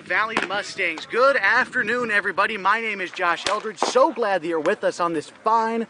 Valley Mustangs. Good afternoon, everybody. My name is Josh Eldridge. So glad that you're with us on this fine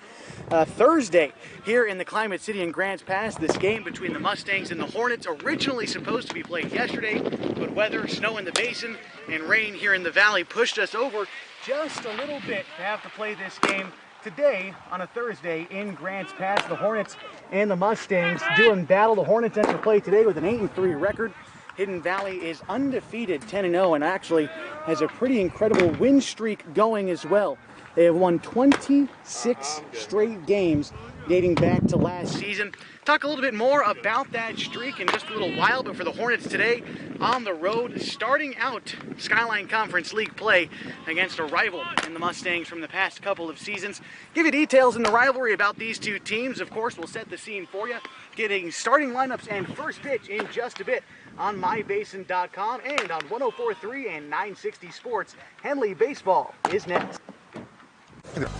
Thursday here in the Climate City in Grants Pass. This game between the Mustangs and the Hornets, originally supposed to be played yesterday, but weather, snow in the basin, and rain here in the valley pushed us over just a little bit to have to play this game today on a Thursday in Grants Pass. The Hornets and the Mustangs doing battle. The Hornets enter play today with an 8-3 record. Hidden Valley is undefeated, 10-0, and actually has a pretty incredible win streak going as well. They have won 26 straight games dating back to last season. Talk a little bit more about that streak in just a little while, but for the Hornets today, on the road, starting out Skyline Conference League play against a rival in the Mustangs from the past couple of seasons. Give you details in the rivalry about these two teams. Of course, we'll set the scene for you, getting starting lineups and first pitch in just a bit on mybasin.com and on 104.3 and 960 Sports. Henley Baseball is next.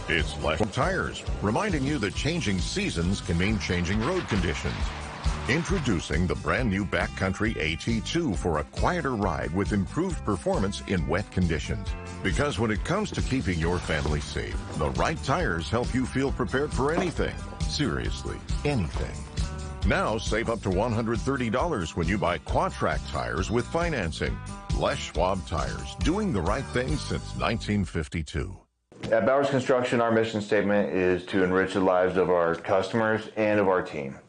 It's Lesh Tires, reminding you that changing seasons can mean changing road conditions. Introducing the brand new Backcountry AT2 for a quieter ride with improved performance in wet conditions. Because when it comes to keeping your family safe, the right tires help you feel prepared for anything. Seriously, anything. Now save up to $130 when you buy Quadtrac tires with financing. Les Schwab Tires, doing the right thing since 1952. At Bowers Construction, our mission statement is to enrich the lives of our customers and of our team.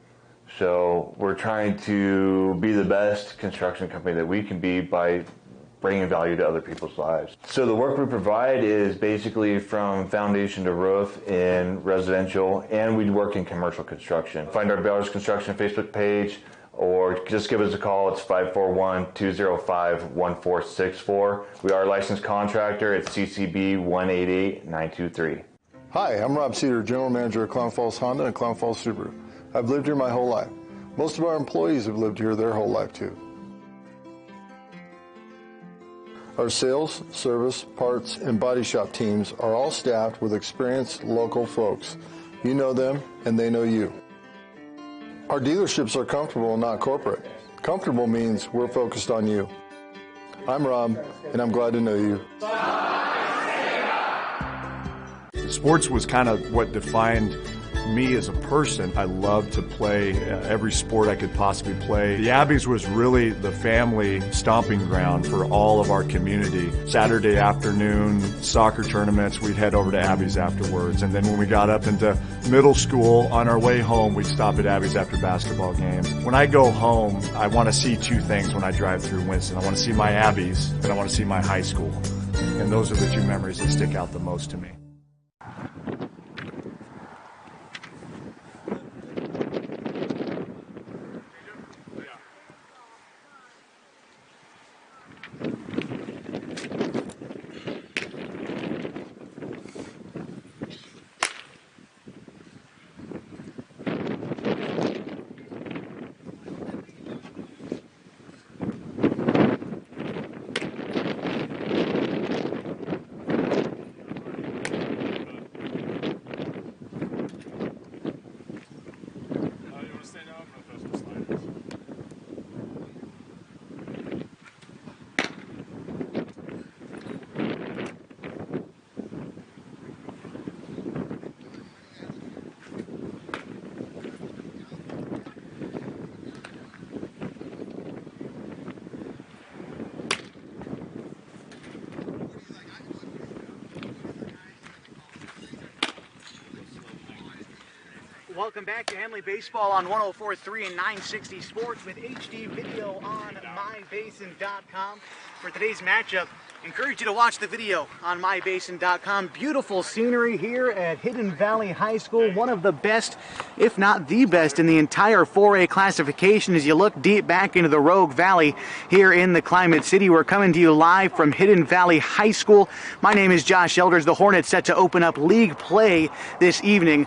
So we're trying to be the best construction company that we can be by bringing value to other people's lives. So the work we provide is basically from foundation to roof in residential, and we work in commercial construction. Find our Bowers Construction Facebook page, or just give us a call. It's 541-205-1464. We are a licensed contractor at CCB 188923. Hi, I'm Rob Cedar, General Manager of Clown Falls Honda and Clown Falls Subaru. I've lived here my whole life. Most of our employees have lived here their whole life too. Our sales, service, parts, and body shop teams are all staffed with experienced local folks. You know them, and they know you. Our dealerships are comfortable and not corporate. Comfortable means we're focused on you. I'm Rob, and I'm glad to know you. Sports was kind of what defined me as a person. I loved to play every sport I could possibly play. The Abbeys was really the family stomping ground for all of our community. Saturday afternoon soccer tournaments, we'd head over to Abbeys afterwards. And then when we got up into middle school, on our way home, we'd stop at Abbeys after basketball games. When I go home, I want to see two things when I drive through Winston. I want to see my Abbeys, and I want to see my high school. And those are the two memories that stick out the most to me. Welcome back to Henley Baseball on 104.3 and 960 Sports with HD video on mybasin.com. For today's matchup, encourage you to watch the video on mybasin.com. Beautiful scenery here at Hidden Valley High School, one of the best, if not the best, in the entire 4A classification. As you look deep back into the Rogue Valley here in the Climate City, we're coming to you live from Hidden Valley High School. My name is Josh Eldridge. The Hornets set to open up league play this evening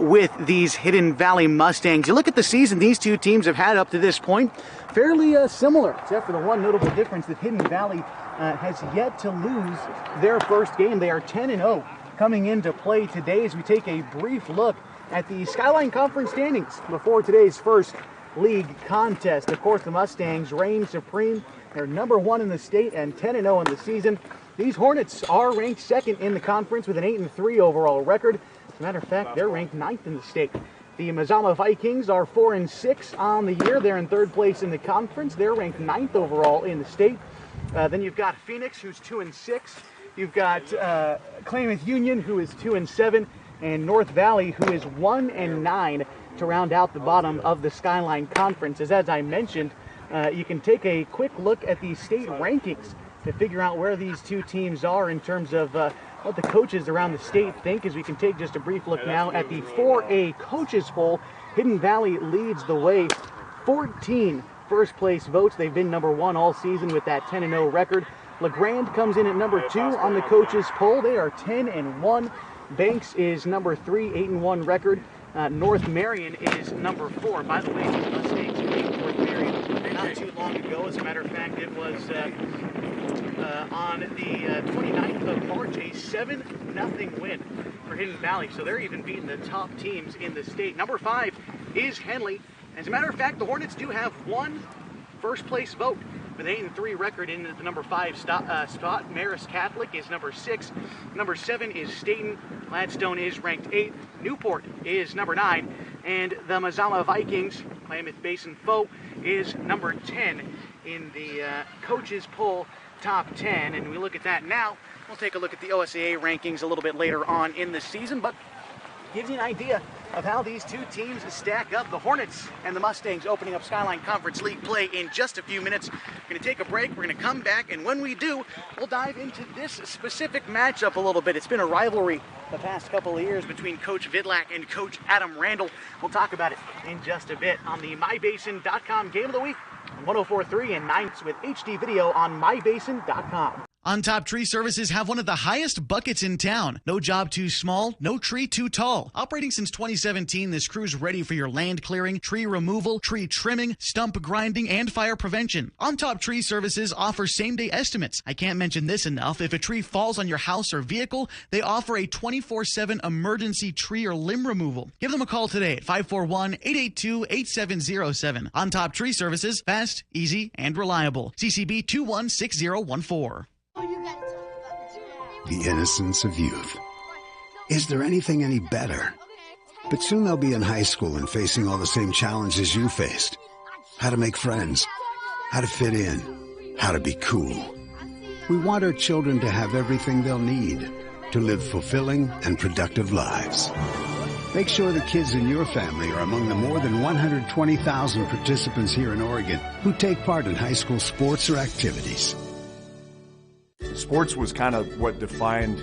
with these Hidden Valley Mustangs. You look at the season these two teams have had up to this point, fairly similar, except for the one notable difference that Hidden Valley has yet to lose their first game. They are 10-0 coming into play today as we take a brief look at the Skyline Conference standings before today's first league contest. Of course, the Mustangs reign supreme. They're number 1 in the state and 10-0 in the season. These Hornets are ranked 2nd in the conference with an 8-3 overall record. As a matter of fact, they're ranked 9th in the state. The Mazama Vikings are 4-6 on the year. They're in 3rd place in the conference. They're ranked 9th overall in the state. Then you've got Phoenix, who's 2-6. You've got Klamath Union, who is 2-7, and North Valley, who is 1-9 to round out the bottom of the Skyline Conference. As I mentioned, you can take a quick look at the state rankings to figure out where these two teams are in terms of what the coaches around the state think, as we can take just a brief look now at the 4A coaches poll. Hidden Valley leads the way, 14 first place votes. They've been number 1 all season with that 10-0 record. LeGrand comes in at number 2 on the coaches poll. They are 10-1. Banks is number 3, 8-1 record. North Marion is number 4. By the way, the Mustangs beat North Marion not too long ago. As a matter of fact, it was on the 29th of March, a 7-0 win for Hidden Valley. So they're even beating the top teams in the state. Number 5 is Henley. As a matter of fact, the Hornets do have 1 first place vote with an 8-3 record in the number 5 spot. Marist Catholic is number 6. Number 7 is Staten. Gladstone is ranked 8th. Newport is number 9. And the Mazama Vikings, Klamath Basin foe, is number 10 in the coaches poll top 10. And we look at that now. We'll take a look at the OSAA rankings a little bit later on in the season, but gives you an idea of how these two teams stack up. The Hornets and the Mustangs opening up Skyline Conference League play in just a few minutes. We're going to take a break. We're going to come back, and when we do, we'll dive into this specific matchup a little bit. It's been a rivalry the past couple of years between Coach Vidlak and Coach Adam Randall. We'll talk about it in just a bit on the MyBasin.com Game of the Week on 104.3 and 9s with HD video on MyBasin.com. On Top Tree Services have one of the highest buckets in town. No job too small, no tree too tall. Operating since 2017, this crew's ready for your land clearing, tree removal, tree trimming, stump grinding, and fire prevention. On Top Tree Services offers same-day estimates. I can't mention this enough. If a tree falls on your house or vehicle, they offer a 24/7 emergency tree or limb removal. Give them a call today at 541-882-8707. On Top Tree Services, fast, easy, and reliable. CCB 216014. The innocence of youth. Is there anything any better? But soon they'll be in high school and facing all the same challenges you faced. How to make friends, how to fit in, how to be cool. We want our children to have everything they'll need to live fulfilling and productive lives. Make sure the kids in your family are among the more than 120,000 participants here in Oregon who take part in high school sports or activities. Sports was kind of what defined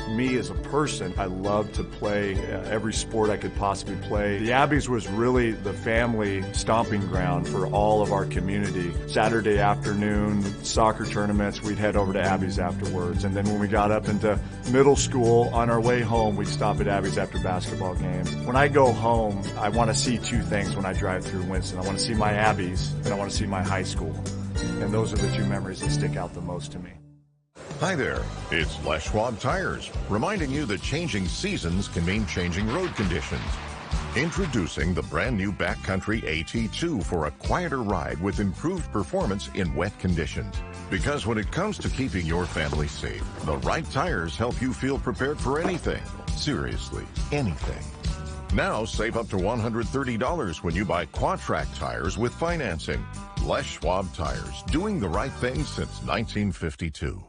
me as a person. I loved to play every sport I could possibly play. The Abbeys was really the family stomping ground for all of our community. Saturday afternoon, soccer tournaments, we'd head over to Abbeys afterwards. And then when we got up into middle school, on our way home, we'd stop at Abbeys after basketball games. When I go home, I want to see 2 things when I drive through Winston. I want to see my Abbeys, and I want to see my high school. And those are the 2 memories that stick out the most to me. Hi there, it's Les Schwab Tires, reminding you that changing seasons can mean changing road conditions. Introducing the brand new Backcountry AT2 for a quieter ride with improved performance in wet conditions. Because when it comes to keeping your family safe, the right tires help you feel prepared for anything. Seriously, anything. Now save up to $130 when you buy Quadtrac tires with financing. Les Schwab Tires, doing the right thing since 1952.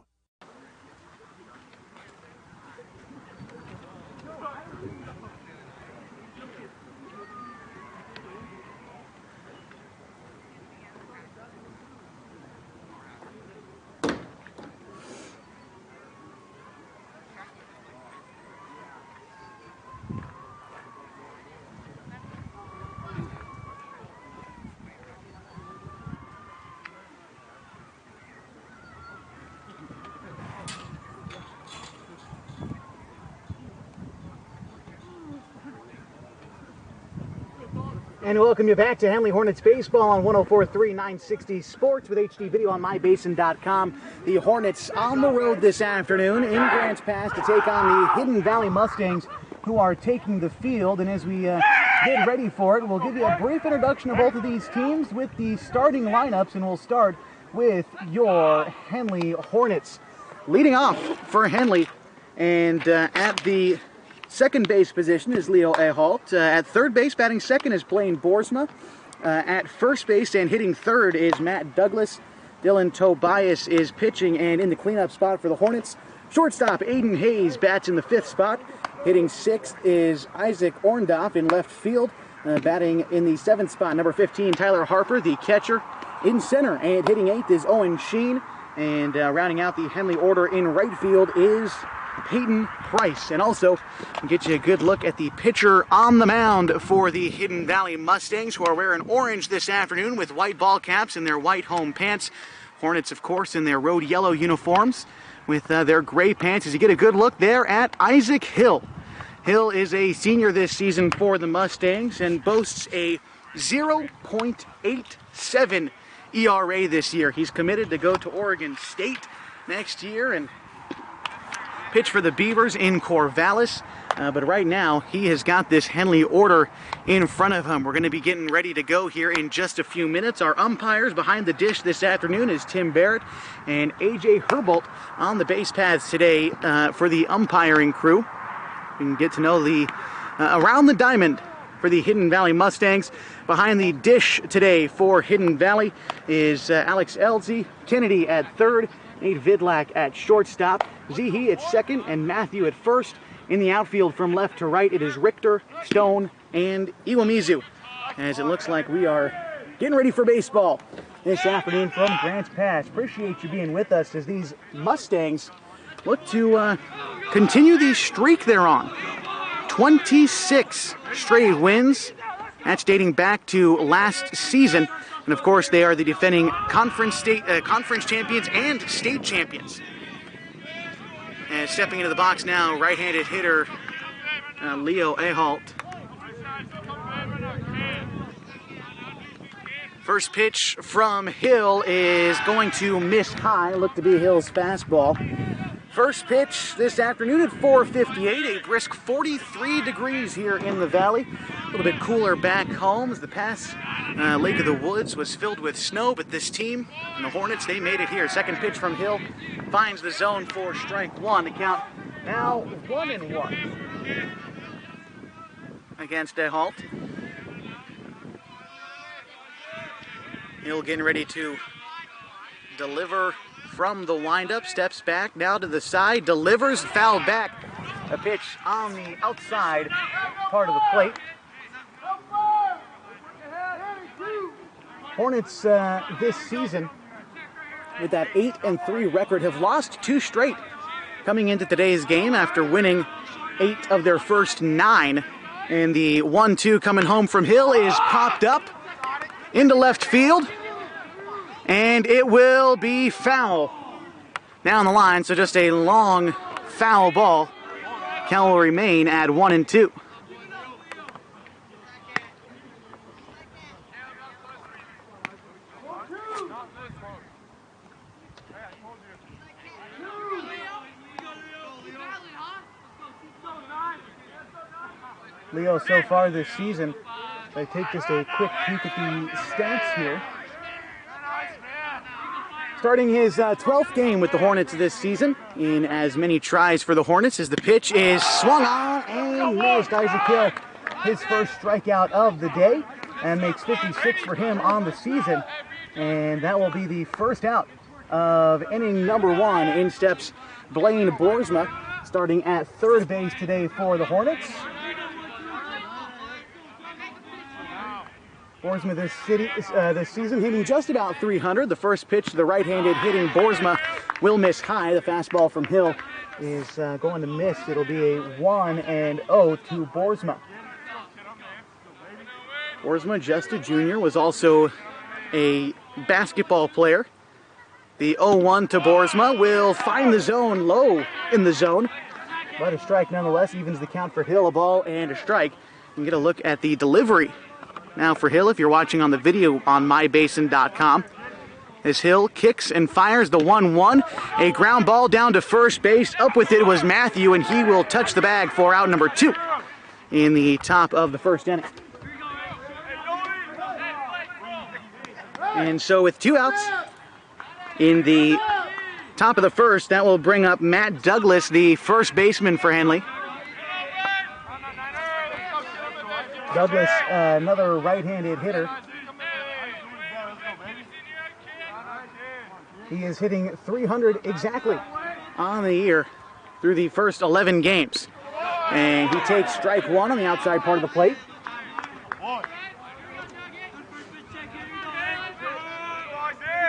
And welcome you back to Henley Hornets baseball on 104.3 960 Sports with HD video on MyBasin.com. The Hornets on the road this afternoon in Grants Pass to take on the Hidden Valley Mustangs, who are taking the field. And as we get ready for it. We'll give you a brief introduction of both of these teams with the starting lineups, and we'll start with your Henley Hornets. Leading off for Henley, and at the second base position is Leo Ehalt. At third base, batting second is Blaine Boersma. At first base and hitting third is Matt Douglas. Dylan Tobias is pitching, and in the cleanup spot for the Hornets, shortstop Aiden Hayes bats in the fifth spot. Hitting sixth is Isaac Orndorff in left field. Batting in the seventh spot, number 15, Tyler Harper, the catcher, in center. And hitting eighth is Owen Sheen. And rounding out the Henley order in right field is Peyton Price. And also, we'll get you a good look at the pitcher on the mound for the Hidden Valley Mustangs, who are wearing orange this afternoon with white ball caps and their white home pants. Hornets, of course, in their road yellow uniforms with their gray pants. As you get a good look there at Isaac Hill. Hill is a senior this season for the Mustangs and boasts a 0.87 ERA this year. He's committed to go to Oregon State next year and pitch for the Beavers in Corvallis. But right now, he has got this Henley order in front of him. We're going to be getting ready to go here in just a few minutes. Our umpires behind the dish this afternoon is Tim Barrett and AJ Herbolt on the base paths today for the umpiring crew. We can get to know the around the diamond for the Hidden Valley Mustangs. Behind the dish today for Hidden Valley is Alex Elzy, Kennedy at third, Nate Vidlak at shortstop, Zehe at second, and Matthew at first. In the outfield from left to right, it is Richter, Stone, and Iwamizu. As it looks like we are getting ready for baseball this afternoon from Grants Pass. Appreciate you being with us as these Mustangs look to continue the streak they're on. 26 straight wins. That's dating back to last season. And of course, they are the defending conference champions and state champions. And stepping into the box now, right-handed hitter Leo Ehalt. First pitch from Hill is going to miss high. Look to be Hill's fastball. First pitch this afternoon at 4:58, a brisk 43 degrees here in the valley. A little bit cooler back home as the past Lake of the Woods was filled with snow, but this team and the Hornets, they made it here. Second pitch from Hill finds the zone for strike one. The count now 1-1 against Ehalt. Hill getting ready to deliver from the windup, steps back now to the side, delivers, foul back. A pitch on the outside part of the plate. Hornets this season with that 8-3 record have lost 2 straight coming into today's game after winning 8 of their first 9. And the 1-2 coming home from Hill is popped up into left field. And it will be foul down the line, so just a long foul ball. Count will remain at 1-2. Leo, so far this season, if I take just a quick peek at the stats here. Starting his 12th game with the Hornets this season, in as many tries for the Hornets as the pitch is swung on and missed. Isaac Hill, his first strikeout of the day, and makes 56 for him on the season. And that will be the first out of inning number 1. In steps Blaine Boersma, starting at third base today for the Hornets. Boersma this season hitting just about 300. The first pitch to the right-handed hitting Boersma will miss high. The fastball from Hill is going to miss. It'll be a 1-0 to Boersma. Boersma, just a junior, was also a basketball player. The 0-1 to Boersma will find the zone, low in the zone. But a strike nonetheless, evens the count for Hill, a ball and a strike. You can get a look at the delivery now for Hill, if you're watching on the video on mybasin.com. As Hill kicks and fires the 1-1, a ground ball down to first base. Up with it was Matthew, and he will touch the bag for out number 2 in the top of the first inning. And so with 2 outs in the top of the first, that will bring up Matt Douglas, the first baseman for Henley. Douglas, another right-handed hitter. He is hitting 300 exactly on the year through the first 11 games. And he takes strike 1 on the outside part of the plate.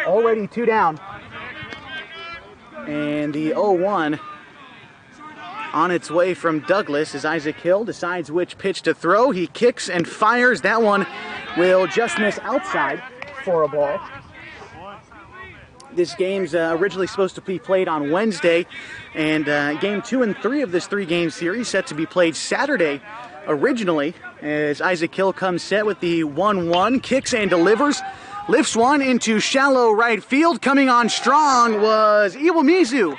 Already 2 down. And the 0-1 on its way from Douglas as Isaac Hill decides which pitch to throw. He kicks and fires. That one will just miss outside for a ball. This game's originally supposed to be played on Wednesday, and game 2 and 3 of this 3-game series set to be played Saturday originally, as Isaac Hill comes set with the 1-1, kicks and delivers, lifts one into shallow right field. Coming on strong was Iwamizu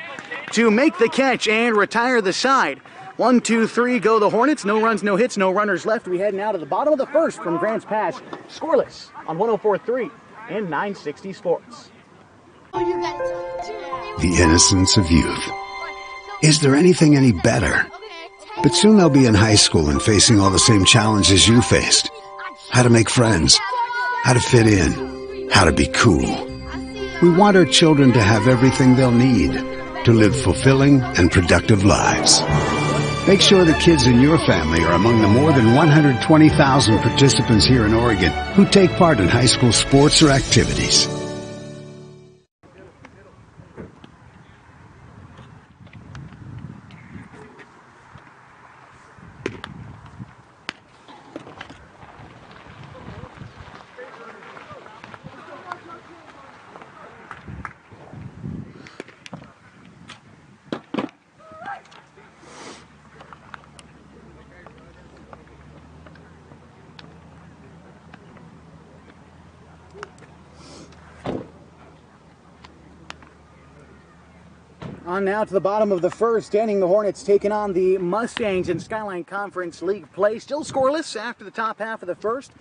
to make the catch and retire the side. 1, 2, 3 go the Hornets. No runs, no hits, no runners left. We head now to the bottom of the first from Grants Pass. Scoreless on 104.3 and 960 Sports. The innocence of youth. Is there anything any better? But soon they'll be in high school and facing all the same challenges you faced. How to make friends, how to fit in, how to be cool. We want our children to have everything they'll need to live fulfilling and productive lives. Make sure the kids in your family are among the more than 120,000 participants here in Oregon who take part in high school sports or activities. On now to the bottom of the first, standing the Hornets taking on the Mustangs in Skyline Conference League play. Still scoreless after the top half of the first.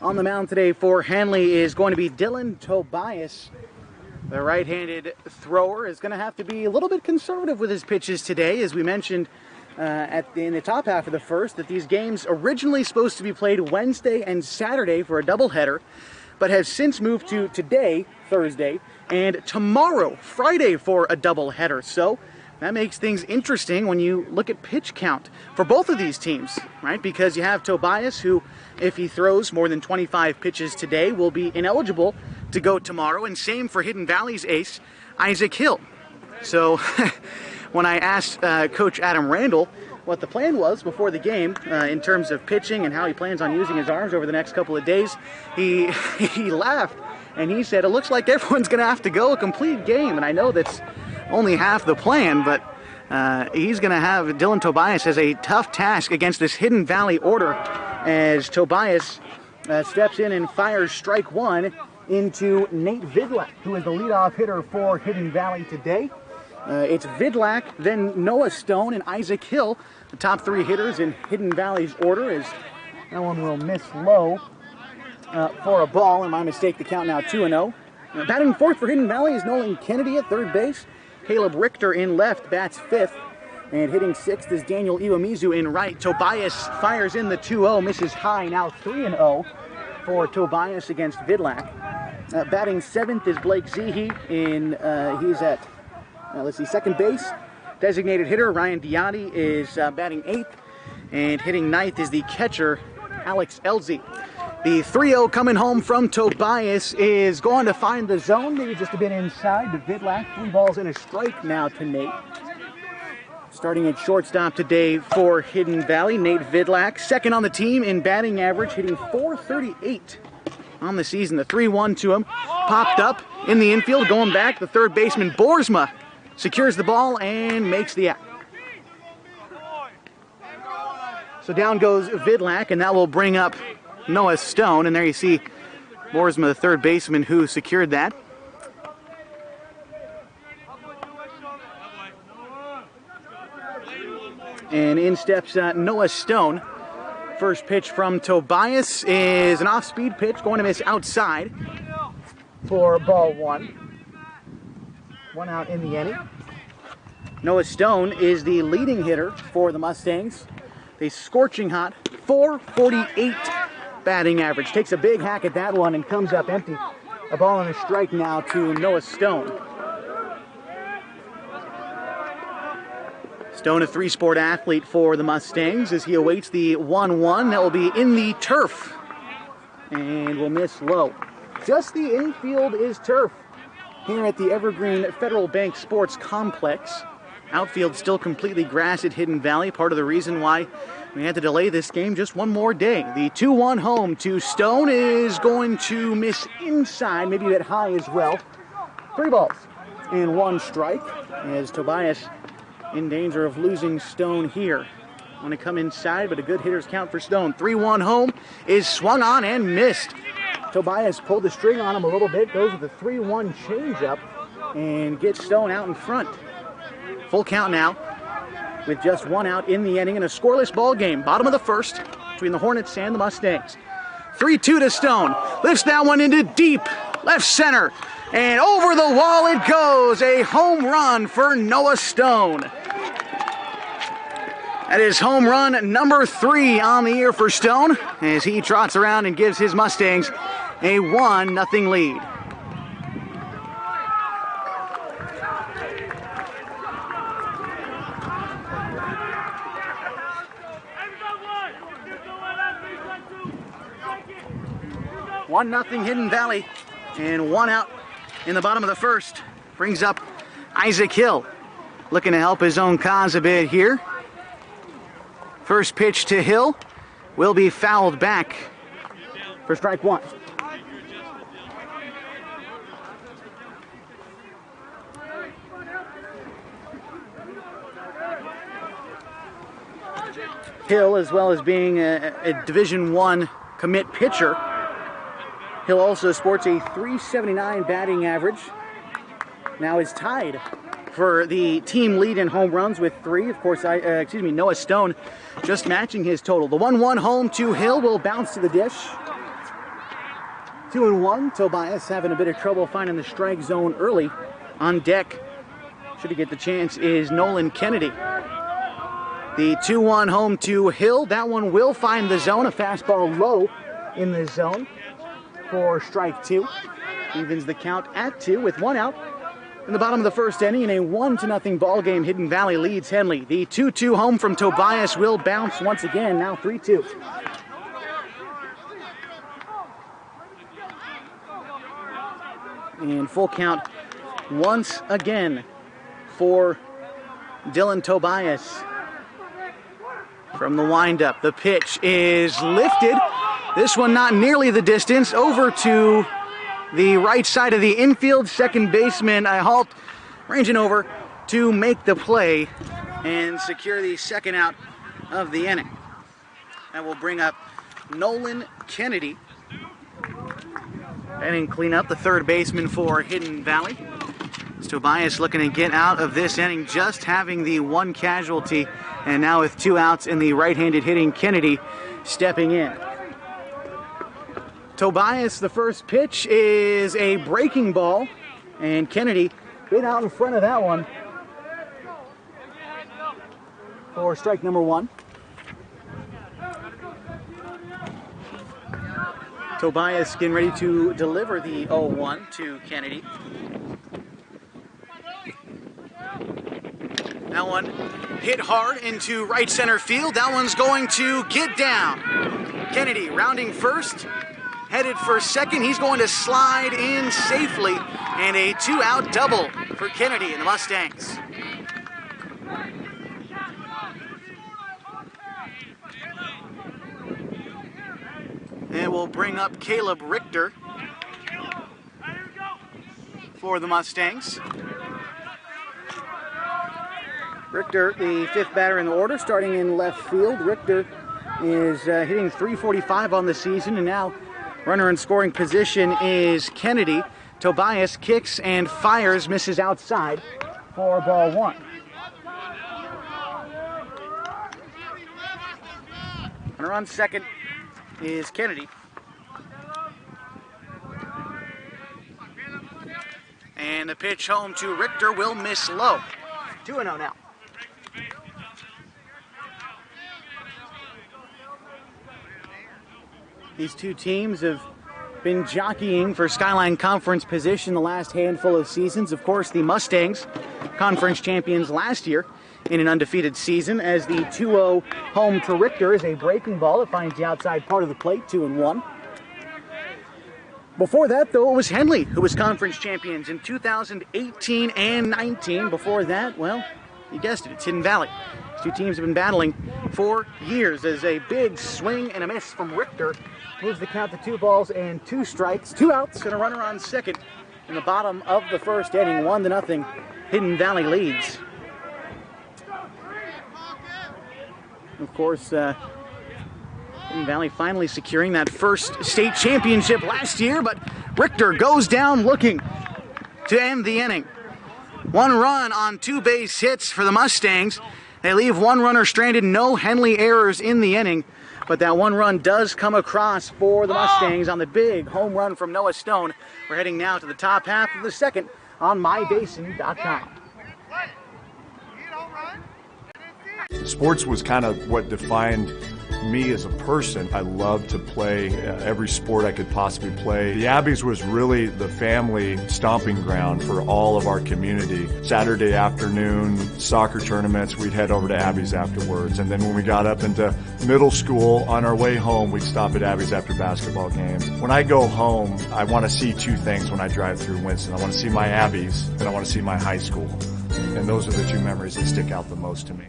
On the mound today for Henley is going to be Dylan Tobias. The right-handed thrower is going to have to be a little bit conservative with his pitches today, as we mentioned in the top half of the first, that these games originally supposed to be played Wednesday and Saturday for a doubleheader, but have since moved to today, Thursday, and tomorrow, Friday, for a doubleheader. So that makes things interesting when you look at pitch count for both of these teams, right? Because you have Tobias, who, if he throws more than 25 pitches today, will be ineligible to go tomorrow, and same for Hidden Valley's ace, Isaac Hill. So when I asked Coach Adam Randall what the plan was before the game in terms of pitching and how he plans on using his arms over the next couple of days, he laughed. And he said, it looks like everyone's going to have to go a complete game. And I know that's only half the plan, but he's going to have Dylan Tobias as a tough task against this Hidden Valley order, as Tobias steps in and fires strike 1 into Nate Vidlac, who is the leadoff hitter for Hidden Valley today. It's Vidlac, then Noah Stone, and Isaac Hill, the top 3 hitters in Hidden Valley's order, as that one will miss low. For a ball, and my mistake, the count now 2-0. Batting fourth for Hidden Valley is Nolan Kennedy at third base. Caleb Richter in left, bats fifth. And hitting sixth is Daniel Iwamizu in right. Tobias fires in the 2-0, misses high, now 3-0 for Tobias against Vidlac. Batting seventh is Blake Zehe, he's at, second base. Designated hitter Ryan Diatti is batting eighth. And hitting ninth is the catcher, Alex Elzy. The 3-0 coming home from Tobias is going to find the zone, maybe just a bit inside to Vidlac. 3 balls and a strike now to Nate. Starting at shortstop today for Hidden Valley, Nate Vidlac, second on the team in batting average, hitting .438 on the season. The 3-1 to him, popped up in the infield, going back. The third baseman, Boersma, secures the ball and makes the out. So down goes Vidlac, and that will bring up Noah Stone, and there you see Boersma, the third baseman, who secured that. And in steps Noah Stone. First pitch from Tobias is an off-speed pitch, going to miss outside. for ball one. 1 out in the inning. Noah Stone is the leading hitter for the Mustangs. A scorching hot 448 batting average. Takes a big hack at that one and comes up empty. A ball and a strike now to Noah Stone. Stone, a three-sport athlete for the Mustangs as he awaits the 1-1. That will be in the turf and will miss low. Just the infield is turf here at the Evergreen Federal Bank Sports Complex. Outfield still completely grass at Hidden Valley, part of the reason why we had to delay this game just one more day. The 2-1 home to Stone is going to miss inside, maybe a bit high as well. 3 balls and 1 strike as Tobias in danger of losing Stone here. Want to come inside, but a good hitter's count for Stone. 3-1 home is swung on and missed. Tobias pulled the string on him a little bit, goes with a 3-1 changeup and gets Stone out in front. Full count now with just 1 out in the inning in a scoreless ball game. Bottom of the first between the Hornets and the Mustangs. 3-2 to Stone. Lifts that one into deep left center. And over the wall it goes. A home run for Noah Stone. That is home run number 3 on the year for Stone as he trots around and gives his Mustangs a 1-0 lead. One nothing Hidden Valley, and 1 out in the bottom of the first. Brings up Isaac Hill, looking to help his own cause a bit here. First pitch to Hill will be fouled back for strike 1. Hill, as well as being a Division I commit pitcher, Hill also sports a .379 batting average. Now is tied for the team lead in home runs with 3. Of course, Noah Stone just matching his total. The 1-1 home to Hill will bounce to the dish. 2-1. Tobias having a bit of trouble finding the strike zone early. On deck, should he get the chance, is Nolan Kennedy. The 2-1 home to Hill. That one will find the zone. A fastball low in the zone for strike 2. Evens the count at 2 with 1 out in the bottom of the first inning in a 1-0 ball game. Hidden Valley leads Henley. The 2-2 home from Tobias will bounce once again, now 3-2. And full count once again for Dylan Tobias. From the windup, the pitch is lifted. This one not nearly the distance, over to the right side of the infield. Second baseman Halt ranging over to make the play and secure the second out of the inning. That will bring up Nolan Kennedy. And clean up the third baseman for Hidden Valley. It's Tobias looking to get out of this inning, just having the 1 casualty, and now with 2 outs in the right-handed hitting Kennedy stepping in. Tobias, the first pitch is a breaking ball, and Kennedy been out in front of that one for strike number 1. Tobias getting ready to deliver the 0-1 to Kennedy. That one hit hard into right center field. That one's going to get down. Kennedy rounding first, headed for second. He's going to slide in safely, and a 2-out double for Kennedy and the Mustangs. And we'll bring up Caleb Richter for the Mustangs. Richter, the 5th batter in the order, starting in left field. Richter is hitting .345 on the season, and now runner in scoring position is Kennedy. Tobias kicks and fires, misses outside for ball 1. Runner on second is Kennedy. And the pitch home to Richter will miss low. 2-0 now. These two teams have been jockeying for Skyline Conference position the last handful of seasons. Of course, the Mustangs, conference champions last year in an undefeated season, as the 2-0 home to Richter is a breaking ball that finds the outside part of the plate, 2-1. Before that, though, it was Henley who was conference champions in 2018 and 19. Before that, well, you guessed it, it's Hidden Valley. These two teams have been battling for years as a big swing and a miss from Richter moves the count to 2 balls and 2 strikes, 2 outs, and a runner on second in the bottom of the first inning. 1-0, Hidden Valley leads. Of course, Hidden Valley finally securing that first state championship last year, but Richter goes down looking to end the inning. 1 run on 2 base hits for the Mustangs. They leave 1 runner stranded, no Henley errors in the inning, but that 1 run does come across for the Mustangs on the big home run from Noah Stone. We're heading now to the top half of the second on mybasin.com. Sports was kind of what defined me as a person. I loved to play every sport I could possibly play. The Abbeys was really the family stomping ground for all of our community. Saturday afternoon soccer tournaments, we'd head over to Abbeys afterwards. And then when we got up into middle school, on our way home, we'd stop at Abbeys after basketball games. When I go home, I want to see 2 things when I drive through Winston. I want to see my Abbeys and I want to see my high school. And those are the 2 memories that stick out the most to me.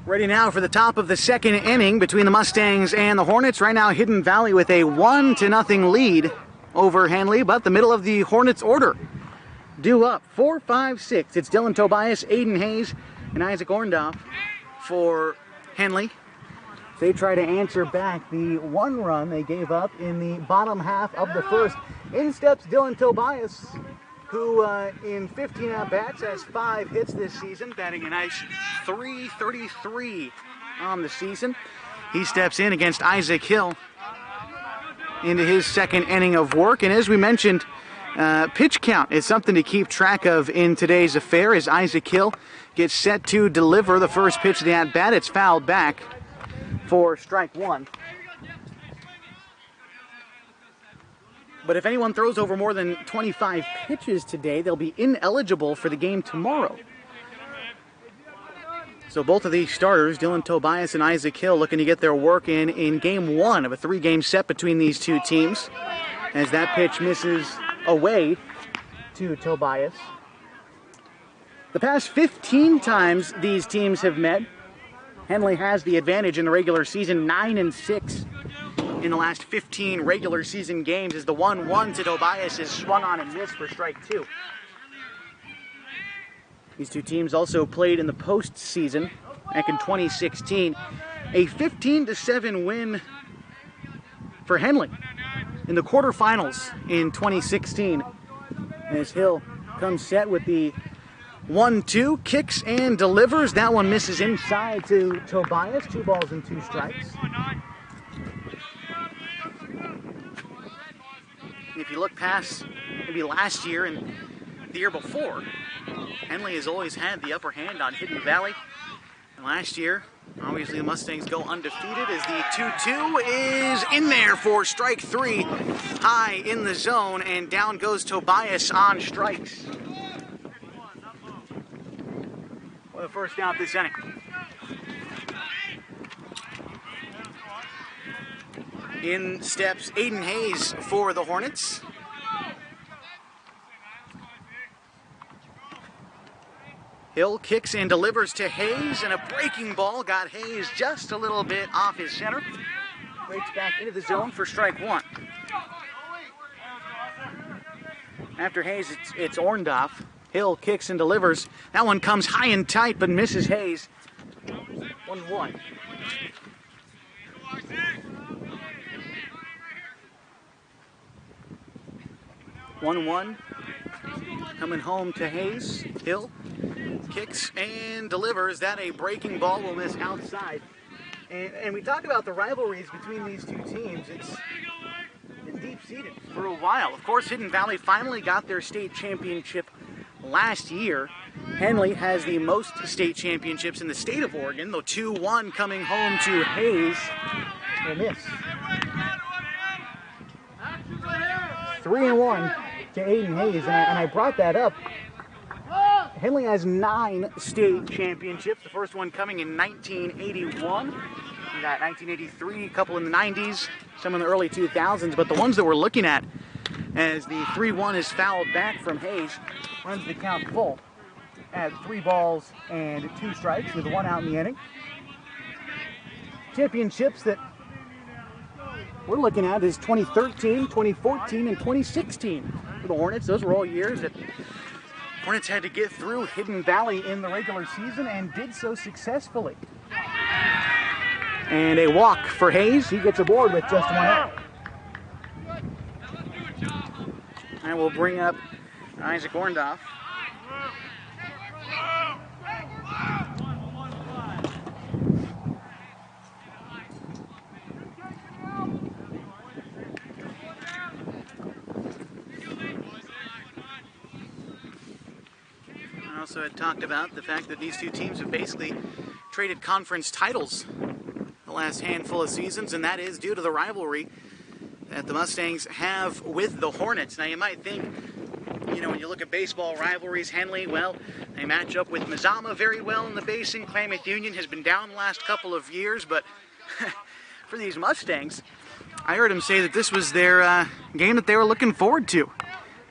Ready now for the top of the second inning between the Mustangs and the Hornets. Right now, Hidden Valley with a 1-0 lead over Henley, but the middle of the Hornets order due up. 4, 5, 6. It's Dylan Tobias, Aiden Hayes, and Isaac Orndorff for Henley. They try to answer back the 1 run they gave up in the bottom half of the first. In steps Dylan Tobias, who in 15 at-bats has 5 hits this season, batting a nice .333 on the season. He steps in against Isaac Hill into his second inning of work. And as we mentioned, pitch count is something to keep track of in today's affair as Isaac Hill gets set to deliver the first pitch of the at-bat. It's fouled back for strike 1. But if anyone throws over more than 25 pitches today, they'll be ineligible for the game tomorrow. So both of these starters, Dylan Tobias and Isaac Hill, looking to get their work in game 1 of a 3-game set between these 2 teams. As that pitch misses away to Tobias. The past 15 times these teams have met, Henley has the advantage in the regular season, 9-6. In the last 15 regular season games, as the 1-1 to Tobias is swung on and missed for strike 2. These 2 teams also played in the postseason back in 2016. A 15-7 win for Henley in the quarterfinals in 2016. As Hill comes set with the 1-2, kicks and delivers. That one misses inside to Tobias. 2 balls and 2 strikes. If you look past maybe last year and the year before, Henley has always had the upper hand on Hidden Valley. And last year, obviously the Mustangs go undefeated as the 2-2 is in there for strike 3, high in the zone, and down goes Tobias on strikes. For the first out this inning. In steps Aiden Hayes for the Hornets. Hill kicks and delivers to Hayes, and a breaking ball got Hayes just a little bit off his center. Breaks back into the zone for strike 1. After Hayes, it's Orndorff. Hill kicks and delivers. That one comes high and tight, but misses Hayes. 1-1. Coming home to Hayes. Hill kicks and delivers. That a breaking ball will miss outside. And we talk about the rivalries between these two teams. It's been deep-seated for a while. Of course, Hidden Valley finally got their state championship last year. Henley has the most state championships in the state of Oregon, though 2-1 coming home to Hayes. Will miss. 3-1 to Aiden Hayes, and I brought that up. Henley has 9 state championships, the first one coming in 1981. We got 1983, a couple in the 90s, some in the early 2000s, but the ones that we're looking at as the 3-1 is fouled back from Hayes, runs the count full at 3 balls and 2 strikes with 1 out in the inning. Championships that we're looking at is 2013, 2014, and 2016 for the Hornets. Those were all years that Hornets had to get through Hidden Valley in the regular season and did so successfully. And a walk for Hayes. He gets aboard with just 1 out. And we'll bring up Isaac Orndorff. I also had talked about the fact that these two teams have basically traded conference titles the last handful of seasons, and that is due to the rivalry that the Mustangs have with the Hornets. Now you might think, you know, when you look at baseball rivalries, Henley, well, they match up with Mazama very well in the Basin. Klamath Union has been down the last couple of years, but for these Mustangs, I heard him say that this was their game that they were looking forward to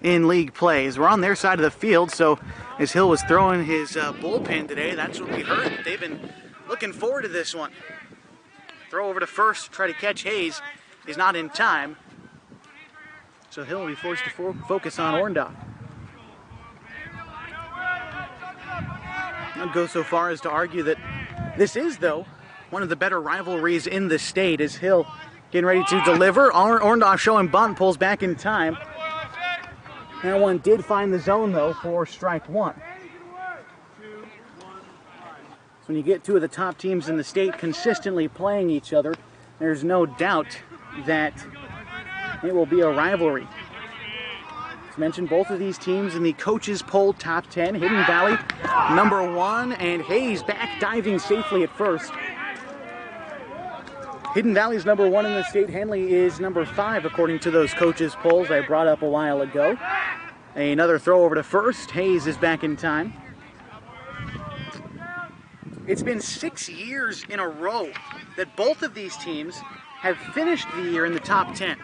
in league plays. We're on their side of the field, so as Hill was throwing his bullpen today, that's what we heard. They've been looking forward to this one. Throw over to first, try to catch Hayes. Is not in time, so Hill will be forced to focus on Orndorff. I'd go so far as to argue that this is, though, one of the better rivalries in the state. As Hill getting ready to deliver, Orndorff showing bunt, pulls back in time. That one did find the zone, though, for strike 1. So when you get 2 of the top teams in the state consistently playing each other, there's no doubt that it will be a rivalry. As mentioned, both of these teams in the coaches poll top 10. Hidden Valley #1, and Hayes back diving safely at first. Hidden Valley's #1 in the state. Henley is #5 according to those coaches polls I brought up a while ago. Another throw over to first. Hayes is back in time. It's been 6 years in a row that both of these teams have finished the year in the top 10.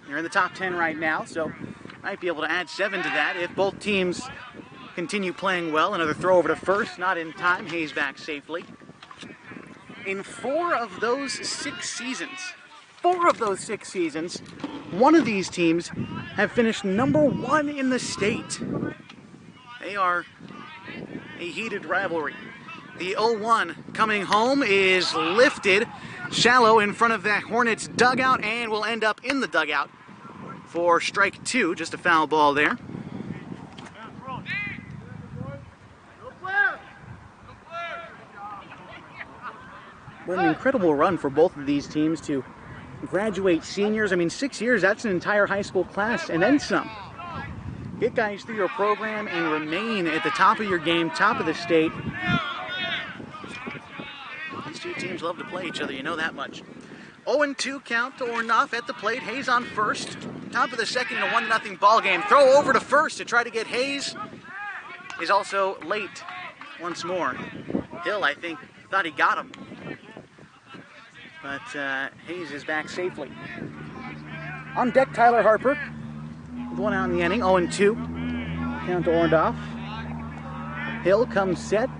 They're in the top 10 right now, so might be able to add 7 to that if both teams continue playing well. Another throw over to first, not in time. Hayes back safely. In 4 of those 6 seasons, one of these teams have finished #1 in the state. They are a heated rivalry. The 0-1 coming home is lifted shallow in front of that Hornets dugout and will end up in the dugout for strike 2. Just a foul ball there. What an incredible run for both of these teams to graduate seniors. I mean, 6 years, that's an entire high school class and then some. Get guys through your program and remain at the top of your game, top of the state. These two teams love to play each other, you know that much. 0-2 count to Orndorff at the plate. Hayes on first. Top of the second in a 1-0 ball game. Throw over to first to try to get Hayes. He's also late once more. Hill, I think, thought he got him. But Hayes is back safely. On deck, Tyler Harper with 1 out in the inning. 0-2 count to Orndorff. Hill comes set.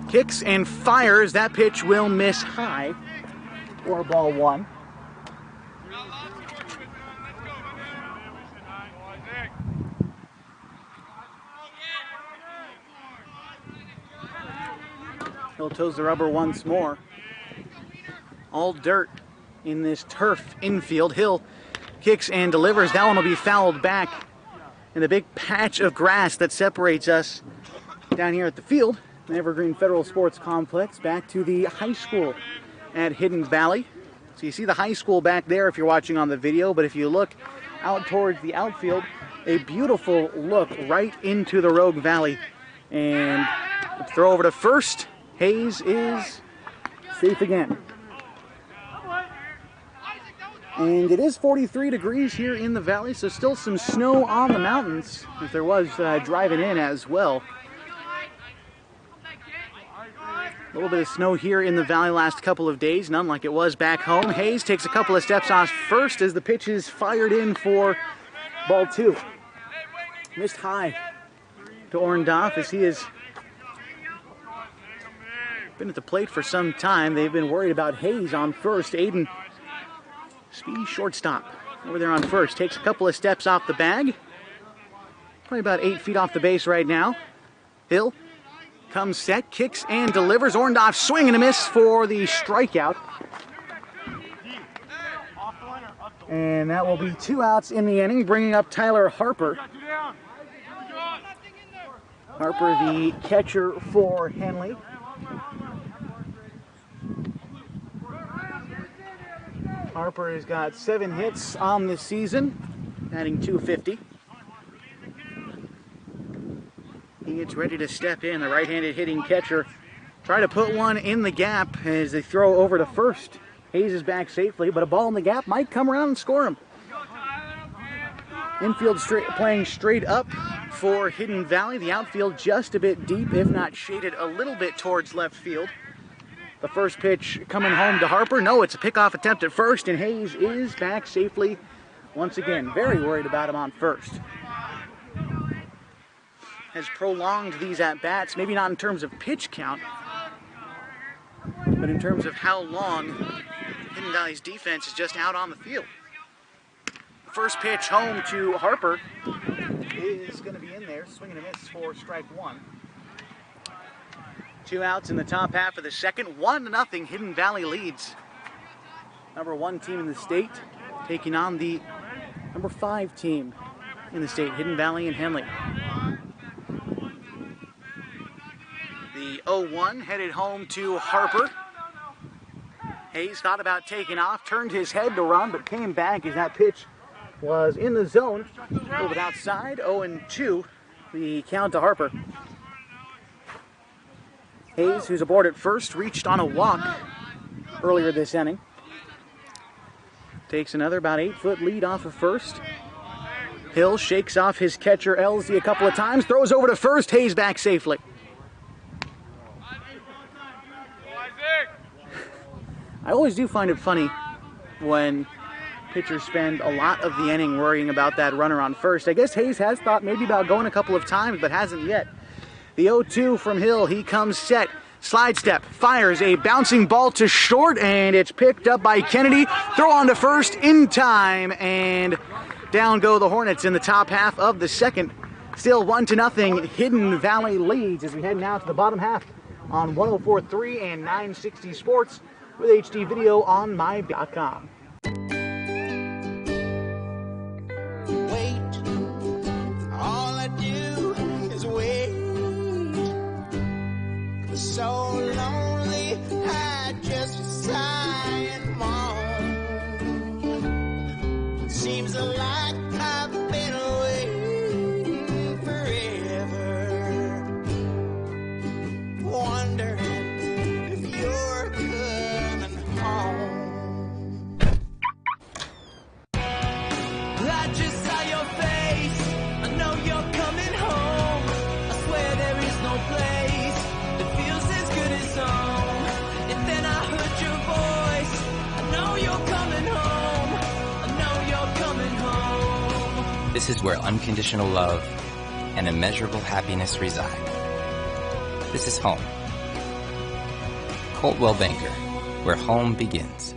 Kicks and fires. That pitch will miss high for ball 1. Hill toes the rubber once more. All dirt in this turf infield. Hill kicks and delivers. That one will be fouled back in the big patch of grass that separates us down here at the field, the Evergreen Federal Sports Complex, back to the high school at Hidden Valley. So you see the high school back there if you're watching on the video, but if you look out towards the outfield, a beautiful look right into the Rogue Valley. And throw over to first. Hayes is safe again. And it is 43 degrees here in the valley, so still some snow on the mountains, as there was driving in as well. A little bit of snow here in the valley last couple of days, none like it was back home. Hayes takes a couple of steps off first as the pitch is fired in for ball 2. Missed high to Orndorff as he has been at the plate for some time. They've been worried about Hayes on first. Aiden, speedy shortstop, over there on first. Takes a couple of steps off the bag. Probably about 8 feet off the base right now. Hill comes set, kicks and delivers. Orndorff swing and a miss for the strikeout. And that will be 2 outs in the inning, bringing up Tyler Harper. Harper, the catcher for Henley. Harper has got 7 hits on the season, adding .250. He gets ready to step in. The right-handed hitting catcher try to put one in the gap as they throw over to first. Hayes is back safely, but a ball in the gap might come around and score him. Infield playing straight up for Hidden Valley. The outfield just a bit deep, if not shaded a little bit towards left field. The first pitch coming home to Harper. No, it's a pickoff attempt at first, and Hayes is back safely once again. Very worried about him on first. Has prolonged these at-bats, maybe not in terms of pitch count, but in terms of how long Hidden Valley's defense is just out on the field. First pitch home to Harper is going to be in there. Swing and a miss for strike 1. 2 outs in the top half of the second. 1-0 Hidden Valley leads. Number 1 team in the state taking on the number 5 team in the state, Hidden Valley and Henley. The 0-1 headed home to Harper. Hayes thought about taking off, turned his head to run, but came back as that pitch was in the zone. A little bit outside, 0-2, the count to Harper. Hayes, who's aboard at first, reached on a walk earlier this inning. Takes another about 8-foot lead off of first. Hill shakes off his catcher Elsie a couple of times, throws over to first. Hayes back safely. I always do find it funny when pitchers spend a lot of the inning worrying about that runner on first. I guess Hayes has thought maybe about going a couple of times, but hasn't yet. The 0-2 from Hill, he comes set, slide step, fires a bouncing ball to short, and it's picked up by Kennedy. Throw on to first in time, and down go the Hornets in the top half of the second. Still 1-0, Hidden Valley leads as we head now to the bottom half on 104.3 and 960 Sports with HD video on my.com. So lonely, I just sigh and moan. Seems like I've been away forever. Wondering if you're coming home. I just saw your face. I know you're coming home. I swear there is no place. And then I heard your voice. I know you're coming home. I know you're coming home. This is where unconditional love and immeasurable happiness reside. This is home. Coltwell Banker, where home begins.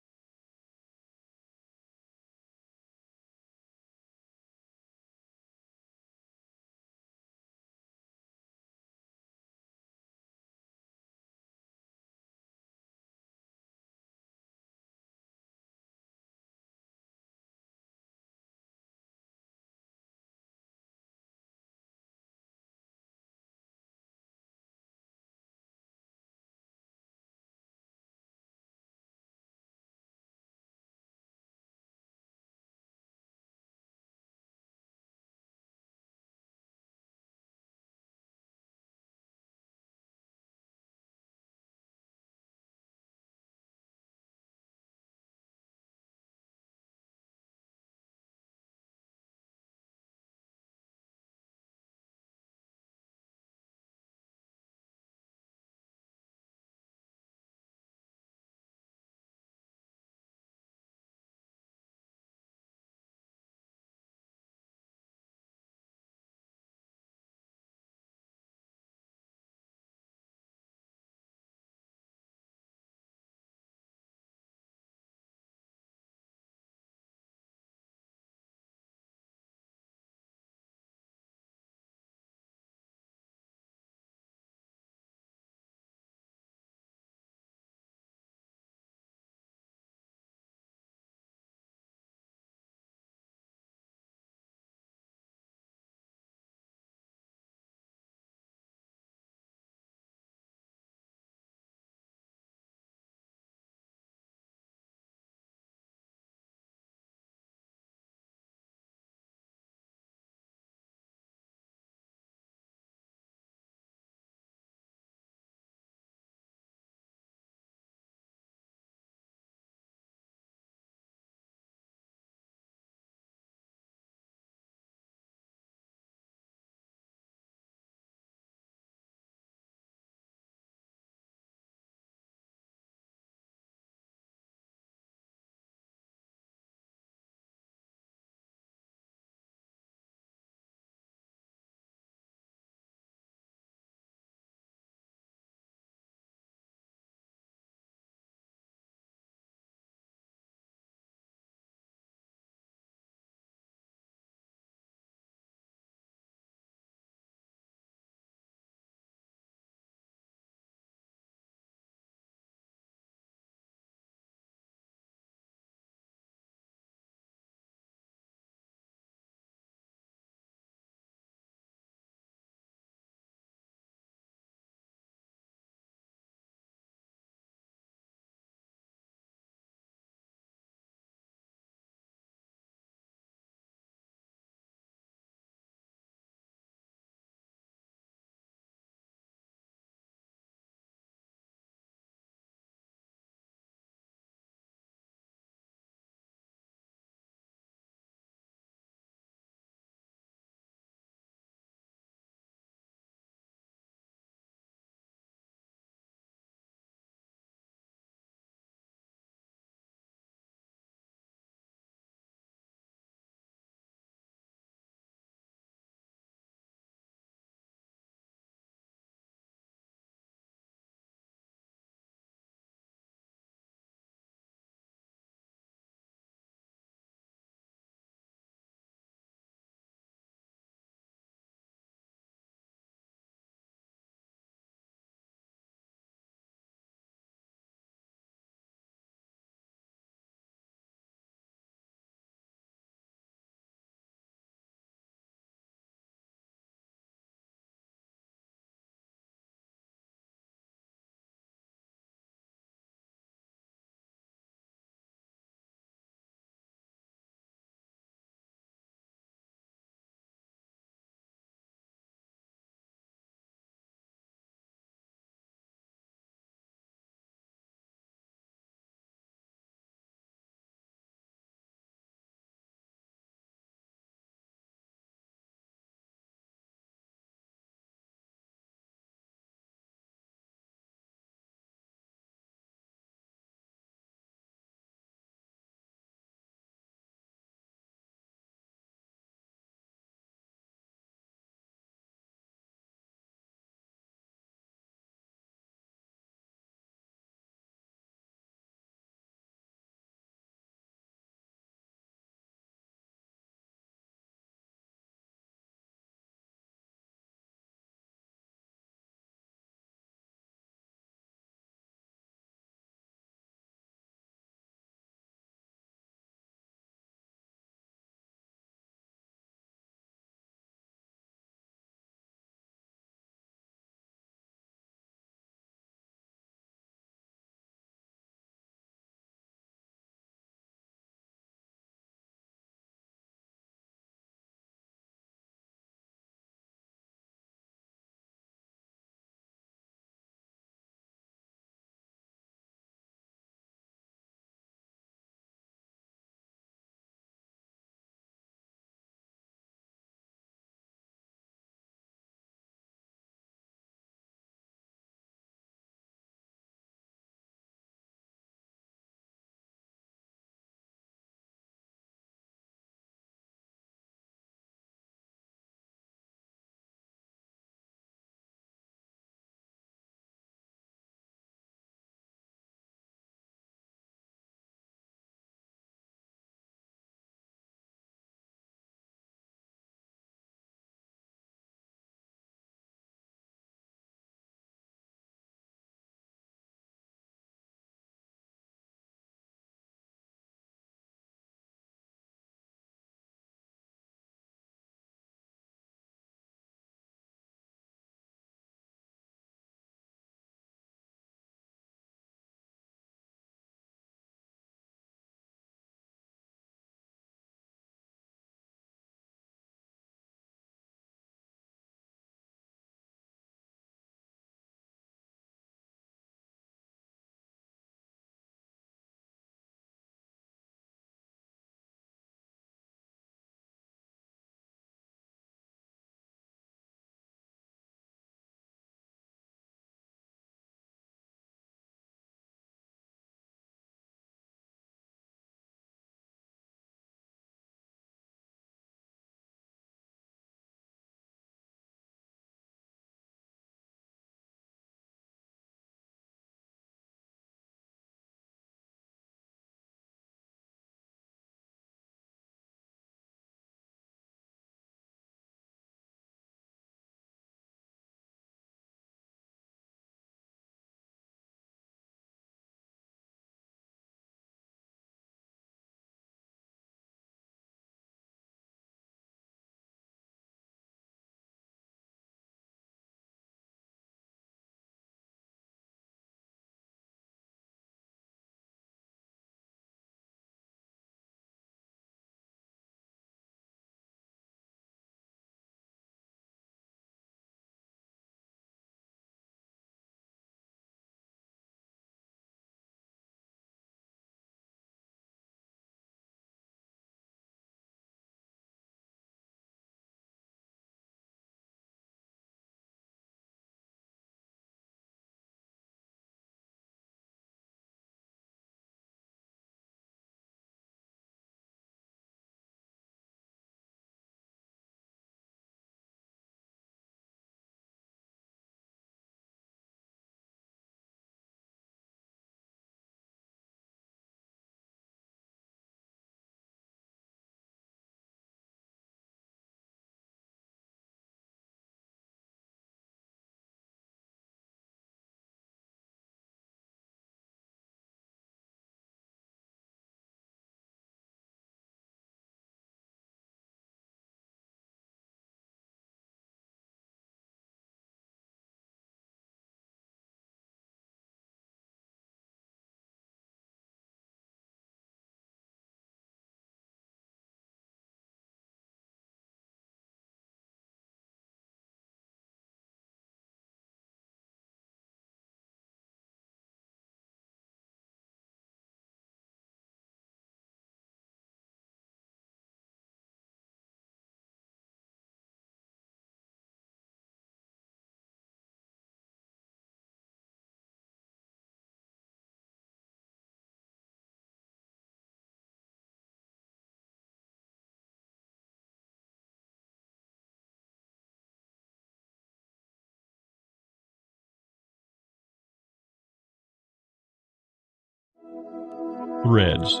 Threads.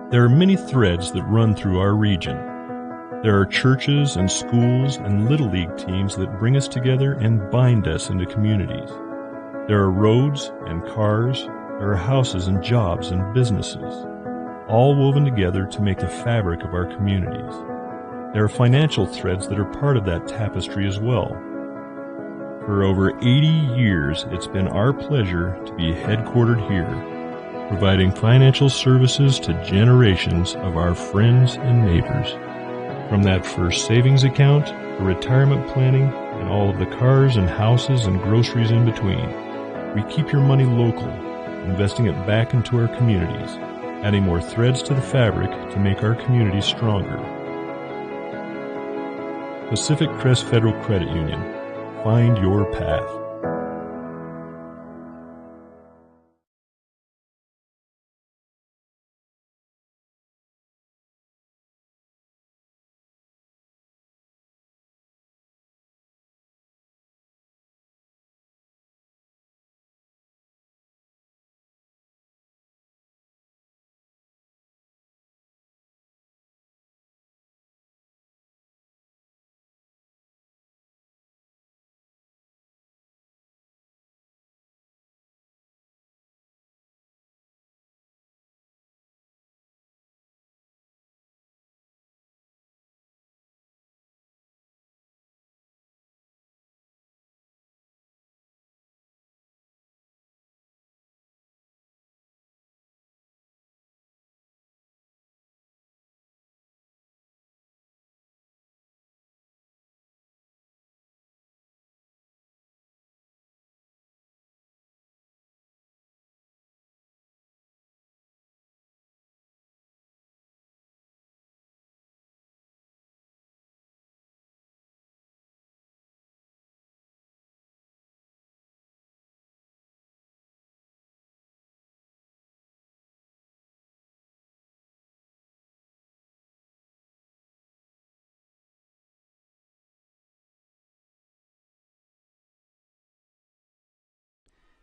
There are many threads that run through our region. There are churches and schools and Little League teams that bring us together and bind us into communities. There are roads and cars. There are houses and jobs and businesses, all woven together to make the fabric of our communities. There are financial threads that are part of that tapestry as well. For over 80 years, it's been our pleasure to be headquartered here, providing financial services to generations of our friends and neighbors. From that first savings account, to retirement planning, and all of the cars and houses and groceries in between, we keep your money local, investing it back into our communities, adding more threads to the fabric to make our communities stronger. Pacific Crest Federal Credit Union. Find your path.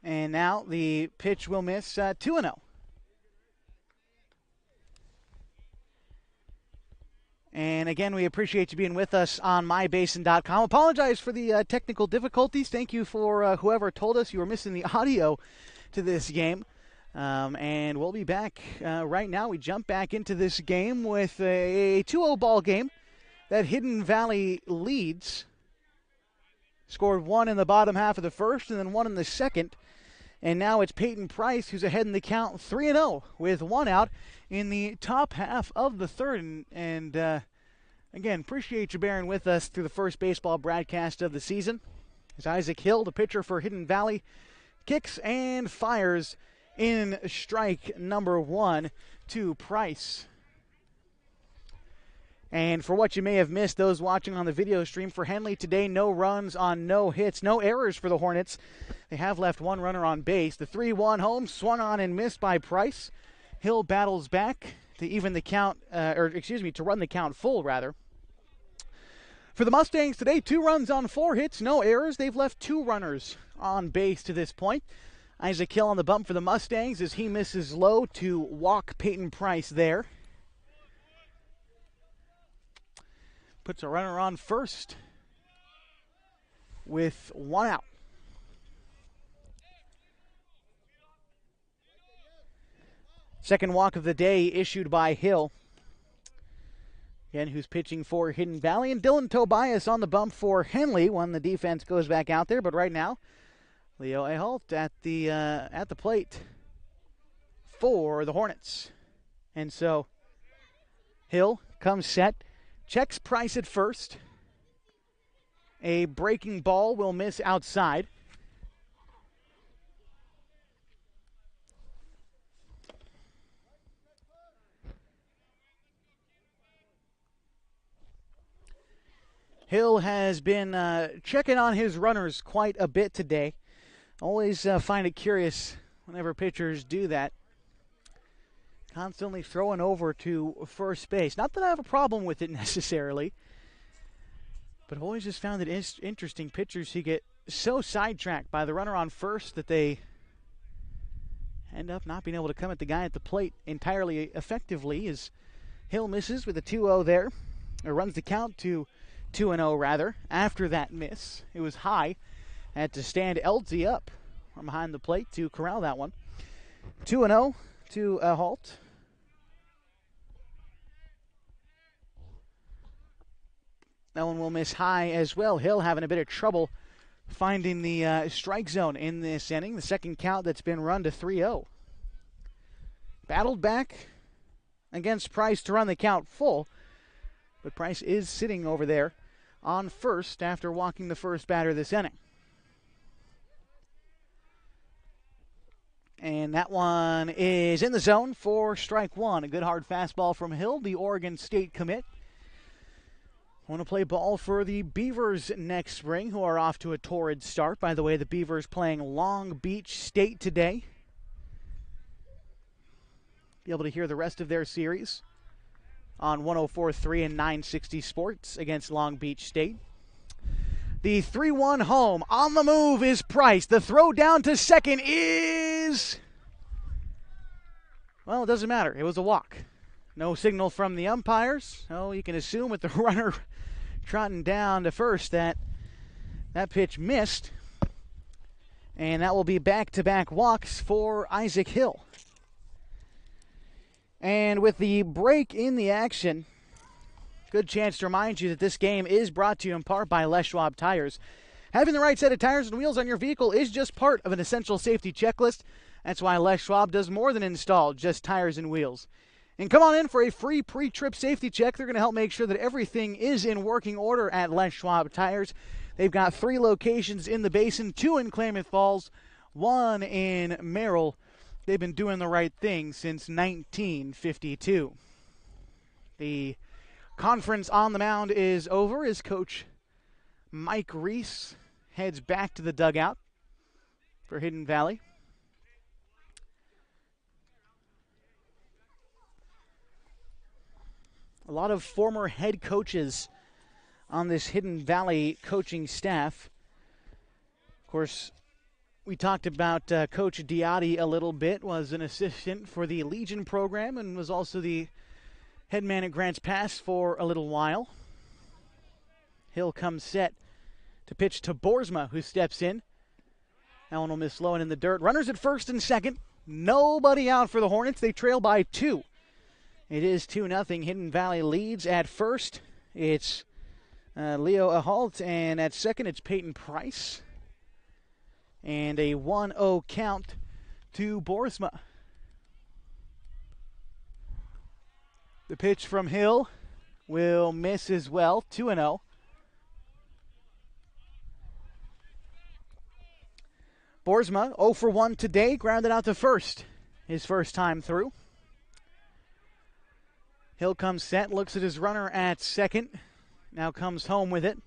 And now the pitch will miss 2-0. And again, we appreciate you being with us on mybasin.com. Apologize for the technical difficulties. Thank you for whoever told us you were missing the audio to this game. And we'll be back right now. We jump back into this game with a 2-0 ball game that Hidden Valley leads. Scored one in the bottom half of the first and then one in the second. And now it's Peyton Price who's ahead in the count 3-0 with one out in the top half of the third. And again, appreciate you bearing with us through the first baseball broadcast of the season. As Isaac Hill, the pitcher for Hidden Valley, kicks and fires in strike number one to Price. And for what you may have missed, those watching on the video stream, for Henley today, no runs on no hits, no errors for the Hornets. They have left one runner on base. The 3-1 home swung on and missed by Price. Hill battles back to even the count, to run the count full, rather. For the Mustangs today, 2 runs on 4 hits, no errors. They've left 2 runners on base to this point. Isaac Hill on the bump for the Mustangs as he misses low to walk Peyton Price there. Puts a runner on first with 1 out. Second walk of the day issued by Hill. Again, who's pitching for Hidden Valley. And Dylan Tobias on the bump for Henley when the defense goes back out there. But right now, Leo Ahalt at the plate for the Hornets. And so Hill comes set. Checks Price at first. A breaking ball will miss outside. Hill has been checking on his runners quite a bit today. Always find it curious whenever pitchers do that. Constantly throwing over to first base. Not that I have a problem with it necessarily, but I've always just found it interesting. Pitchers who get so sidetracked by the runner on first that they end up not being able to come at the guy at the plate entirely effectively as Hill misses with a 2-0 there. Or runs the count to 2-0 rather. After that miss, it was high. Had to stand Eldsey up from behind the plate to corral that one. 2-0 to a halt. That one will miss high as well. Hill having a bit of trouble finding the strike zone in this inning. The second count that's been run to 3-0. Battled back against Price to run the count full. But Price is sitting over there on first after walking the first batter this inning. And that one is in the zone for strike one. A good hard fastball from Hill, the Oregon State commit. Want to play ball for the Beavers next spring, who are off to a torrid start. By the way, the Beavers playing Long Beach State today. Be able to hear the rest of their series on 104.3 and 960 Sports against Long Beach State. The 3-1 home. On the move is Price. The throw down to second is... well, it doesn't matter. It was a walk. No signal from the umpires. Oh, you can assume with the runner trotting down to first that pitch missed. And that will be back-to-back walks for Isaac Hill. And with the break in the action, good chance to remind you that this game is brought to you in part by Les Schwab Tires. Having the right set of tires and wheels on your vehicle is just part of an essential safety checklist. That's why Les Schwab does more than install just tires and wheels. And come on in for a free pre-trip safety check. They're going to help make sure that everything is in working order at Les Schwab Tires. They've got 3 locations in the Basin, 2 in Klamath Falls, 1 in Merrill. They've been doing the right thing since 1952. The conference on the mound is over as Coach Mike Reese heads back to the dugout for Hidden Valley. A lot of former head coaches on this Hidden Valley coaching staff. Of course, we talked about Coach Diotti a little bit, was an assistant for the Legion program and was also the head man at Grants Pass for a little while. Hill comes set to pitch to Boersma, who steps in. That one will miss low and in the dirt. Runners at first and second. Nobody out for the Hornets. They trail by 2. It is 2-0. Hidden Valley leads at first. It's Leo Ahalt, and at second it's Peyton Price. And a 1-0 count to Boersma. The pitch from Hill will miss as well, 2-0. Boersma 0 for 1 today, grounded out to first, his first time through. Hill comes set, looks at his runner at second, now comes home with it.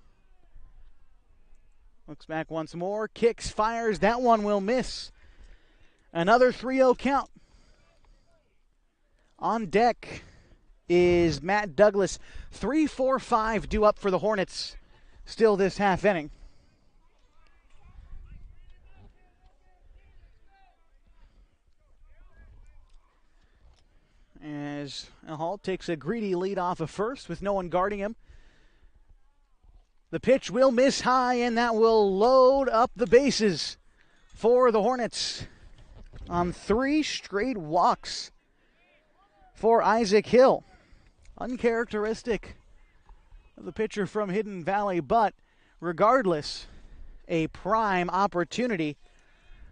Looks back once more, kicks, fires, that one will miss. Another 3-0 count. On deck is Matt Douglas. 3-4-5 due up for the Hornets still this half inning. As Ahalt takes a greedy lead off of first with no one guarding him. The pitch will miss high, and that will load up the bases for the Hornets on 3 straight walks for Isaac Hill. Uncharacteristic of the pitcher from Hidden Valley, but regardless, a prime opportunity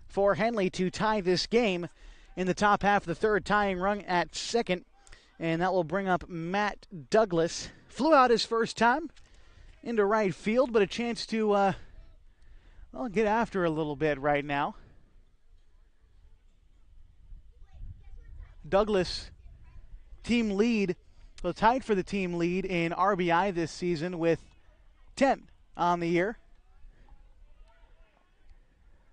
for Henley to tie this game in the top half of the third, tying run at second, and that will bring up Matt Douglas. Flew out his first time into right field, but a chance to get after a little bit right now. Douglas, team lead, tied for the team lead in RBI this season with 10 on the year.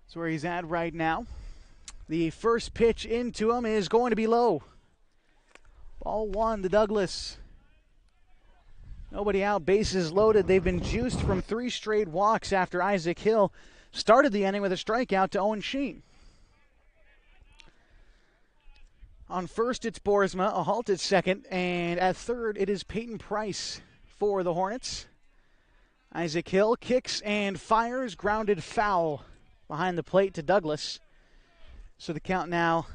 That's where he's at right now. The first pitch into him is going to be low. Ball 1 to Douglas. Nobody out, bases loaded. They've been juiced from 3 straight walks after Isaac Hill started the inning with a strikeout to Owen Sheen. On first, it's Boersma, a halt at second, and at third, it is Peyton Price for the Hornets. Isaac Hill kicks and fires, grounded foul behind the plate to Douglas. So the count now,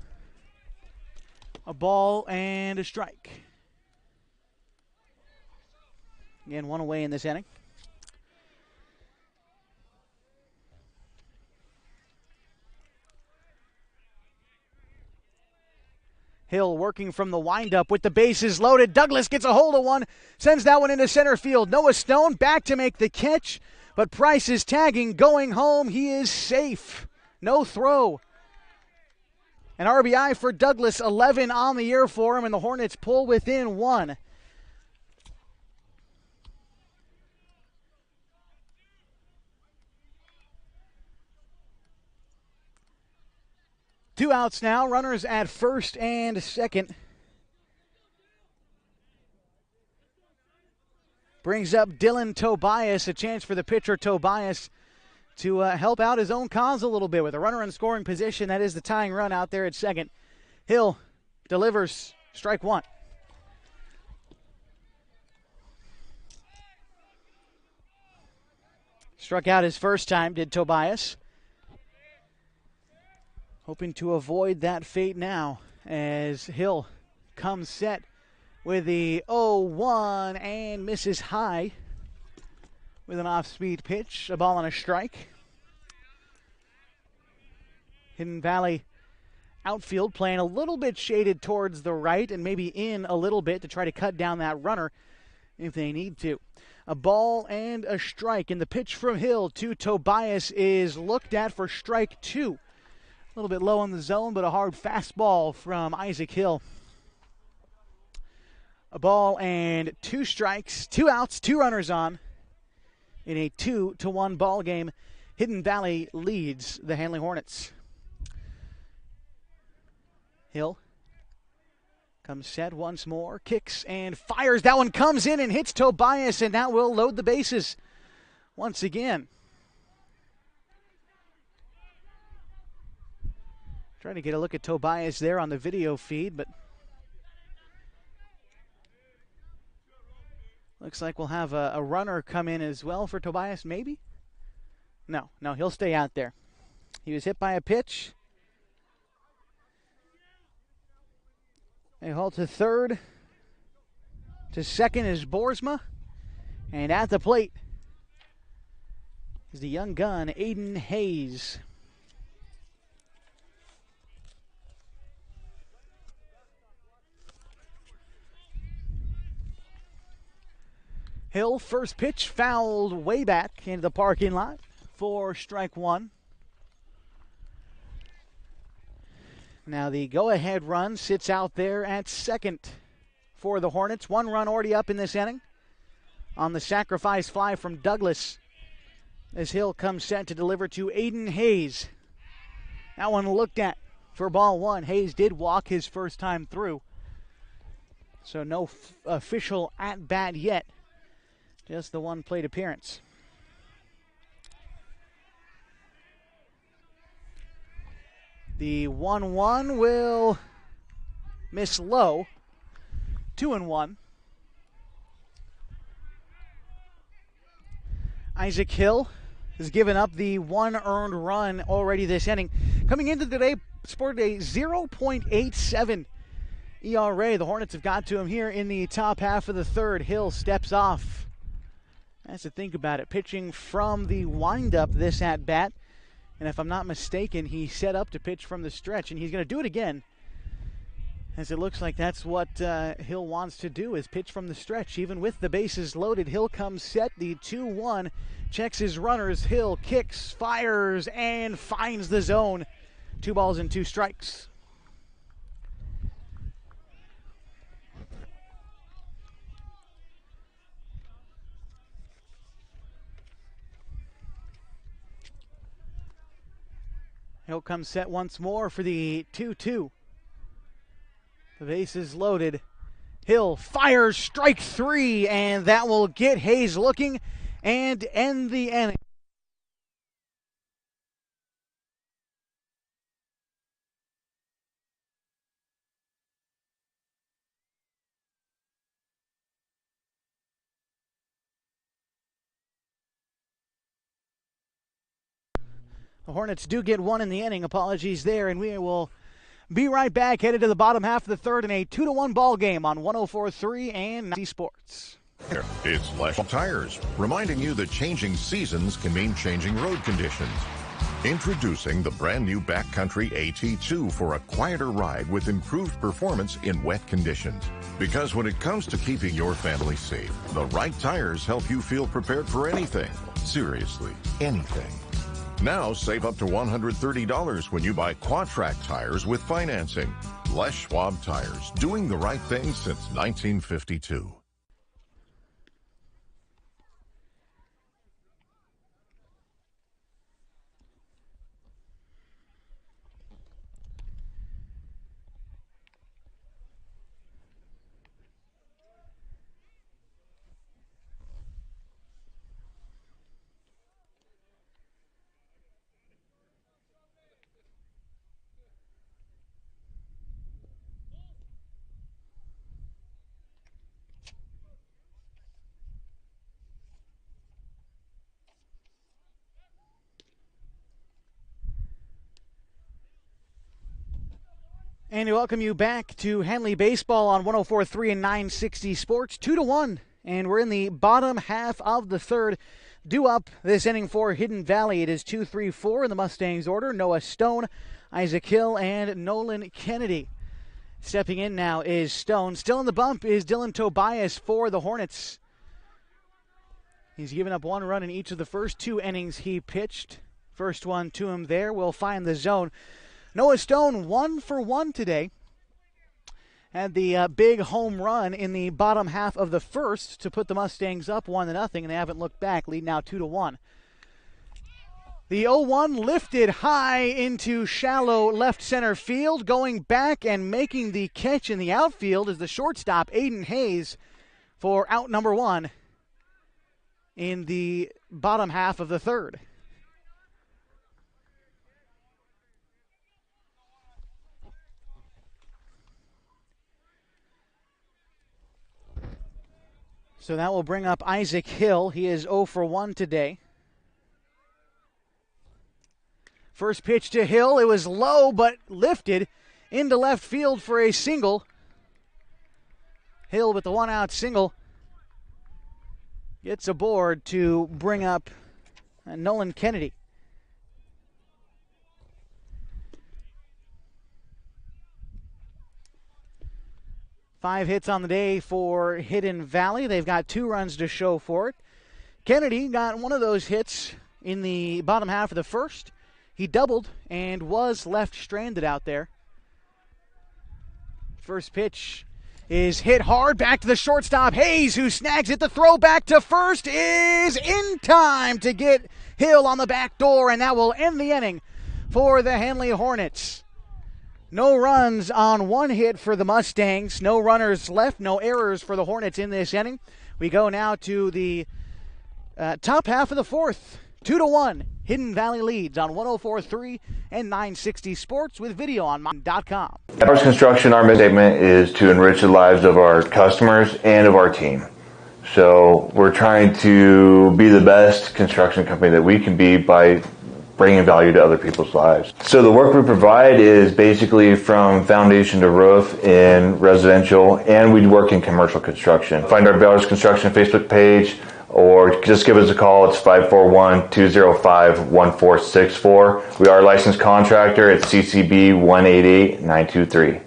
a ball and a strike. Again, one away in this inning. Hill working from the windup with the bases loaded. Douglas gets a hold of one, sends that one into center field. Noah Stone back to make the catch, but Price is tagging, going home. He is safe. No throw. An RBI for Douglas, 11 on the year for him, and the Hornets pull within one. Two outs now, runners at first and second. Brings up Dylan Tobias, a chance for the pitcher Tobias to help out his own cause a little bit with a runner in scoring position. That is the tying run out there at second. Hill delivers strike one. Struck out his first time, did Tobias. Hoping to avoid that fate now as Hill comes set with the 0-1 and misses high with an off-speed pitch, a ball and a strike. Hidden Valley outfield playing a little bit shaded towards the right and maybe in a little bit to try to cut down that runner if they need to. A ball and a strike, and the pitch from Hill to Tobias is looked at for strike two. A little bit low on the zone, but a hard fastball from Isaac Hill. A ball and two strikes, two outs, two runners on in a 2-1 ball game. Hidden Valley leads the Henley Hornets. Hill comes set once more, kicks and fires. That one comes in and hits Tobias, and that will load the bases once again. Trying to get a look at Tobias there on the video feed, but looks like we'll have a runner come in as well for Tobias, maybe? No, he'll stay out there. He was hit by a pitch. A halt to third. To second is Boersma. And at the plate is the young gun, Aiden Hayes. Hill, first pitch, fouled way back into the parking lot for strike one. Now the go-ahead run sits out there at second for the Hornets. One run already up in this inning on the sacrifice fly from Douglas as Hill comes set to deliver to Aiden Hayes. That one looked at for ball one. Hayes did walk his first time through, so no official at-bat yet. Just the one plate appearance. The 1-1 will miss low. 2-1. Isaac Hill has given up the one earned run already this inning. Coming into today, sported a 0.87 ERA. The Hornets have got to him here in the top half of the third. Hill steps off. That's to think about it. Pitching from the windup this at-bat. And if I'm not mistaken, he set up to pitch from the stretch. And he's going to do it again. As it looks like that's what Hill wants to do, is pitch from the stretch. Even with the bases loaded, Hill comes set. The 2-1. Checks his runners. Hill kicks, fires, and finds the zone. 2 balls and 2 strikes. Hill comes set once more for the 2-2. The base is loaded. Hill fires strike 3, and that will get Hayes looking and end the inning. The Hornets do get one in the inning. Apologies there, and we will be right back, headed to the bottom half of the third in a 2-1 ball game on 104.3 and 90 Sports. It's Flash Tires, reminding you that changing seasons can mean changing road conditions. Introducing the brand new Backcountry AT2 for a quieter ride with improved performance in wet conditions. Because when it comes to keeping your family safe, the right tires help you feel prepared for anything. Seriously, anything. Now save up to $130 when you buy Quadtrac tires with financing. Les Schwab Tires, doing the right thing since 1952. And to welcome you back to Henley Baseball on 104.3 and 960 Sports, 2-1. And we're in the bottom half of the third. Due up this inning for Hidden Valley. It is 2-3-4 in the Mustangs order. Noah Stone, Isaac Hill, and Nolan Kennedy. Stepping in now is Stone. Still in the bump is Dylan Tobias for the Hornets. He's given up one run in each of the first two innings he pitched. First one to him there will find the zone. Noah Stone 1 for 1 today. Had the big home run in the bottom half of the first to put the Mustangs up 1-0, and they haven't looked back, lead now 2-1. The 0-1 lifted high into shallow left center field, going back and making the catch in the outfield is the shortstop, Aiden Hayes, for out number one in the bottom half of the third. So that will bring up Isaac Hill. He is 0 for 1 today. First pitch to Hill. It was low but lifted into left field for a single. Hill with the one-out single gets aboard to bring up Nolan Kennedy. Five hits on the day for Hidden Valley. They've got 2 runs to show for it. Kennedy got one of those hits in the bottom half of the first. He doubled and was left stranded out there. First pitch is hit hard back to the shortstop, Hayes, who snags it. The throw back to first is in time to get Hill on the back door, and that will end the inning for the Henley Hornets. No runs on one hit for the Mustangs. No runners left. No errors for the Hornets in this inning. We go now to the top half of the fourth. 2-1. Hidden Valley leads on 104.3 and 960 Sports with video on Mountain.com. At Ours Construction, our mission statement is to enrich the lives of our customers and of our team. So we're trying to be the best construction company that we can be by bringing value to other people's lives. So the work we provide is basically from foundation to roof in residential, and we work in commercial construction. Find our Bellers Construction Facebook page, or just give us a call. It's 541-205-1464. We are a licensed contractor at CCB 188923.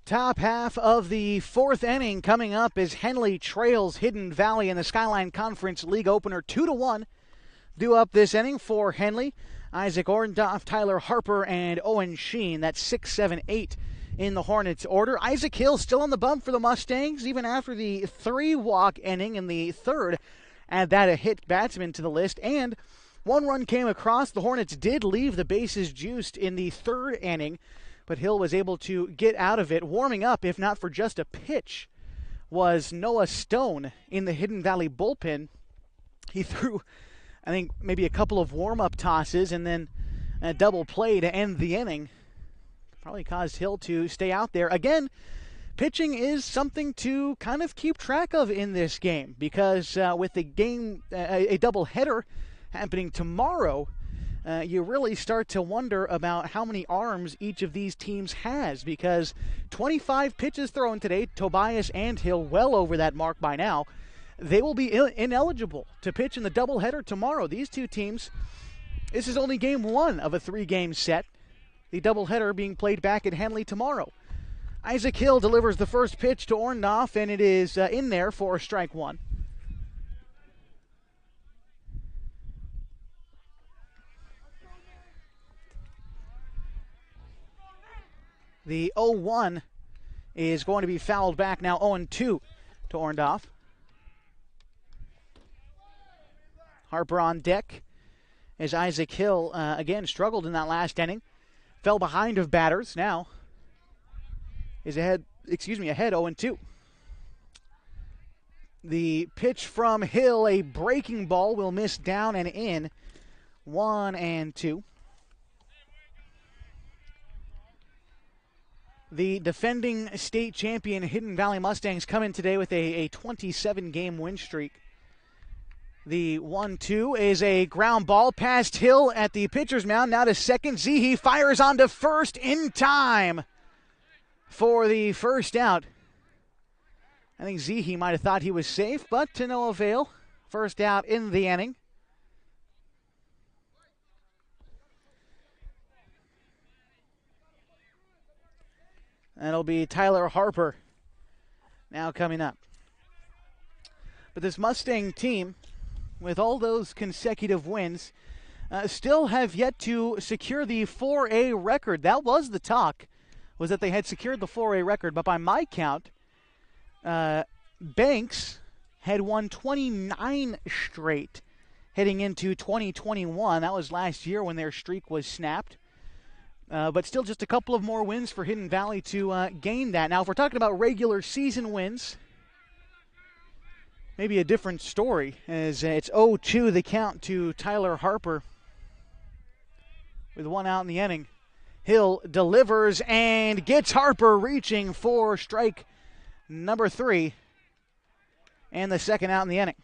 Top half of the fourth inning coming up as Henley trails Hidden Valley in the Skyline Conference League opener 2-1. Due up this inning for Henley, Isaac Orndorff, Tyler Harper, and Owen Sheen. That's 6, 7, 8 in the Hornets order. Isaac Hill still on the bump for the Mustangs, even after the 3-walk inning in the third. Add that a hit batsman to the list, and one run came across. The Hornets did leave the bases juiced in the third inning but Hill was able to get out of it. Warming up, if not for just a pitch, was Noah Stone in the Hidden Valley bullpen. He threw, I think, maybe a couple of warm-up tosses and then a double play to end the inning. Probably caused Hill to stay out there. Again, pitching is something to kind of keep track of in this game because with the game, a doubleheader happening tomorrow, you really start to wonder about how many arms each of these teams has because 25 pitches thrown today, Tobias and Hill well over that mark by now. They will be ineligible to pitch in the doubleheader tomorrow. These two teams, this is only game one of a 3-game set. The doubleheader being played back at Henley tomorrow. Isaac Hill delivers the first pitch to Orndorff, and it is in there for strike one. The 0-1 is going to be fouled back now, 0-2 to Orndorff. Harper on deck as Isaac Hill, again, struggled in that last inning. Fell behind of batters. Now is ahead 0-2. The pitch from Hill, a breaking ball, will miss down and in. 1-2. The defending state champion Hidden Valley Mustangs come in today with a 27-game win streak. The 1-2 is a ground ball past Hill at the pitcher's mound. Now to second. Zehe fires onto first in time for the first out. I think Zehe might have thought he was safe, but to no avail. First out in the inning. That'll be Tyler Harper now coming up. But this Mustang team, with all those consecutive wins, still have yet to secure the 4A record. That was the talk, was that they had secured the 4A record. But by my count, Banks had won 29 straight heading into 2021. That was last year when their streak was snapped. But still just a couple of more wins for Hidden Valley to gain that. Now, if we're talking about regular season wins, maybe a different story, as it's 0-2 the count to Tyler Harper with one out in the inning. Hill delivers and gets Harper reaching for strike number 3 and the second out in the inning.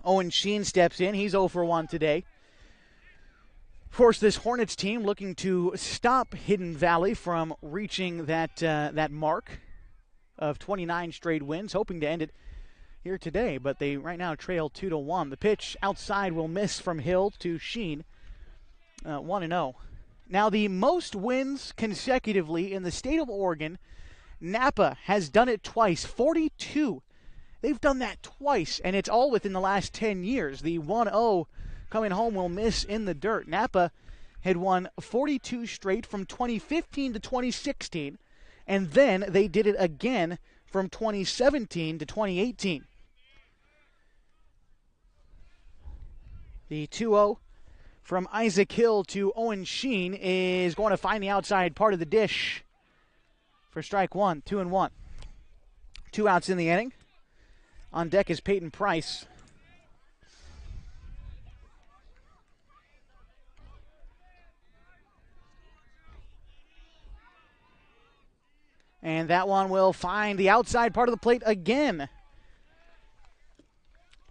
Owen Sheen steps in. He's 0 for 1 today. Of course, this Hornets team looking to stop Hidden Valley from reaching that mark of 29 straight wins, hoping to end it here today, but they right now trail 2-1. The pitch outside will miss from Hill to Sheen, 1-0. Now, the most wins consecutively in the state of Oregon, Napa has done it twice, 42. They've done that twice, and it's all within the last 10 years. The 1-0 coming home will miss in the dirt. Napa had won 42 straight from 2015 to 2016, and then they did it again from 2017 to 2018. The 2-0 from Isaac Hill to Owen Sheen is going to find the outside part of the dish for strike one, 2-1. 2 outs in the inning. On deck is Peyton Price. And that one will find the outside part of the plate again.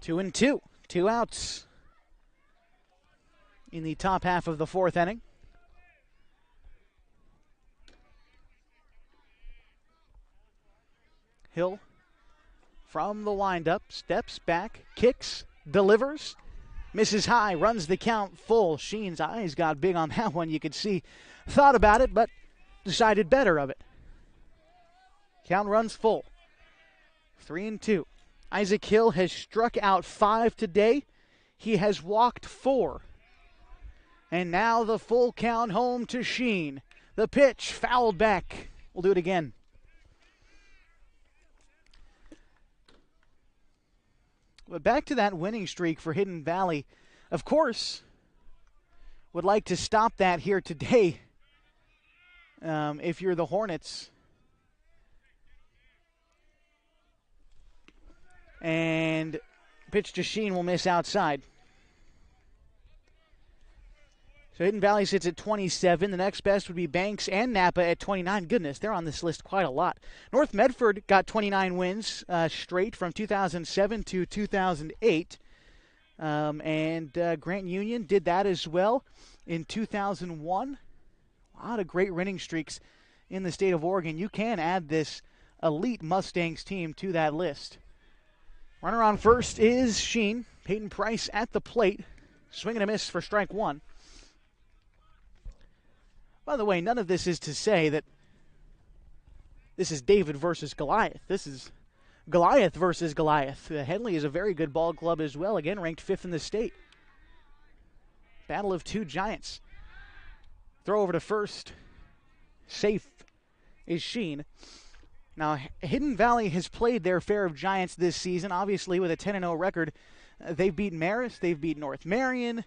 2-2. 2 outs in the top half of the 4th inning. Hill from the windup, steps back, kicks, delivers, misses high, runs the count full. Sheen's eyes got big on that one. You could see, thought about it, but decided better of it. Count runs full. 3-2. Isaac Hill has struck out 5 today. He has walked 4. And now the full count home to Sheen. The pitch fouled back. We'll do it again. But back to that winning streak for Hidden Valley. Of course, would like to stop that here today if you're the Hornets. And pitch to Sheen will miss outside. So Hidden Valley sits at 27. The next best would be Banks and Napa at 29. Goodness, they're on this list quite a lot. North Medford got 29 wins straight from 2007 to 2008. And Grant Union did that as well in 2001. A lot of great winning streaks in the state of Oregon. You can add this elite Mustangs team to that list. Runner on first is Sheen. Peyton Price at the plate. Swing and a miss for strike one. By the way, none of this is to say that this is David versus Goliath. This is Goliath versus Goliath. Henley is a very good ball club as well. Again, ranked 5th in the state. Battle of two giants. Throw over to first. Safe is Sheen. Now, Hidden Valley has played their fair of giants this season, obviously with a 10-0 record. They've beaten Marist. They've beaten North Marion.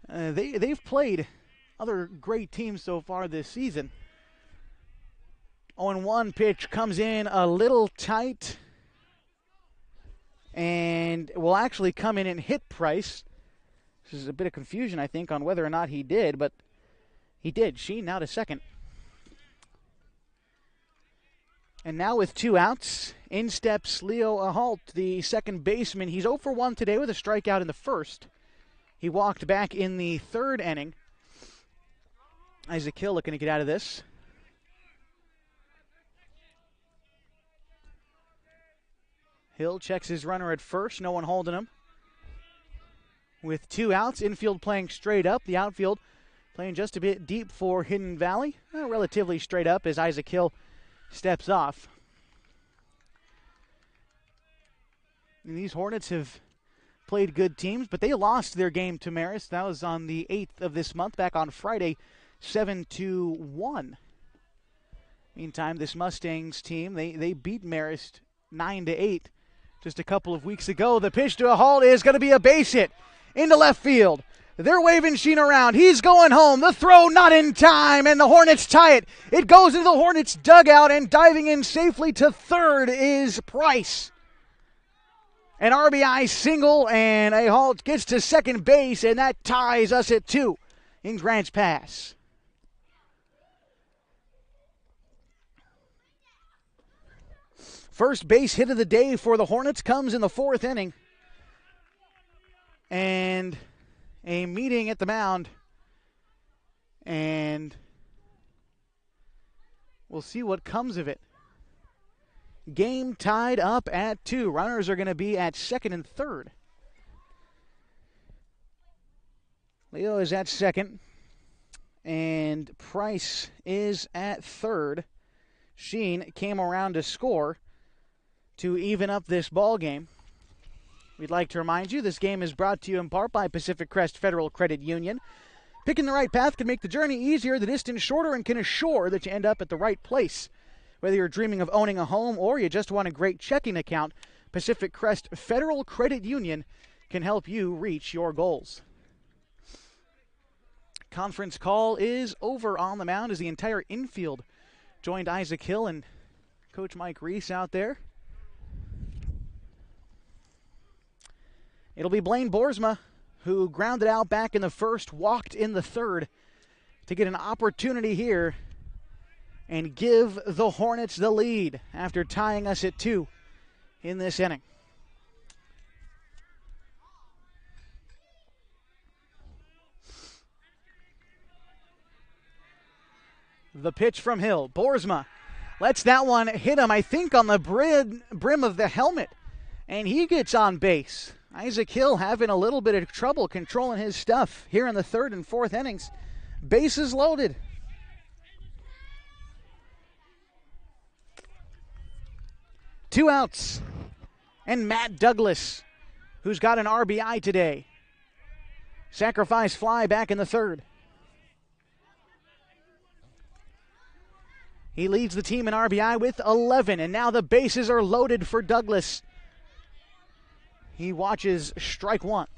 They've played other great teams so far this season. 0-1 pitch comes in a little tight and will actually come in and hit Price. This is a bit of confusion, I think, on whether or not he did, but he did. Sheen now to second. And now with 2 outs, in steps Leo Ahalt, the second baseman. He's 0 for 1 today with a strikeout in the first. He walked back in the 3rd inning. Isaac Hill looking to get out of this. Hill checks his runner at first. No one holding him. With 2 outs, infield playing straight up. The outfield playing just a bit deep for Hidden Valley. Relatively straight up as Isaac Hill steps off. And these Hornets have played good teams, but they lost their game to Marist. That was on the 8th of this month, back on Friday, 7-1. Meantime, this Mustangs team, they beat Marist 9-8 just a couple of weeks ago. The pitch to a halt is going to be a base hit into left field. They're waving Sheen around. He's going home. The throw not in time, and the Hornets tie it. It goes into the Hornets dugout, and diving in safely to third is Price. An RBI single, and a halt gets to second base, and that ties us at 2 in Grants Pass. First base hit of the day for the Hornets comes in the 4th inning. And a meeting at the mound. And we'll see what comes of it. Game tied up at 2. Runners are going to be at 2nd and 3rd. Leo is at 2nd. And Price is at 3rd. Sheen came around to score to even up this ball game. We'd like to remind you this game is brought to you in part by Pacific Crest Federal Credit Union. Picking the right path can make the journey easier, the distance shorter, and can assure that you end up at the right place. Whether you're dreaming of owning a home or you just want a great checking account, Pacific Crest Federal Credit Union can help you reach your goals. Conference call is over on the mound as the entire infield joined Isaac Hill and Coach Mike Reese out there. It'll be Blaine Boersma, who grounded out back in the first, walked in the 3rd to get an opportunity here and give the Hornets the lead after tying us at 2 in this inning. The pitch from Hill. Boersma lets that one hit him, I think, on the brim of the helmet, and he gets on base. Isaac Hill having a little bit of trouble controlling his stuff here in the 3rd and 4th innings. Bases loaded. Two outs. And Matt Douglas, who's got an RBI today. Sacrifice fly back in the 3rd. He leads the team in RBI with 11, and now the bases are loaded for Douglas. He watches strike 1.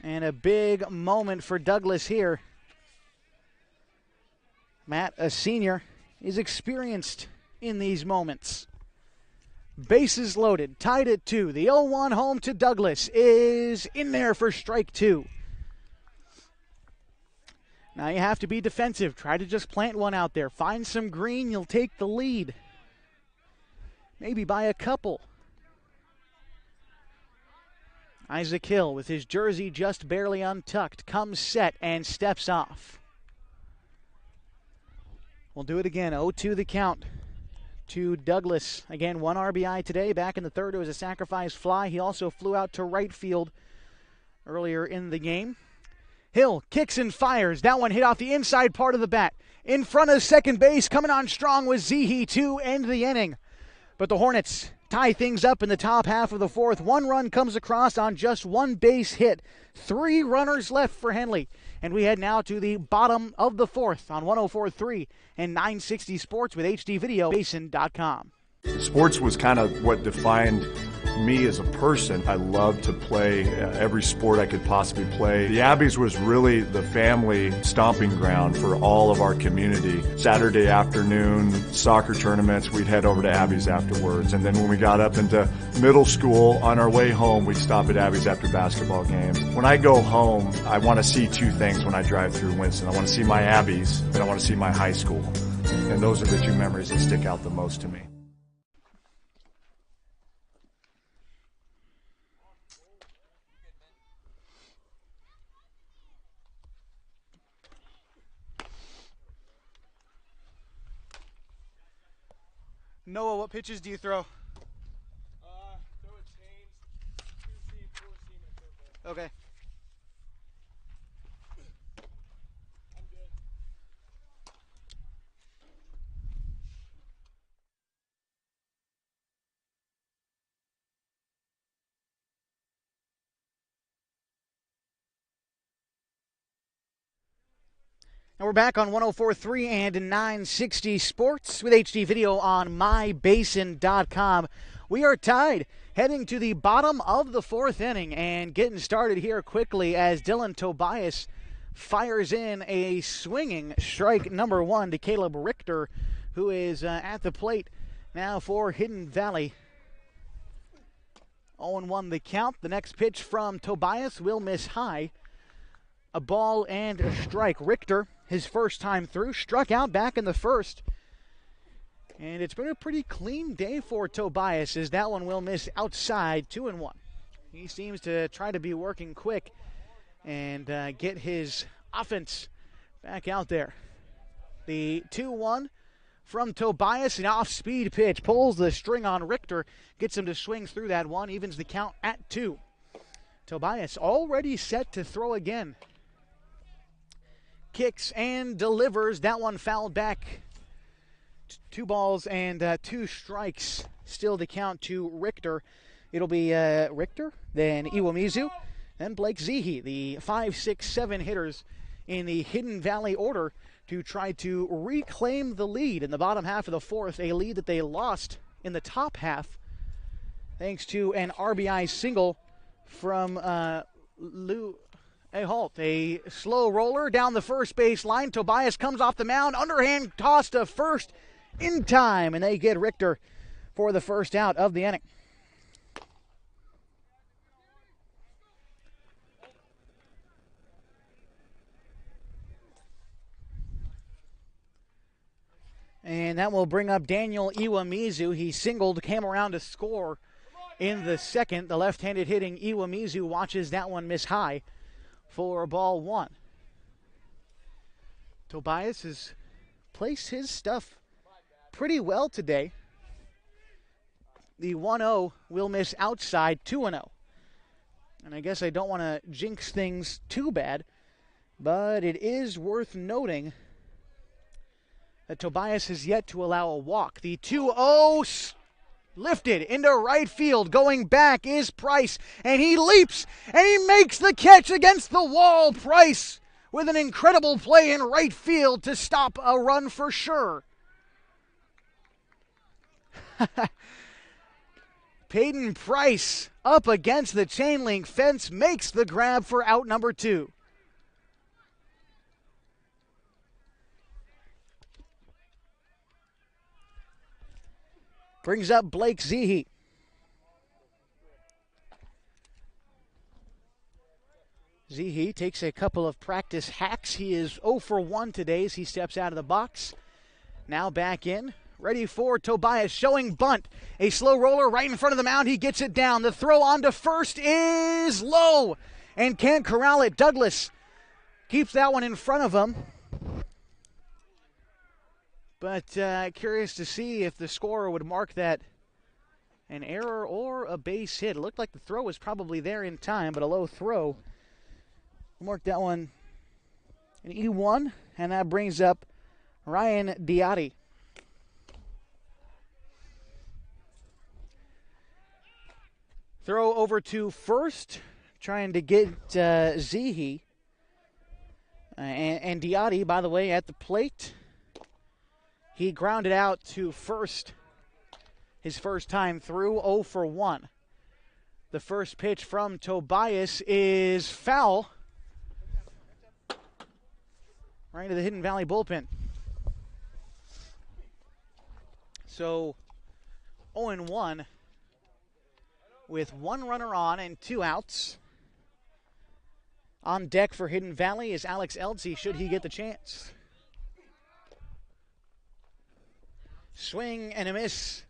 And a big moment for Douglas here. Matt, a senior, is experienced in these moments. Bases loaded, tied at 2. The 0-1 home to Douglas is in there for strike 2. Now you have to be defensive. Try to just plant one out there. Find some green, you'll take the lead. Maybe by a couple. Isaac Hill, with his jersey just barely untucked, comes set and steps off. We'll do it again. 0-2 the count to Douglas. Again, 1 RBI today. Back in the third, it was a sacrifice fly. He also flew out to right field earlier in the game. Hill kicks and fires. That one hit off the inside part of the bat. In front of second base, coming on strong was Zehe to end the inning. But the Hornets tie things up in the top half of the fourth. 1 run comes across on just 1 base hit. 3 runners left for Henley. And we head now to the bottom of the fourth on 104.3 and 960 Sports with HD Video, Basin.com. Sports was kind of what defined me as a person. I loved to play every sport I could possibly play. The Abbeys was really the family stomping ground for all of our community. Saturday afternoon soccer tournaments, we'd head over to Abbeys afterwards. And then when we got up into middle school, on our way home, we'd stop at Abbeys after basketball games. When I go home, I want to see 2 things when I drive through Winston. I want to see my Abbeys, and I want to see my high school. And those are the 2 memories that stick out the most to me. Noah, what pitches do you throw? Throw it chains, 2-seam, 4-seam, and curveball. Okay. I'm good. And we're back on 104.3 and 960 Sports with HD Video on mybasin.com. We are tied, heading to the bottom of the 4th inning and getting started here quickly as Dylan Tobias fires in a swinging strike number 1 to Caleb Richter, who is at the plate now for Hidden Valley. 0-1 the count. The next pitch from Tobias will miss high. A ball and a strike. Richter, his first time through, struck out back in the first. And it's been a pretty clean day for Tobias as that one will miss outside. 2-1. He seems to try to be working quick and get his offense back out there. The 2-1 from Tobias, an off-speed pitch, pulls the string on Richter, gets him to swing through that one, evens the count at 2. Tobias already set to throw again. Kicks and delivers. That one fouled back. 2 balls and 2 strikes. Still the count to Richter. It'll be Richter, then Iwamizu, then Blake Zehe, the 5, 6, 7 hitters in the Hidden Valley order to try to reclaim the lead in the bottom half of the 4th, a lead that they lost in the top half thanks to an RBI single from Lou Halt. A slow roller down the first base line. Tobias comes off the mound, underhand toss to first in time, and they get Richter for the first out of the inning. And that will bring up Daniel Iwamizu. He singled, came around to score in the second. The left-handed hitting Iwamizu watches that one miss high for ball 1. Tobias has placed his stuff pretty well today. The 1-0 will miss outside. 2-0. And I guess I don't want to jinx things too bad, but it is worth noting that Tobias has yet to allow a walk. The 2-0 lifted into right field. Going back is Price, and he leaps, and he makes the catch against the wall. Price with an incredible play in right field to stop a run for sure. Peyton Price up against the chain link fence makes the grab for out number 2. Brings up Blake Zehe. Zehe takes a couple of practice hacks. He is 0 for 1 today as he steps out of the box. Now back in. Ready for Tobias, showing bunt. A slow roller right in front of the mound. He gets it down. The throw on to first is low and can't corral it. Douglas keeps that one in front of him. But curious to see if the scorer would mark that an error or a base hit. It looked like the throw was probably there in time, but a low throw. We'll mark that one an E1, and that brings up Ryan Diotti. Throw over to first, trying to get Zehe. And Diotti, by the way, at the plate. He grounded out to first his first time through, 0 for 1. The first pitch from Tobias is foul. Right into the Hidden Valley bullpen. So 0-1 with 1 runner on and 2 outs. On deck for Hidden Valley is Alex Eldsey, should he get the chance. Swing and a miss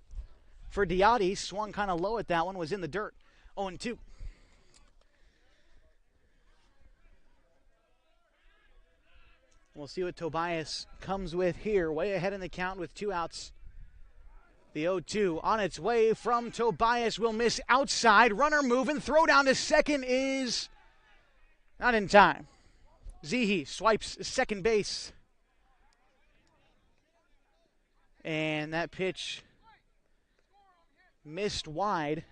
for Diotti. Swung kind of low at that one, was in the dirt. 0-2. We'll see what Tobias comes with here. Way ahead in the count with 2 outs. The 0-2 on its way from Tobias will miss outside. Runner moving. Throw down to second is not in time. Zehe swipes second base. And that pitch missed wide.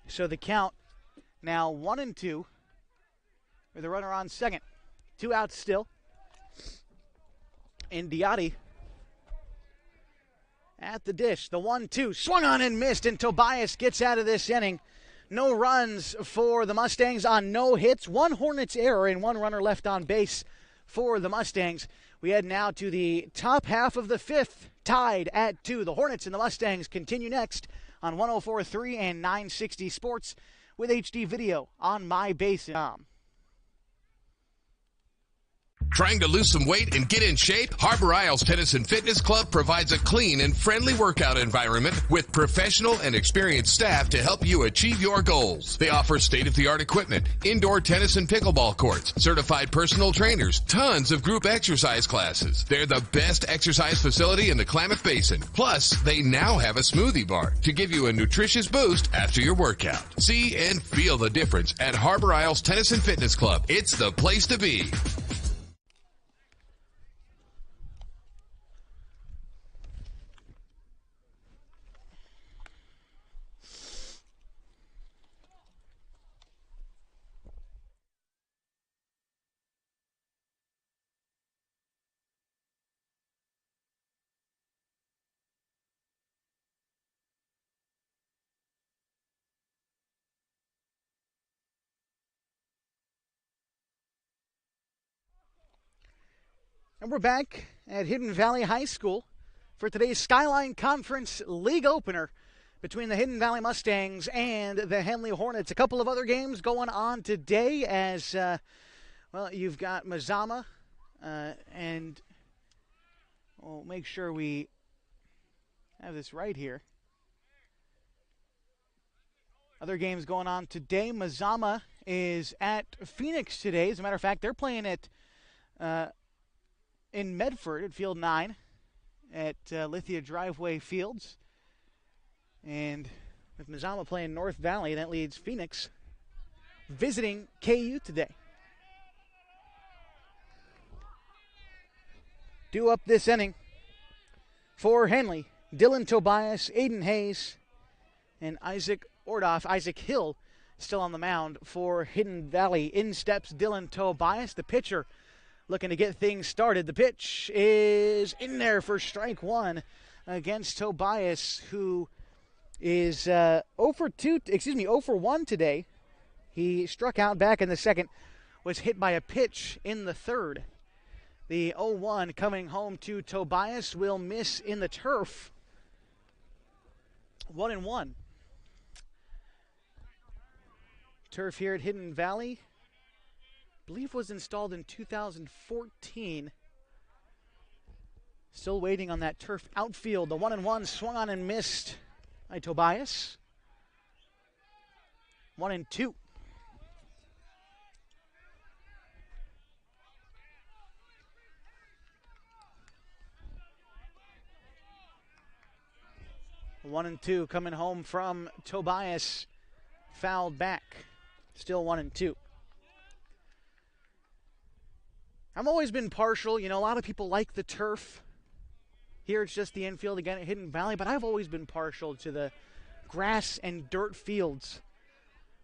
So the count now 1-2 with a runner on second. 2 outs still. And Diotti at the dish. The 1-2 swung on and missed, and Tobias gets out of this inning. No runs for the Mustangs on no hits. 1 Hornets error and 1 runner left on base for the Mustangs. We head now to the top half of the 5th, tied at 2. The Hornets and the Mustangs continue next on 104.3 and 960 Sports with HD video on MyBase.com. Trying to lose some weight and get in shape? Harbor Isles Tennis and Fitness Club provides a clean and friendly workout environment with professional and experienced staff to help you achieve your goals. They offer state-of-the-art equipment, indoor tennis and pickleball courts, certified personal trainers, tons of group exercise classes. They're the best exercise facility in the Klamath Basin. Plus, they now have a smoothie bar to give you a nutritious boost after your workout. See and feel the difference at Harbor Isles Tennis and Fitness Club. It's the place to be. And we're back at Hidden Valley High School for today's Skyline Conference League opener between the Hidden Valley Mustangs and the Henley Hornets. A couple of other games going on today as, well, you've got Mazama, and we'll make sure we have this right here. Other games going on today. Mazama is at Phoenix today. As a matter of fact, they're playing at in Medford at Field 9 at Lithia Driveway Fields. And with Mazama playing North Valley, that leads Phoenix visiting KU today. Due up this inning for Henley, Dylan Tobias, Aiden Hayes, and Isaac Ordoff. Isaac Hill still on the mound for Hidden Valley. In steps Dylan Tobias, the pitcher, looking to get things started. The pitch is in there for strike 1 against Tobias, who is 0 for 1 today. He struck out back in the second, was hit by a pitch in the third. The 0-1 coming home to Tobias will miss in the turf. 1-1. Turf here at Hidden Valley, I believe was installed in 2014. Still waiting on that turf outfield. The 1-1 swung on and missed by Tobias. 1-2. One and two coming home from Tobias. Fouled back. Still 1-2. I've always been partial. A lot of people like the turf. Here it's just the infield again at Hidden Valley, but I've always been partial to the grass and dirt fields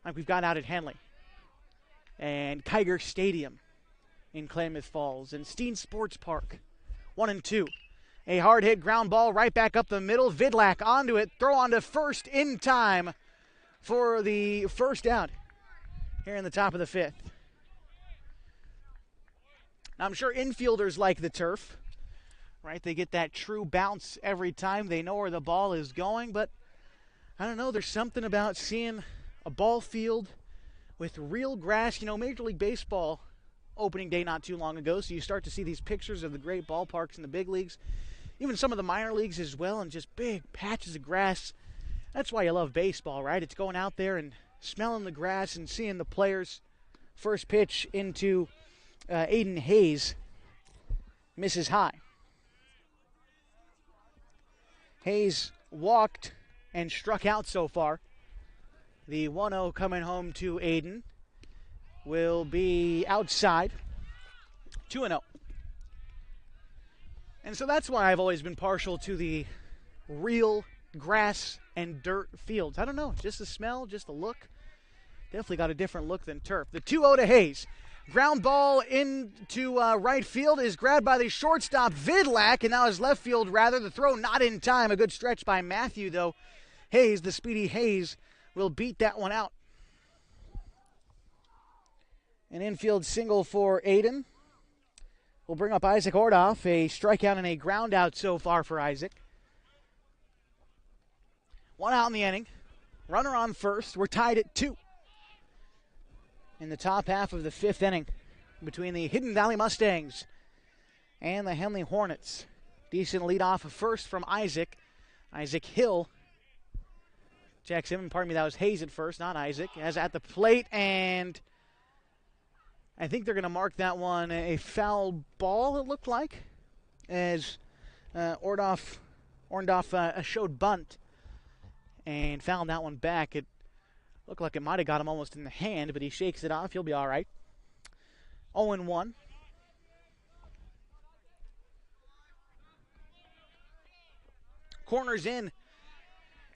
like we've got out at Henley and Kiger Stadium in Klamath Falls and Steen Sports Park. 1-2. A hard hit ground ball right back up the middle. Vidlak onto it. Throw onto first in time for the first out here in the top of the fifth. Now, I'm sure infielders like the turf, right? They get that true bounce every time. They know where the ball is going, but I don't know. There's something about seeing a ball field with real grass. Major League Baseball opening day not too long ago, so you start to see these pictures of the great ballparks in the big leagues, even some of the minor leagues as well, and just big patches of grass. That's why you love baseball, right? It's going out there and smelling the grass and seeing the players. First pitch into Aiden Hayes. Misses high. Hayes walked and struck out so far. The 1-0 coming home to Aiden will be outside. 2-0. And so that's why I've always been partial to the real grass and dirt fields. I don't know, just the smell, just the look. Definitely got a different look than turf. The 2-0 to Hayes. Ground ball into right field is grabbed by the shortstop, Vidlak, and now his left field, rather. The throw not in time. A good stretch by Matthew, though. Hayes, the speedy Hayes, will beat that one out. An infield single for Aiden. We'll bring up Isaac Ordoff. A strikeout and a ground out so far for Isaac. One out in the inning. Runner on first. We're tied at 2. In the top half of the fifth inning between the Hidden Valley Mustangs and the Henley Hornets. Decent lead off of first from Isaac. Isaac Hill checks him. Pardon me, that was Hayes at first, not Isaac. As at the plate, and I think they're going to mark that one a foul ball, it looked like, as Orndorff showed bunt and fouled that one back. It looked like it might have got him almost in the hand, but he shakes it off. He'll be all right. 0-1. Corners in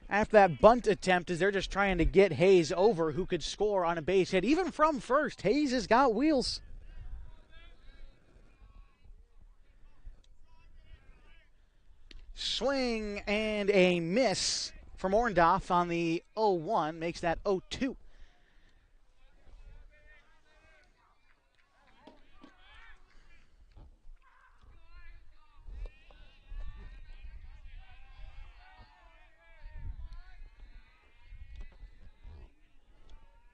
after that bunt attempt as they're just trying to get Hayes over, who could score on a base hit. Even from first, Hayes has got wheels. Swing and a miss from Orndorff on the 0-1, makes that 0-2.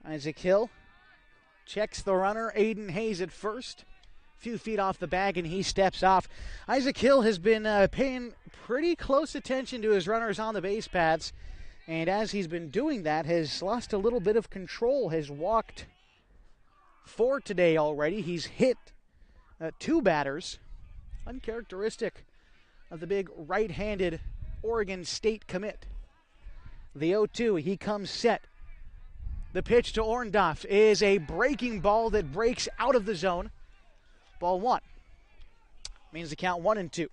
Isaac Hill checks the runner, Aiden Hayes at first. Few feet off the bag and he steps off. Isaac Hill has been paying pretty close attention to his runners on the base paths, and as he's been doing that, has lost a little bit of control. Has walked 4 today already. He's hit 2 batters, uncharacteristic of the big right-handed Oregon State commit. The 0-2, he comes set. The pitch to Orndorff is a breaking ball that breaks out of the zone. Ball 1. Means the count 1-2.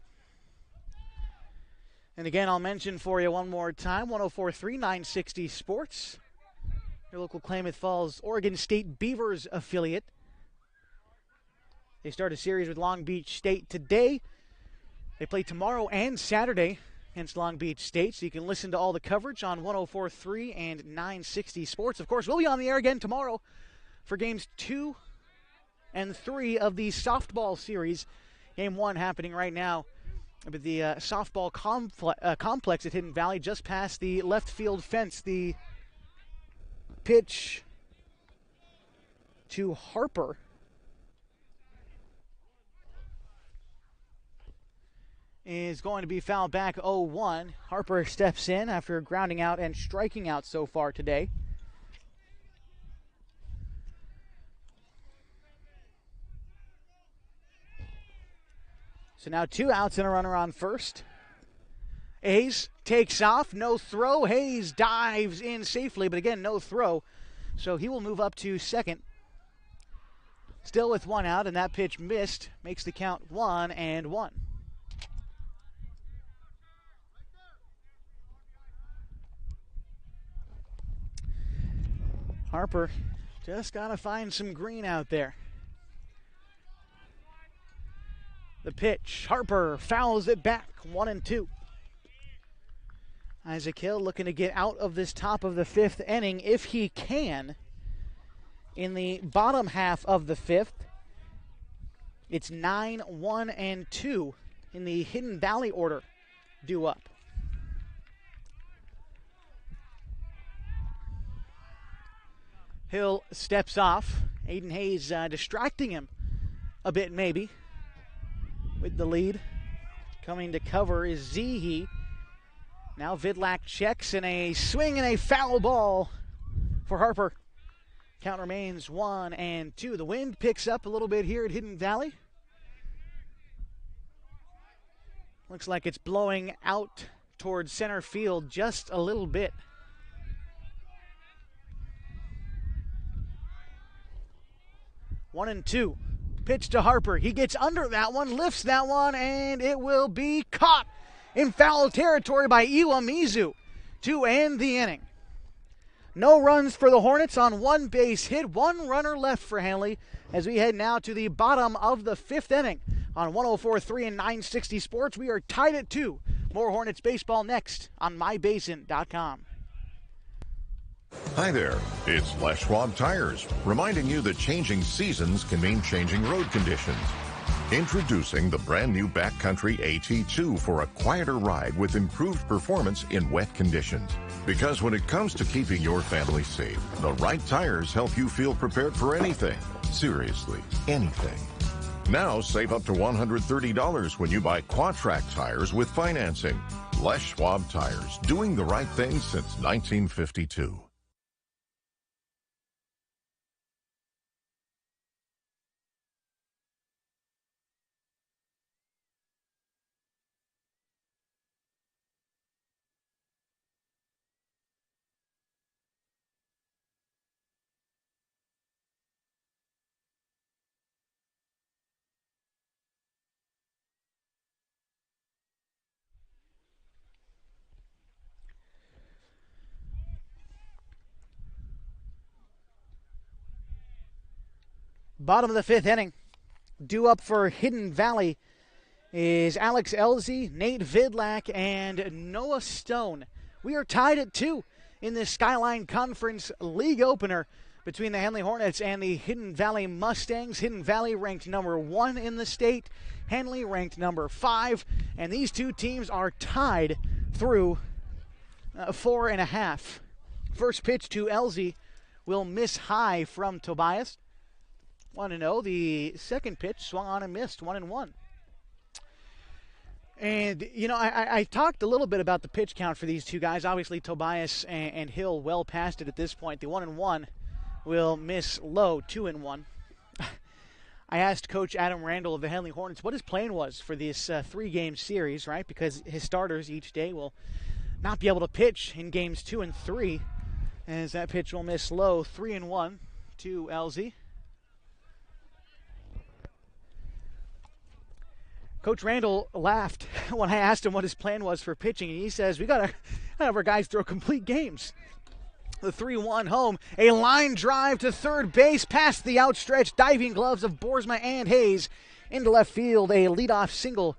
And again, I'll mention for you one more time, 104.3 960 Sports, your local Klamath Falls Oregon State Beavers affiliate. They start a series with Long Beach State today. They play tomorrow and Saturday against Long Beach State. So you can listen to all the coverage on 104.3 and 960 Sports. Of course, we'll be on the air again tomorrow for games 2 and 3 of the softball series. Game 1 happening right now at the softball complex at Hidden Valley, just past the left field fence. The pitch to Harper is going to be fouled back 0-1. Harper steps in after grounding out and striking out so far today. So now 2 outs and a runner on first. Hayes takes off, no throw. Hayes dives in safely, but again, no throw. So he will move up to second. Still with 1 out, and that pitch missed. Makes the count 1-1. Harper just got to find some green out there. The pitch, Harper fouls it back, 1-2. Isaac Hill looking to get out of this top of the 5th inning if he can. In the bottom half of the 5th, it's 9-1-2 in the Hidden Valley order due up. Hill steps off. Aiden Hayes distracting him a bit maybe with the lead. Coming to cover is Zehe. Now Vidlak checks, and a swing and a foul ball for Harper. Count remains 1-2. The wind picks up a little bit here at Hidden Valley. Looks like it's blowing out towards center field just a little bit. One and two. Pitch to Harper. He gets under that one, lifts that one, and it will be caught in foul territory by Iwamizu to end the inning. No runs for the Hornets on 1 base hit. 1 runner left for Henley as we head now to the bottom of the 5th inning. On 104.3 and 960 Sports, we are tied at 2. More Hornets baseball next on mybasin.com. Hi there, it's Les Schwab Tires, reminding you that changing seasons can mean changing road conditions. Introducing the brand new Backcountry AT2 for a quieter ride with improved performance in wet conditions. Because when it comes to keeping your family safe, the right tires help you feel prepared for anything. Seriously, anything. Now save up to $130 when you buy Quadtrac tires with financing. Les Schwab Tires, doing the right thing since 1952. Bottom of the 5th inning. Due up for Hidden Valley is Alex Elzy, Nate Vidlak, and Noah Stone. We are tied at 2 in this Skyline Conference League opener between the Henley Hornets and the Hidden Valley Mustangs. Hidden Valley ranked number 1 in the state, Henley ranked number 5, and these two teams are tied through 4.5. First pitch to Elzy will miss high from Tobias. 1-0. The second pitch swung on and missed. 1-1. And, you know, I talked a little bit about the pitch count for these two guys. Obviously, Tobias and Hill well past it at this point. The 1-1 will miss low. 2-1. I asked Coach Adam Randall of the Henley Hornets what his plan was for this 3-game series, right? Because his starters each day will not be able to pitch in games 2 and 3. As that pitch will miss low. 3-1 to LZ. Coach Randall laughed when I asked him what his plan was for pitching, and he says, we got to have our guys throw complete games. The 3-1 home, a line drive to third base past the outstretched diving gloves of Boersma and Hayes. Into left field, a leadoff single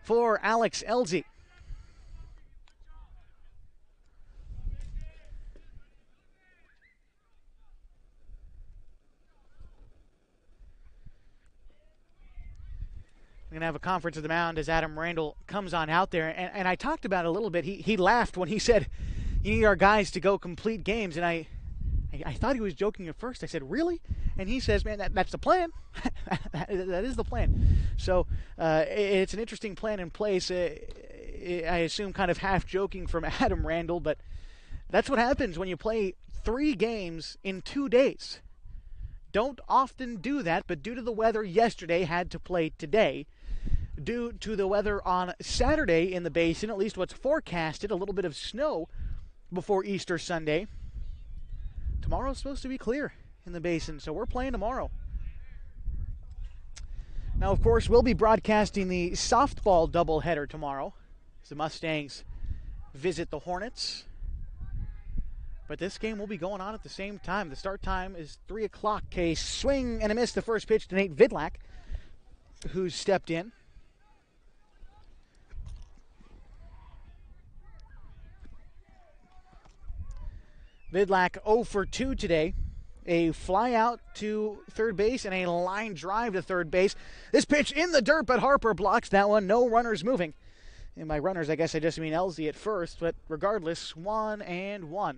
for Alex Elzy. going to have a conference at the mound as Adam Randall comes on out there. And I talked about it a little bit. He laughed when he said, "You need our guys to go complete games." And I thought he was joking at first. I said, "Really?" And he says, "Man, that's the plan." that is the plan. So it's an interesting plan in place. I assume kind of half joking from Adam Randall, but that's what happens when you play 3 games in 2 days. Don't often do that, but due to the weather yesterday, had to play today. Due to the weather on Saturday in the basin, at least what's forecasted, a little bit of snow before Easter Sunday. Tomorrow's supposed to be clear in the basin, so we're playing tomorrow. Now, of course, we'll be broadcasting the softball doubleheader tomorrow as the Mustangs visit the Hornets. But this game will be going on at the same time. The start time is 3 o'clock. A swing and a miss, the first pitch to Nate Vidlak, who's stepped in. Vidlak 0 for 2 today. A fly out to third base and a line drive to third base. This pitch in the dirt, but Harper blocks that one. No runners moving. And by runners, I guess I just mean Elsie at first, but regardless, 1-1.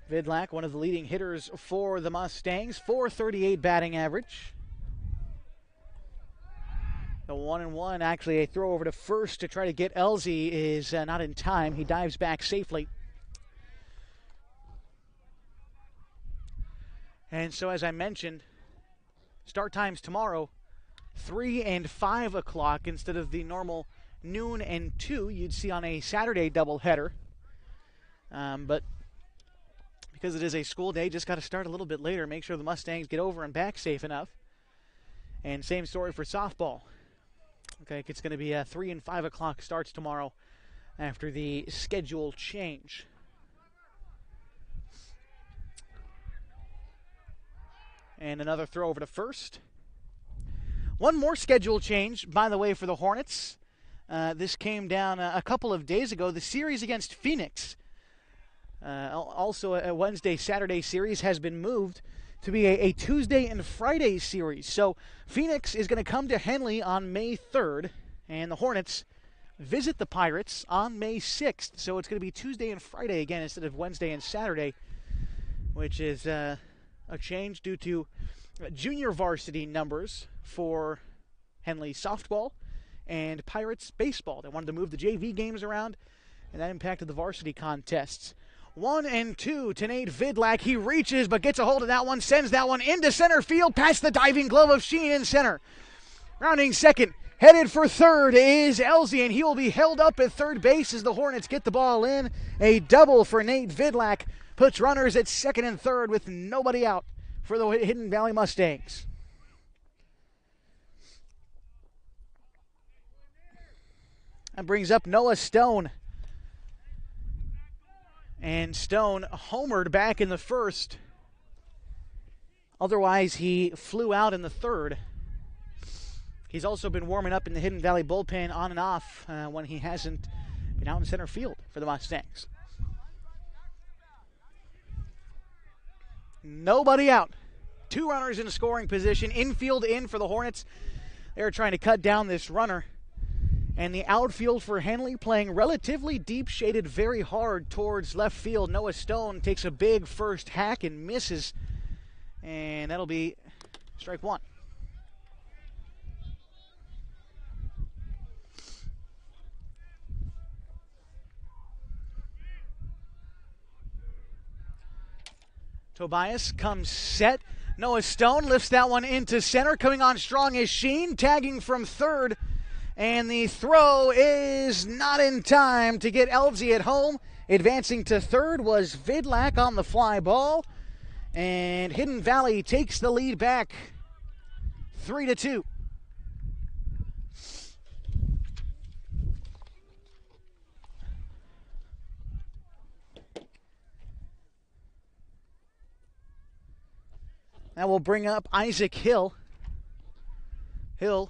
Vidlak, one of the leading hitters for the Mustangs, .438 batting average. The 1-1, actually a throw over to first to try to get Elsie is not in time. He dives back safely. And so as I mentioned, start times tomorrow, 3 and 5 o'clock instead of the normal noon and 2 you'd see on a Saturday doubleheader. But because it is a school day, just got to start a little bit later, make sure the Mustangs get over and back safe enough. And same story for softball. Okay, it's going to be 3 and 5 o'clock starts tomorrow after the schedule change. And another throw over to first. One more schedule change, by the way, for the Hornets. This came down a couple of days ago. The series against Phoenix, also a Wednesday-Saturday series, has been moved to be a Tuesday and Friday series. So Phoenix is going to come to Henley on May 3rd, and the Hornets visit the Pirates on May 6th. So it's going to be Tuesday and Friday again instead of Wednesday and Saturday, which is a change due to junior varsity numbers for Henley softball and Pirates baseball. They wanted to move the JV games around, and that impacted the varsity contests. 1-2 to Nate Vidlak. He reaches but gets a hold of that one, sends that one into center field past the diving glove of Sheen in center. Rounding second, headed for third is Elsie, and he will be held up at third base as the Hornets get the ball in. A double for Nate Vidlak puts runners at second and third with nobody out for the Hidden Valley Mustangs. That brings up Noah Stone. And Stone homered back in the first. Otherwise, he flew out in the third. He's also been warming up in the Hidden Valley bullpen on and off when he hasn't been out in center field for the Mustangs. Nobody out. 2 runners in scoring position. Infield in for the Hornets. They're trying to cut down this runner. And the outfield for Henley playing relatively deep, shaded very hard towards left field. Noah Stone takes a big first hack and misses. And that'll be strike one. Tobias comes set. Noah Stone lifts that one into center. Coming on strong is Sheen, tagging from third. And the throw is not in time to get Elsie at home. Advancing to third was Vidlak on the fly ball. And Hidden Valley takes the lead back 3-2. That will bring up Isaac Hill. Hill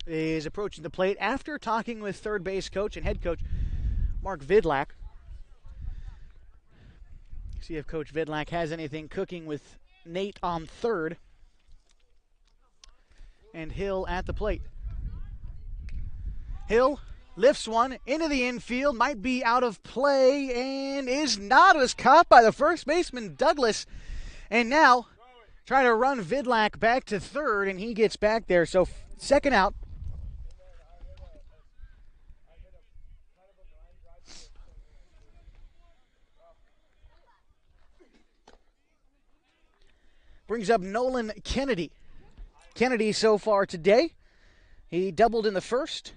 is approaching the plate after talking with third base coach and head coach Mark Vidlak. See if Coach Vidlak has anything cooking with Nate on third. And Hill at the plate. Hill lifts one into the infield, might be out of play, and is not. It was caught by the first baseman, Douglas. And now trying to run Vidlak back to third, and he gets back there. So second out. Brings up Nolan Kennedy. Kennedy so far today, he doubled in the first,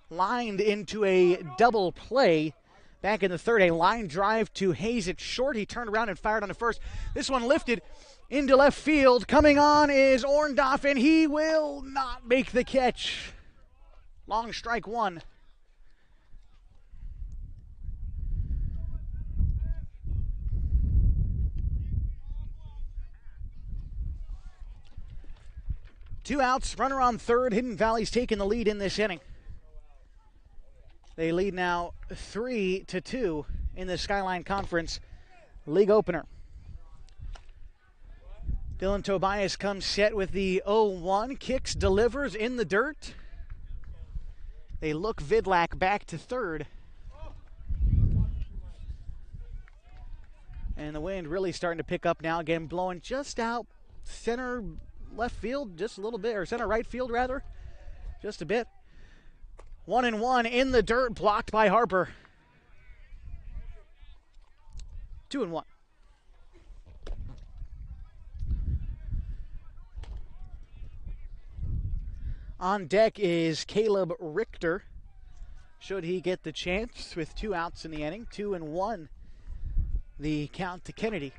lined into a double play back in the third. A line drive to Hayes at short. He turned around and fired on the first. This one lifted into left field. Coming on is Orndorff, and he will not make the catch. Long strike one. Two outs, runner on third. Hidden Valley's taking the lead in this inning. They lead now 3-2 in the Skyline Conference League opener. Dylan Tobias comes set with the 0-1. Kicks, delivers in the dirt. They look Vidlak back to third. And the wind really starting to pick up now. Again, blowing just out center left field, just a little bit, or center right field rather, just a bit. 1-1 in the dirt, blocked by Harper. 2-1. On deck is Caleb Richter, should he get the chance, with 2 outs in the inning. 2-1 the count to Kennedy.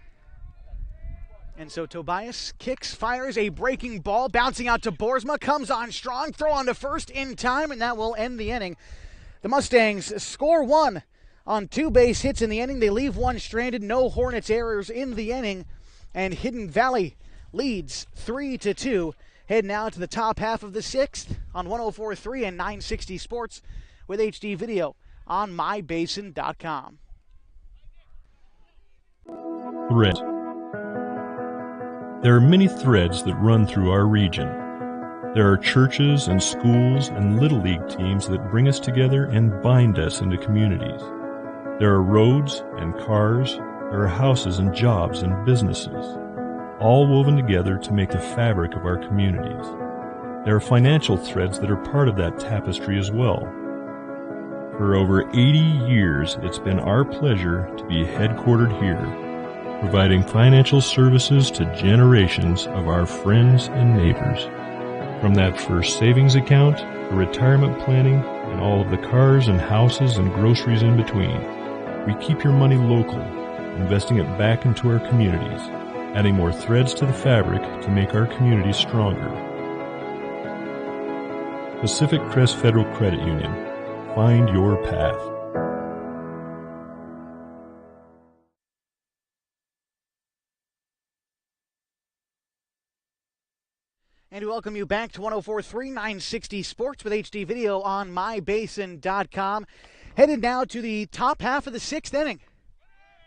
And so Tobias kicks, fires a breaking ball, bouncing out to Boersma, comes on strong, throw on to first in time, and that will end the inning. The Mustangs score 1 on 2 base hits in the inning. They leave 1 stranded, no Hornets errors in the inning, and Hidden Valley leads 3-2. Head now to the top half of the 6th on 104.3 and 960 Sports with HD video on mybasin.com. Thread. There are many threads that run through our region. There are churches and schools and little league teams that bring us together and bind us into communities. There are roads and cars. There are houses and jobs and businesses, all woven together to make the fabric of our communities. There are financial threads that are part of that tapestry as well. For over 80 years, it's been our pleasure to be headquartered here, providing financial services to generations of our friends and neighbors. From that first savings account, to retirement planning, and all of the cars and houses and groceries in between, we keep your money local, investing it back into our communities, adding more threads to the fabric to make our communities stronger. Pacific Crest Federal Credit Union. Find your path. And we welcome you back to 104.3 960 Sports with HD video on mybasin.com. Headed now to the top half of the 6th inning.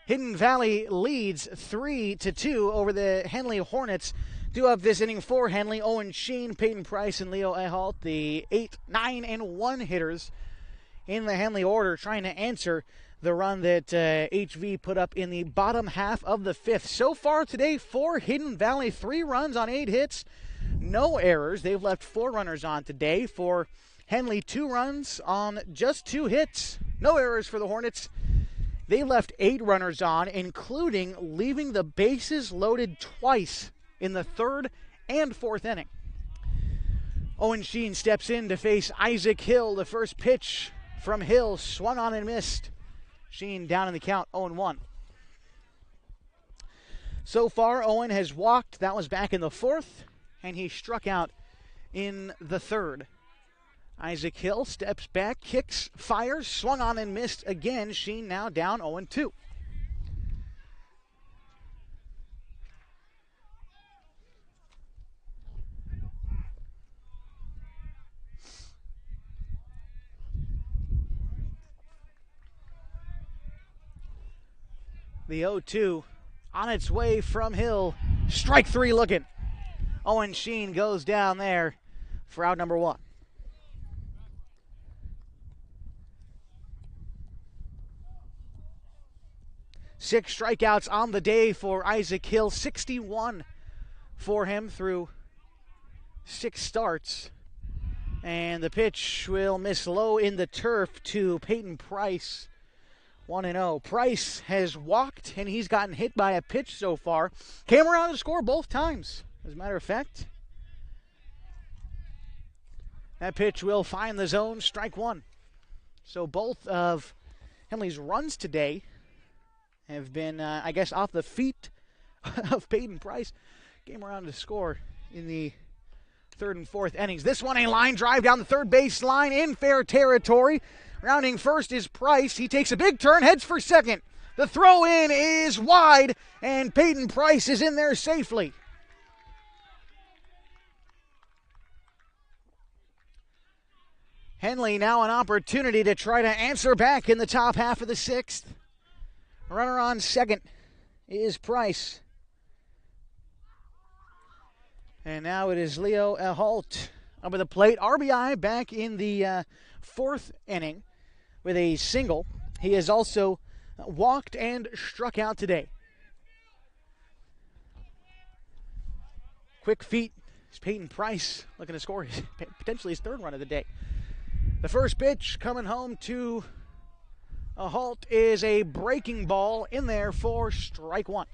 Hidden Valley leads 3-2 over the Henley Hornets. Due up this inning for Henley, Owen Sheen, Peyton Price, and Leo Ehalt, the 8, 9, and 1 hitters in the Henley order, trying to answer the run that HV put up in the bottom half of the 5th. So far today for Hidden Valley, 3 runs on 8 hits. No errors. They've left 4 runners on today. For Henley, 2 runs on just 2 hits. No errors for the Hornets. They left 8 runners on, including leaving the bases loaded twice in the 3rd and 4th inning. Owen Sheen steps in to face Isaac Hill. The first pitch from Hill swung on and missed. Sheen down in the count, 0-1. So far, Owen has walked. That was back in the 4th. And he struck out in the 3rd. Isaac Hill steps back, kicks, fires, swung on and missed again. Sheen now down 0-2. The 0-2 on its way from Hill. Strike three looking. Owen Sheen goes down there for out number one. Six strikeouts on the day for Isaac Hill. 61 for him through 6 starts. And the pitch will miss low in the turf to Peyton Price. 1-0. Price has walked, and he's gotten hit by a pitch so far. Came around to score both times, as a matter of fact. That pitch will find the zone, strike one. So both of Henley's runs today have been, I guess, off the feet of Peyton Price. Came around to score in the 3rd and 4th innings. This one a line drive down the third base line in fair territory. Rounding first is Price. He takes a big turn, heads for second. The throw in is wide, and Peyton Price is in there safely. Henley now an opportunity to try to answer back in the top half of the 6th. Runner on second is Price. And now it is Leo Ehalt up at the plate. RBI back in the 4th inning with a single. He has also walked and struck out today. Quick feet. It's Peyton Price looking to score potentially his 3rd run of the day. The first pitch coming home to Ehalt is a breaking ball in there for strike one.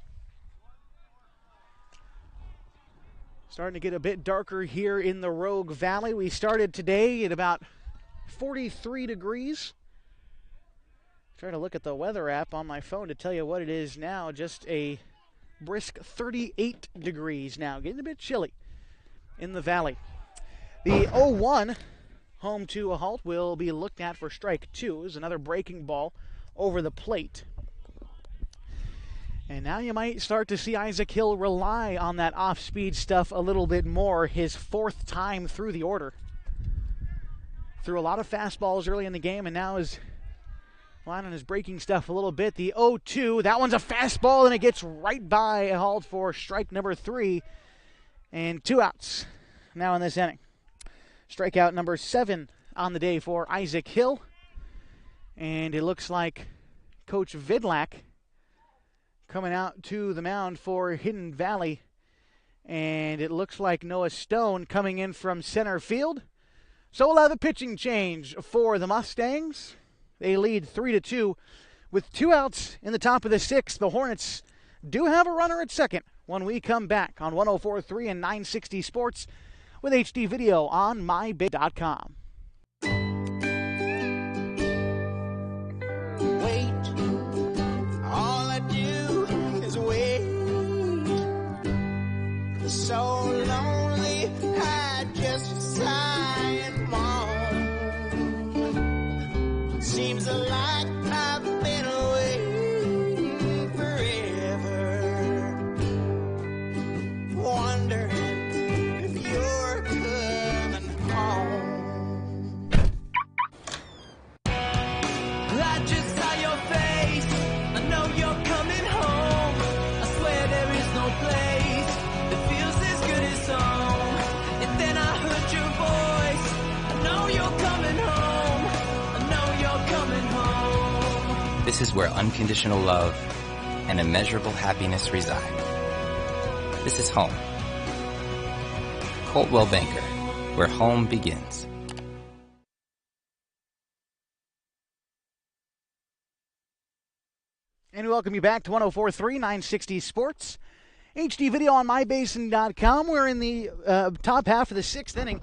Starting to get a bit darker here in the Rogue Valley. We started today at about 43 degrees. Trying to look at the weather app on my phone to tell you what it is now. Just a brisk 38 degrees now. Getting a bit chilly in the valley. The 0-1 home to Ehalt will be looked at for strike two. Is another breaking ball over the plate. And now you might start to see Isaac Hill rely on that off-speed stuff a little bit more. His 4th time through the order. Threw a lot of fastballs early in the game, and now is relying on his breaking stuff a little bit. The 0-2, that one's a fastball, and it gets right by Ehalt for strike number 3. And 2 outs now in this inning. Strikeout number 7 on the day for Isaac Hill. And it looks like Coach Vidlak coming out to the mound for Hidden Valley. And it looks like Noah Stone coming in from center field. So we'll have a pitching change for the Mustangs. They lead 3-2 with 2 outs in the top of the 6th. The Hornets do have a runner at second when we come back on 104.3 and 960 Sports with HD video on mybig.com. So lonely, I just sigh and moan. Seems like I've been away forever, wondering if you're coming home. I just saw your face, I know you're coming home. I swear there is no place. And then I heard your voice. I know you're coming home. I know you're coming home. This is where unconditional love and immeasurable happiness reside. This is home. Coltwell Banker, where home begins. And we welcome you back to 104.3 960 Sports. HD video on mybasin.com. We're in the top half of the 6th inning.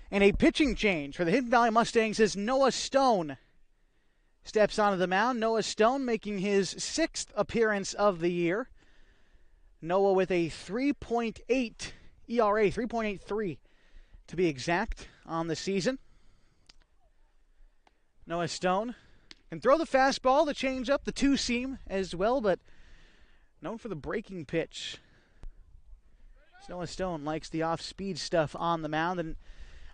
And a pitching change for the Hidden Valley Mustangs as Noah Stone steps onto the mound. Noah Stone making his 6th appearance of the year. Noah with a 3.8 ERA, 3.83 to be exact on the season. Noah Stone can throw the fastball, the changeup, the two-seam as well, but known for the breaking pitch. Noah Stone likes the off-speed stuff on the mound. And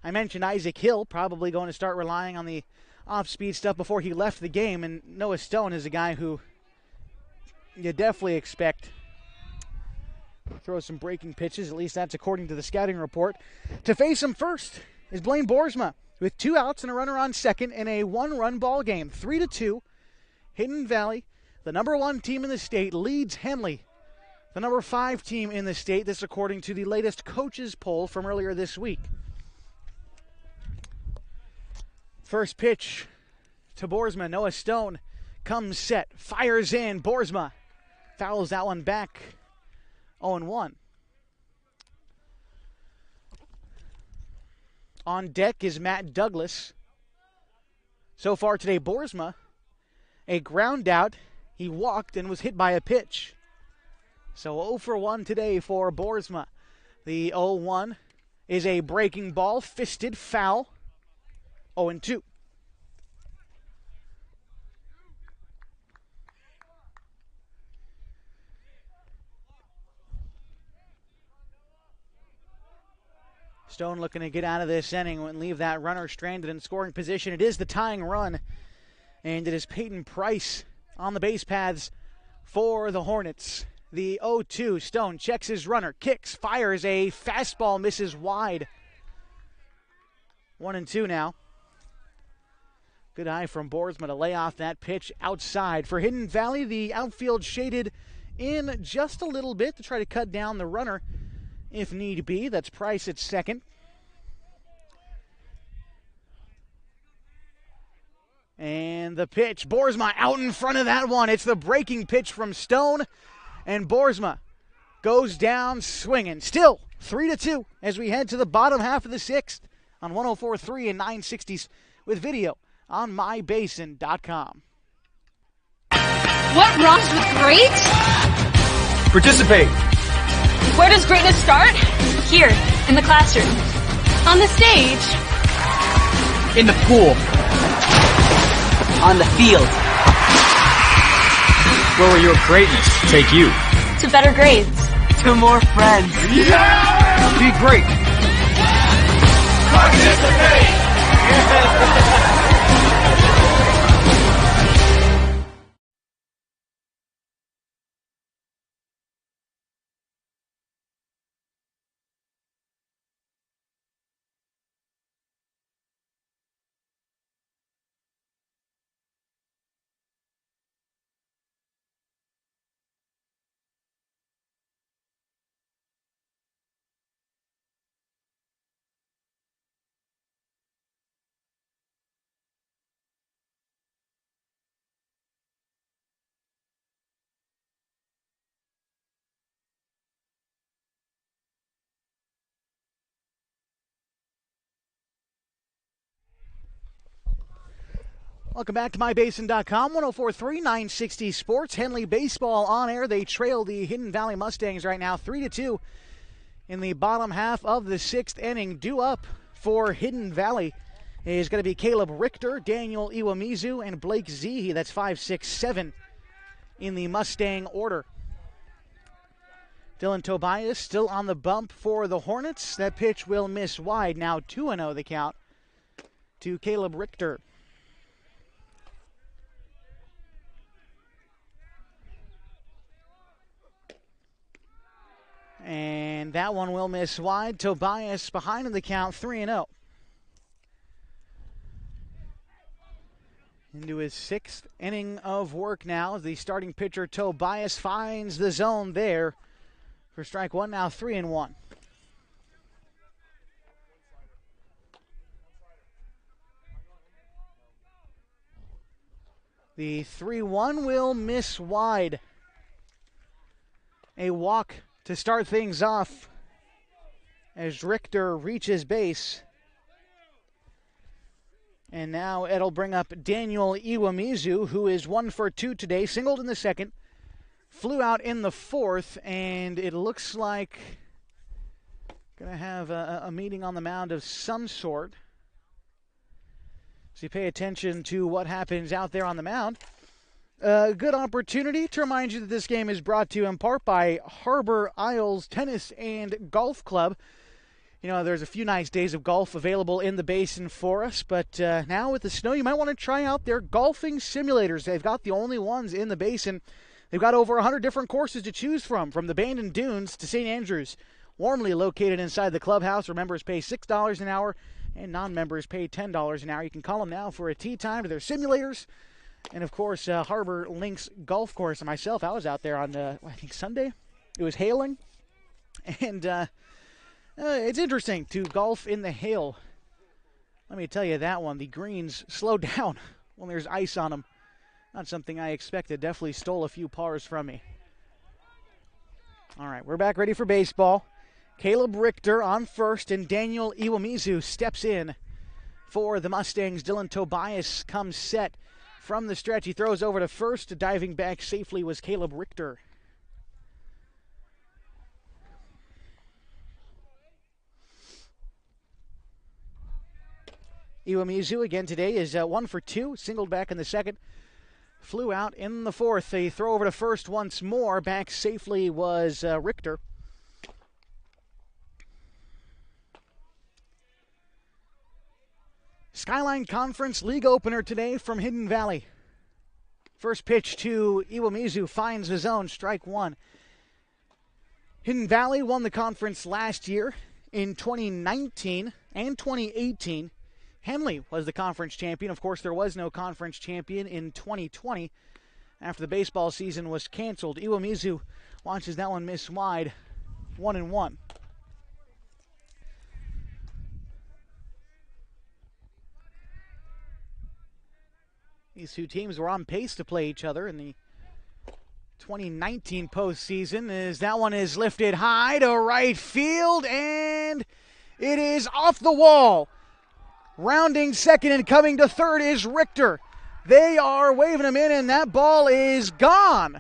I mentioned Isaac Hill probably going to start relying on the off-speed stuff before he left the game. And Noah Stone is a guy who you definitely expect throw some breaking pitches, at least that's according to the scouting report. To face him first is Blaine Boersma with 2 outs and a runner on second in a 1-run ball game. 3-2, Hidden Valley, the number 1 team in the state, leads Henley, the number 5 team in the state. This according to the latest coaches poll from earlier this week. First pitch to Boersma. Noah Stone comes set, fires in. Boersma fouls that one back. 0-1. On deck is Matt Douglas. So far today, Boersma, a ground out. He walked and was hit by a pitch. So 0 for 1 today for Boersma. The 0-1 is a breaking ball, fisted, foul. 0-2. Stone looking to get out of this inning and leave that runner stranded in scoring position. It is the tying run, and it is Peyton Price on the base paths for the Hornets. The 0-2, Stone checks his runner, kicks, fires a fastball, misses wide. 1-2 now. Good eye from Boersma to lay off that pitch outside. For Hidden Valley, the outfield shaded in just a little bit to try to cut down the runner if need be. That's Price at second. And the pitch, Boersma out in front of that one. It's the breaking pitch from Stone, and Boersma goes down swinging. Still 3-2 as we head to the bottom half of the 6th on 104.3 and 960s with video on mybasin.com. What rhymes with great? Participate. Where does greatness start? Here, in the classroom. On the stage. In the pool. On the field. Where will your greatness take you? To better grades. To more friends. Yeah! Be great. Participate! Welcome back to mybasin.com, 104.3, 960 Sports. Henley baseball on air. They trail the Hidden Valley Mustangs right now, 3-2 in the bottom half of the 6th inning. Due up for Hidden Valley is going to be Caleb Richter, Daniel Iwamizu, and Blake Zehe. That's 5, 6, 7 in the Mustang order. Dylan Tobias still on the bump for the Hornets. That pitch will miss wide. Now 2-0 the count to Caleb Richter. And that one will miss wide. Tobias behind in the count, 3-0. Into his 6th inning of work now. The starting pitcher, Tobias, finds the zone there for strike one. Now 3-1. The 3-1 will miss wide. A walk to start things off as Richter reaches base. And now it'll bring up Daniel Iwamizu, who is 1 for 2 today, singled in the 2nd, flew out in the 4th, and it looks like going to have a meeting on the mound of some sort. So you pay attention to what happens out there on the mound. Good opportunity to remind you that this game is brought to you in part by Harbor Isles Tennis and Golf Club. You know, there's a few nice days of golf available in the basin for us, but now with the snow, you might want to try out their golfing simulators. They've got the only ones in the basin They've got over 100 different courses to choose from the Bandon Dunes to St. Andrews. Warmly located inside the clubhouse, where members pay $6 an hour and non-members pay $10 an hour. You can call them now for a tee time to their simulators. And, of course, Harbor Links Golf Course. And myself, I was out there on, I think, Sunday. It was hailing. And it's interesting to golf in the hail. Let me tell you that one. The greens slow down when there's ice on them. Not something I expected. Definitely stole a few pars from me. All right, we're back ready for baseball. Caleb Richter on first, and Daniel Iwamizu steps in for the Mustangs. Dylan Tobias comes set from the stretch. He throws over to first. Diving back safely was Caleb Richter. Iwamizu again today is 1 for 2. Singled back in the second. Flew out in the fourth. A throw over to first once more. Back safely was Richter. Skyline Conference League opener today from Hidden Valley. First pitch to Iwamizu finds the zone, strike one. Hidden Valley won the conference last year in 2019 and 2018. Henley was the conference champion. Of course, there was no conference champion in 2020 after the baseball season was canceled. Iwamizu watches that one miss wide, 1-1. These two teams were on pace to play each other in the 2019 postseason. As that one is lifted high to right field, and it is off the wall. Rounding second and coming to third is Richter. They are waving him in, and that ball is gone.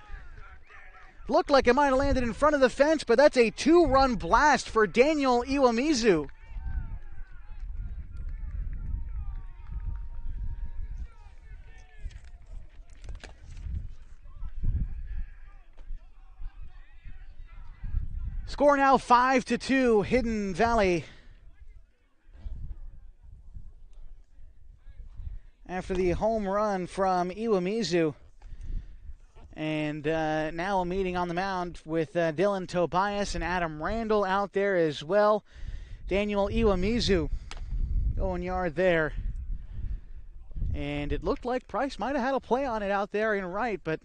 Looked like it might have landed in front of the fence, but that's a 2-run blast for Daniel Iwamizu. Score now 5-2, Hidden Valley. After the home run from Iwamizu. And now a meeting on the mound with Dylan Tobias and Adam Randall out there as well. Daniel Iwamizu going yard there. And it looked like Price might have had a play on it out there in right, but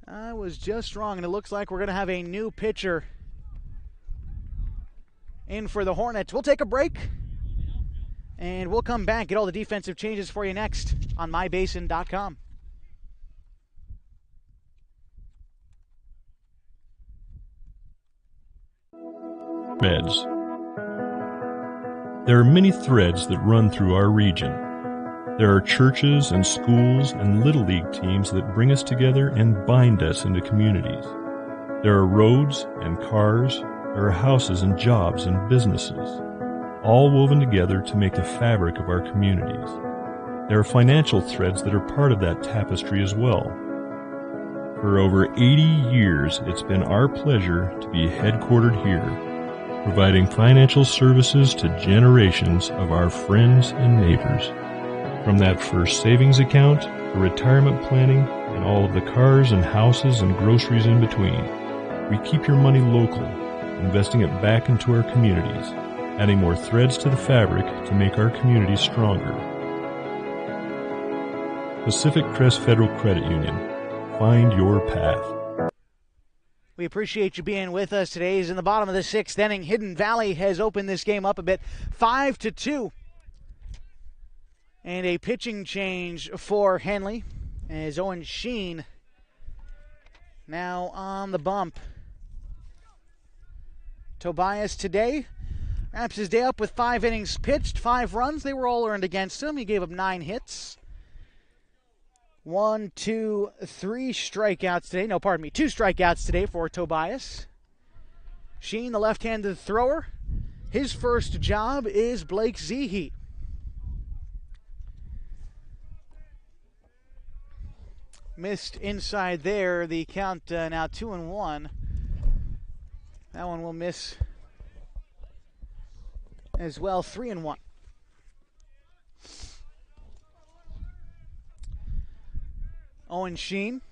I was just wrong, and it looks like we're going to have a new pitcher in for the Hornets. We'll take a break, and we'll come back, get all the defensive changes for you next on mybasin.com. Threads. There are many threads that run through our region. There are churches and schools and little league teams that bring us together and bind us into communities. There are roads and cars. There are houses and jobs and businesses, all woven together to make the fabric of our communities. There are financial threads that are part of that tapestry as well. For over 80 years, it's been our pleasure to be headquartered here, providing financial services to generations of our friends and neighbors. From that first savings account, to retirement planning, and all of the cars and houses and groceries in between, we keep your money local, investing it back into our communities, adding more threads to the fabric to make our communities stronger. Pacific Crest Federal Credit Union. Find your path. We appreciate you being with us today. He's in the bottom of the sixth inning. Hidden Valley has opened this game up a bit, 5-2. And a pitching change for Henley as Owen Sheen now on the bump. Tobias today wraps his day up with 5 innings pitched, 5 runs. They were all earned against him. He gave up 9 hits. 1, 2, 3 strikeouts today. No, pardon me, 2 strikeouts today for Tobias. Sheen, the left-handed thrower. His first job is Blake Zehe. Missed inside there. The count now 2-1. That one will miss as well, 3-1. Owen Sheen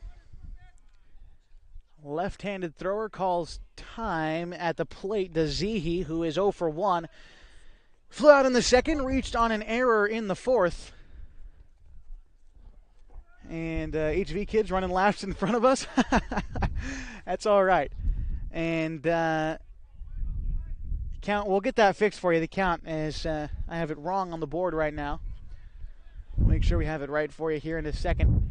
left-handed thrower calls time at the plate to Zehe, who is 0 for 1. Flew out in the second, reached on an error in the fourth. And HV kids running laps in front of us. That's all right. And count, we'll get that fixed for you. The count is, I have it wrong on the board right now. Make sure we have it right for you here in a second.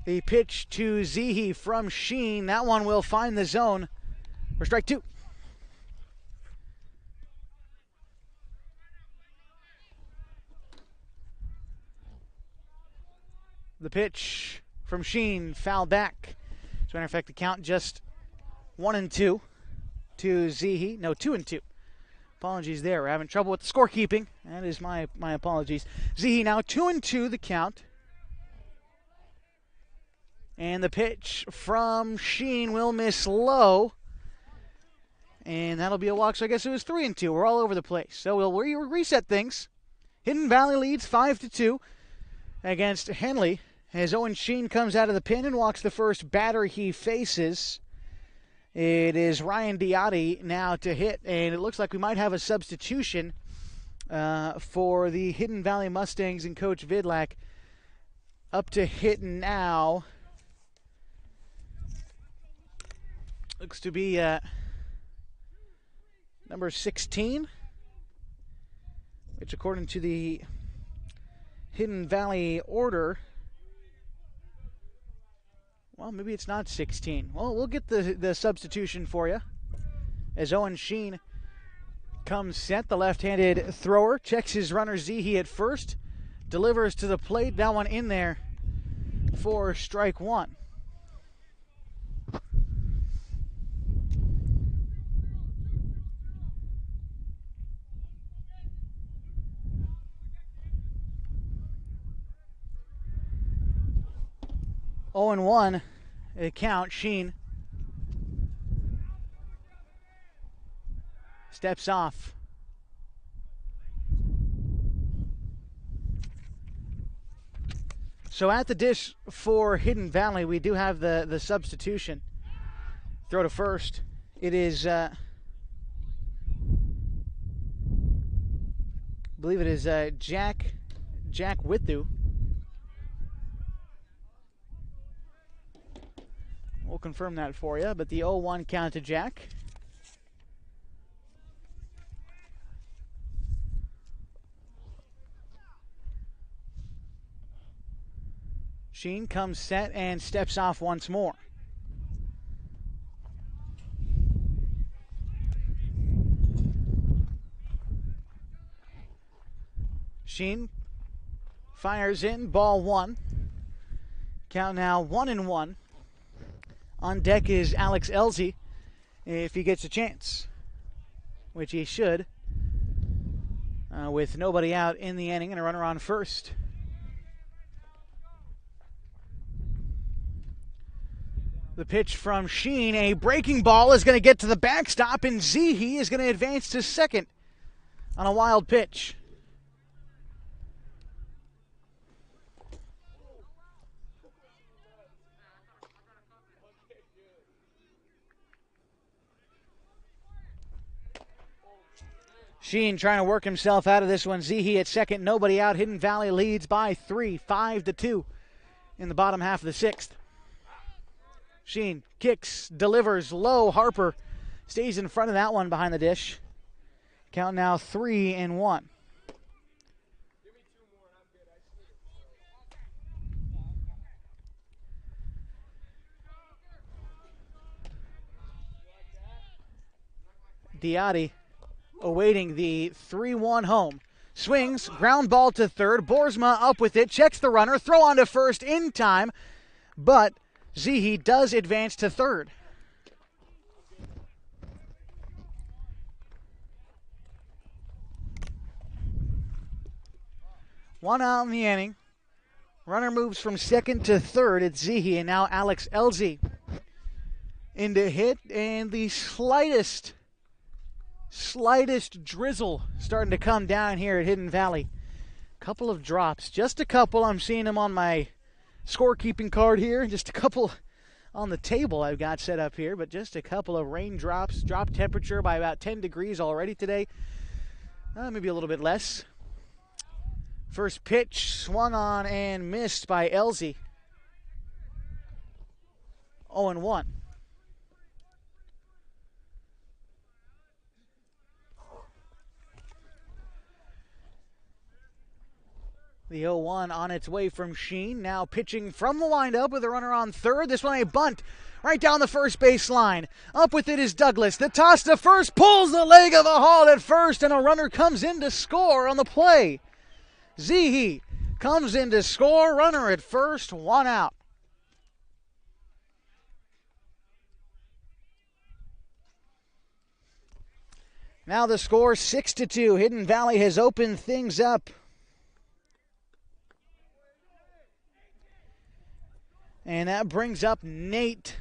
The pitch to Zehe from Sheen. That one will find the zone for strike 2. The pitch from Sheen, foul back. As a matter of fact, the count just 1-2 to Zehe. No, 2-2. Apologies there. We're having trouble with the scorekeeping. That is my apologies. Zehe now 2-2 the count. And the pitch from Sheen will miss low. And that'll be a walk, so I guess it was 3-2. We're all over the place. So we'll reset things. Hidden Valley leads 5-2 against Henley. As Owen Sheen comes out of the pen and walks the first batter he faces. It is Ryan Diotti now to hit, and it looks like we might have a substitution for the Hidden Valley Mustangs and Coach Vidlak. Up to hit now. Looks to be number 16, which according to the Hidden Valley order, well, maybe it's not 16. Well, we'll get the substitution for you. As Owen Sheen comes set, the left-handed thrower checks his runner Zehe at first, delivers to the plate. That one in there for strike 1. Oh and 1 count. Sheen steps off. So at the dish for Hidden Valley, we do have the substitution. Throw to first. It is, I believe it is Jack Withu. We'll confirm that for you, but the 0-1 count to Jack. Sheen comes set and steps off once more. Sheen fires in, ball 1. Count now 1-1. On deck is Alex Elzy, if he gets a chance, which he should, with nobody out in the inning and a runner on first. The pitch from Sheen, a breaking ball, is going to get to the backstop, and Zehe is going to advance to second on a wild pitch. Sheen trying to work himself out of this one. Zehe at second, nobody out. Hidden Valley leads by 3, 5-2 in the bottom half of the 6th. Sheen kicks, delivers low. Harper stays in front of that one behind the dish. Count now 3-1. Diotti awaiting the 3-1 home. Swings, ground ball to third. Boersma up with it, checks the runner, throw on to first in time, but Zehe does advance to third. One out in the inning. Runner moves from second to third. It's Zehe, and now Alex Elzy into hit, and the slightest drizzle starting to come down here at Hidden Valley. Couple of drops, just a couple. I'm seeing them on my scorekeeping card here. Just a couple on the table I've got set up here, but just a couple of raindrops. Drop temperature by about 10 degrees already today. Maybe a little bit less. First pitch swung on and missed by Elsie. 0-1. The 0-1 on its way from Sheen. Now pitching from the windup with a runner on third. This one a bunt right down the first base line. Up with it is Douglas. The toss to first pulls the leg of a Hall at first, and a runner comes in to score on the play. Zehe comes in to score. Runner at first, 1 out. Now the score 6-2. Hidden Valley has opened things up. And that brings up Nate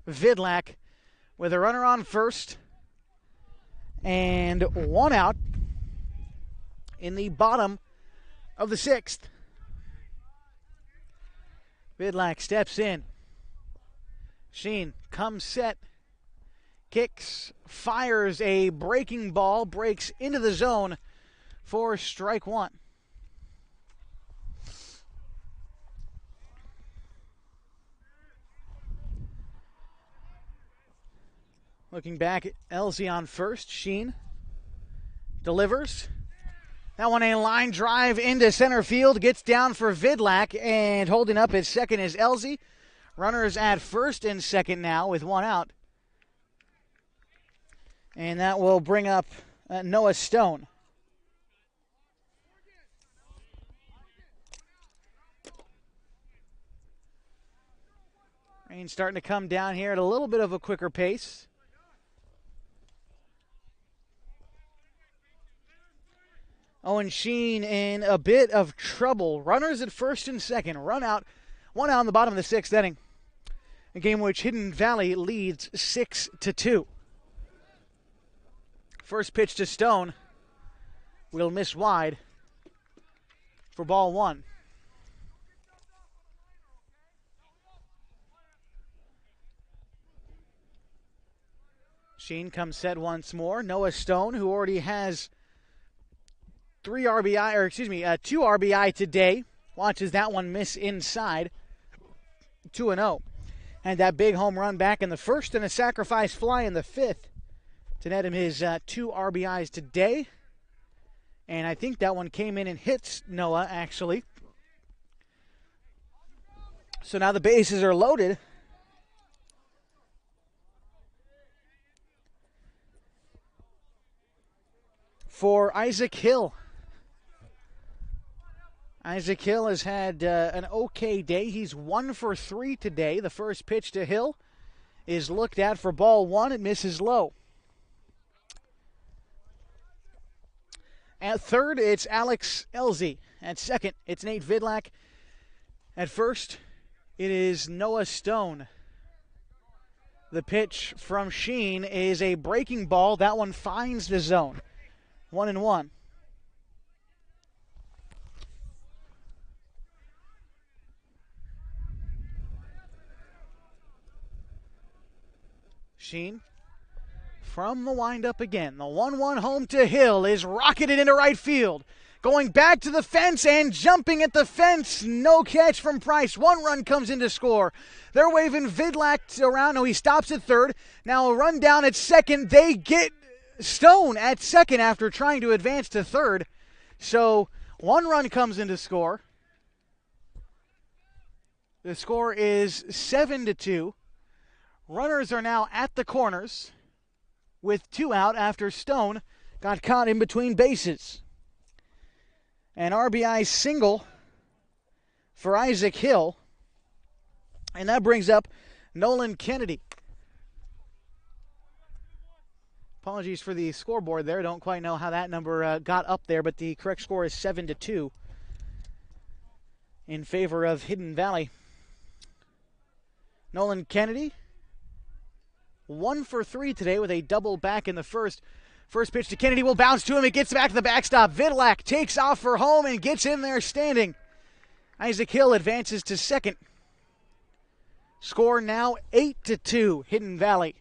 Vidlac with a runner on first and 1 out in the bottom of the 6th. Vidlac steps in. Sheen comes set. Kicks, fires a breaking ball, breaks into the zone for strike 1. Looking back at Elsie on first. Sheen delivers. That one a line drive into center field. Gets down for Vidlac, and holding up at second is Elsie. Runners at first and second now with 1 out. And that will bring up Noah Stone. Rain starting to come down here at a little bit of a quicker pace. Owen Sheen in a bit of trouble. Runners at first and second. 1 out in the bottom of the 6th inning. A game which Hidden Valley leads 6-2. First pitch to Stone will miss wide for ball 1. Sheen comes set once more. Noah Stone, who already has 2 RBI today, watches that one miss inside. 2-0. And that big home run back in the first and a sacrifice fly in the 5th to net him his 2 RBIs today. And I think that one came in and hits Noah, actually. So now the bases are loaded. For Isaac Hill. Isaac Hill has had an okay day. He's 1 for 3 today. The first pitch to Hill is looked at for ball 1. It misses low. At third, it's Alex Elsie. At second, it's Nate Vidlac. At first, it is Noah Stone. The pitch from Sheen is a breaking ball. That one finds the zone. 1-1. Sheen from the windup again. The 1-1 home to Hill is rocketed into right field. Going back to the fence and jumping at the fence. No catch from Price. 1 run comes in to score. They're waving Vidlac around. No, he stops at third. Now a run down at second. They get Stone at second after trying to advance to third. So 1 run comes in to score. The score is 7-2. Runners are now at the corners with 2 out after Stone got caught in between bases. An RBI single for Isaac Hill. And that brings up Nolan Kennedy. Apologies for the scoreboard there. Don't quite know how that number got up there, but the correct score is 7-2 in favor of Hidden Valley. Nolan Kennedy, 1 for 3 today with a double back in the first. First pitch to Kennedy will bounce to him. It gets back to the backstop. Vidlac takes off for home and gets in there standing. Isaac Hill advances to second Score now 8-2, Hidden Valley.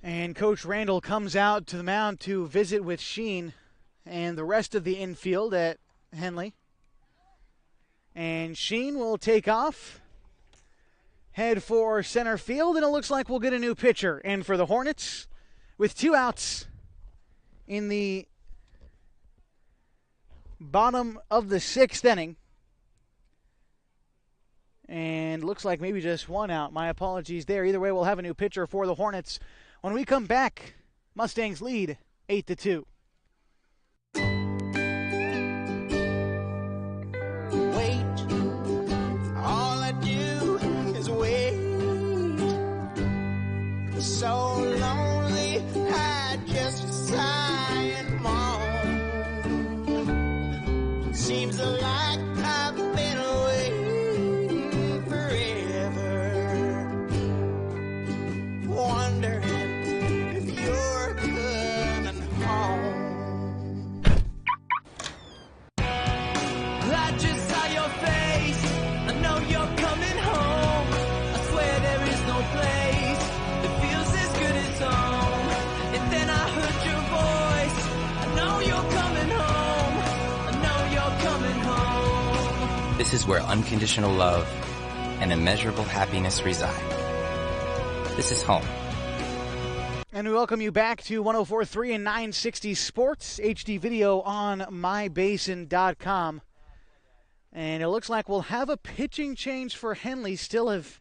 And Coach Randall comes out to the mound to visit with Sheen and the rest of the infield at Henley. And Sheen will take off, head for center field, and it looks like we'll get a new pitcher. And for the Hornets, with 2 outs in the bottom of the 6th inning, and looks like maybe just 1 out. My apologies there. Either way, we'll have a new pitcher for the Hornets. When we come back, Mustangs lead 8-2. Wait, all I do is wait. So lonely, I just sigh and moan. Seems like I've been waiting forever, wondering if you're coming home. I just saw your face, I know you're coming home. I swear there is no place that feels as good as home. And then I heard your voice, I know you're coming home. I know you're coming home. This is where unconditional love and immeasurable happiness reside. This is home. And we welcome you back to 104.3 and 960 Sports, HD video on mybasin.com. And it looks like we'll have a pitching change for Henley. Still have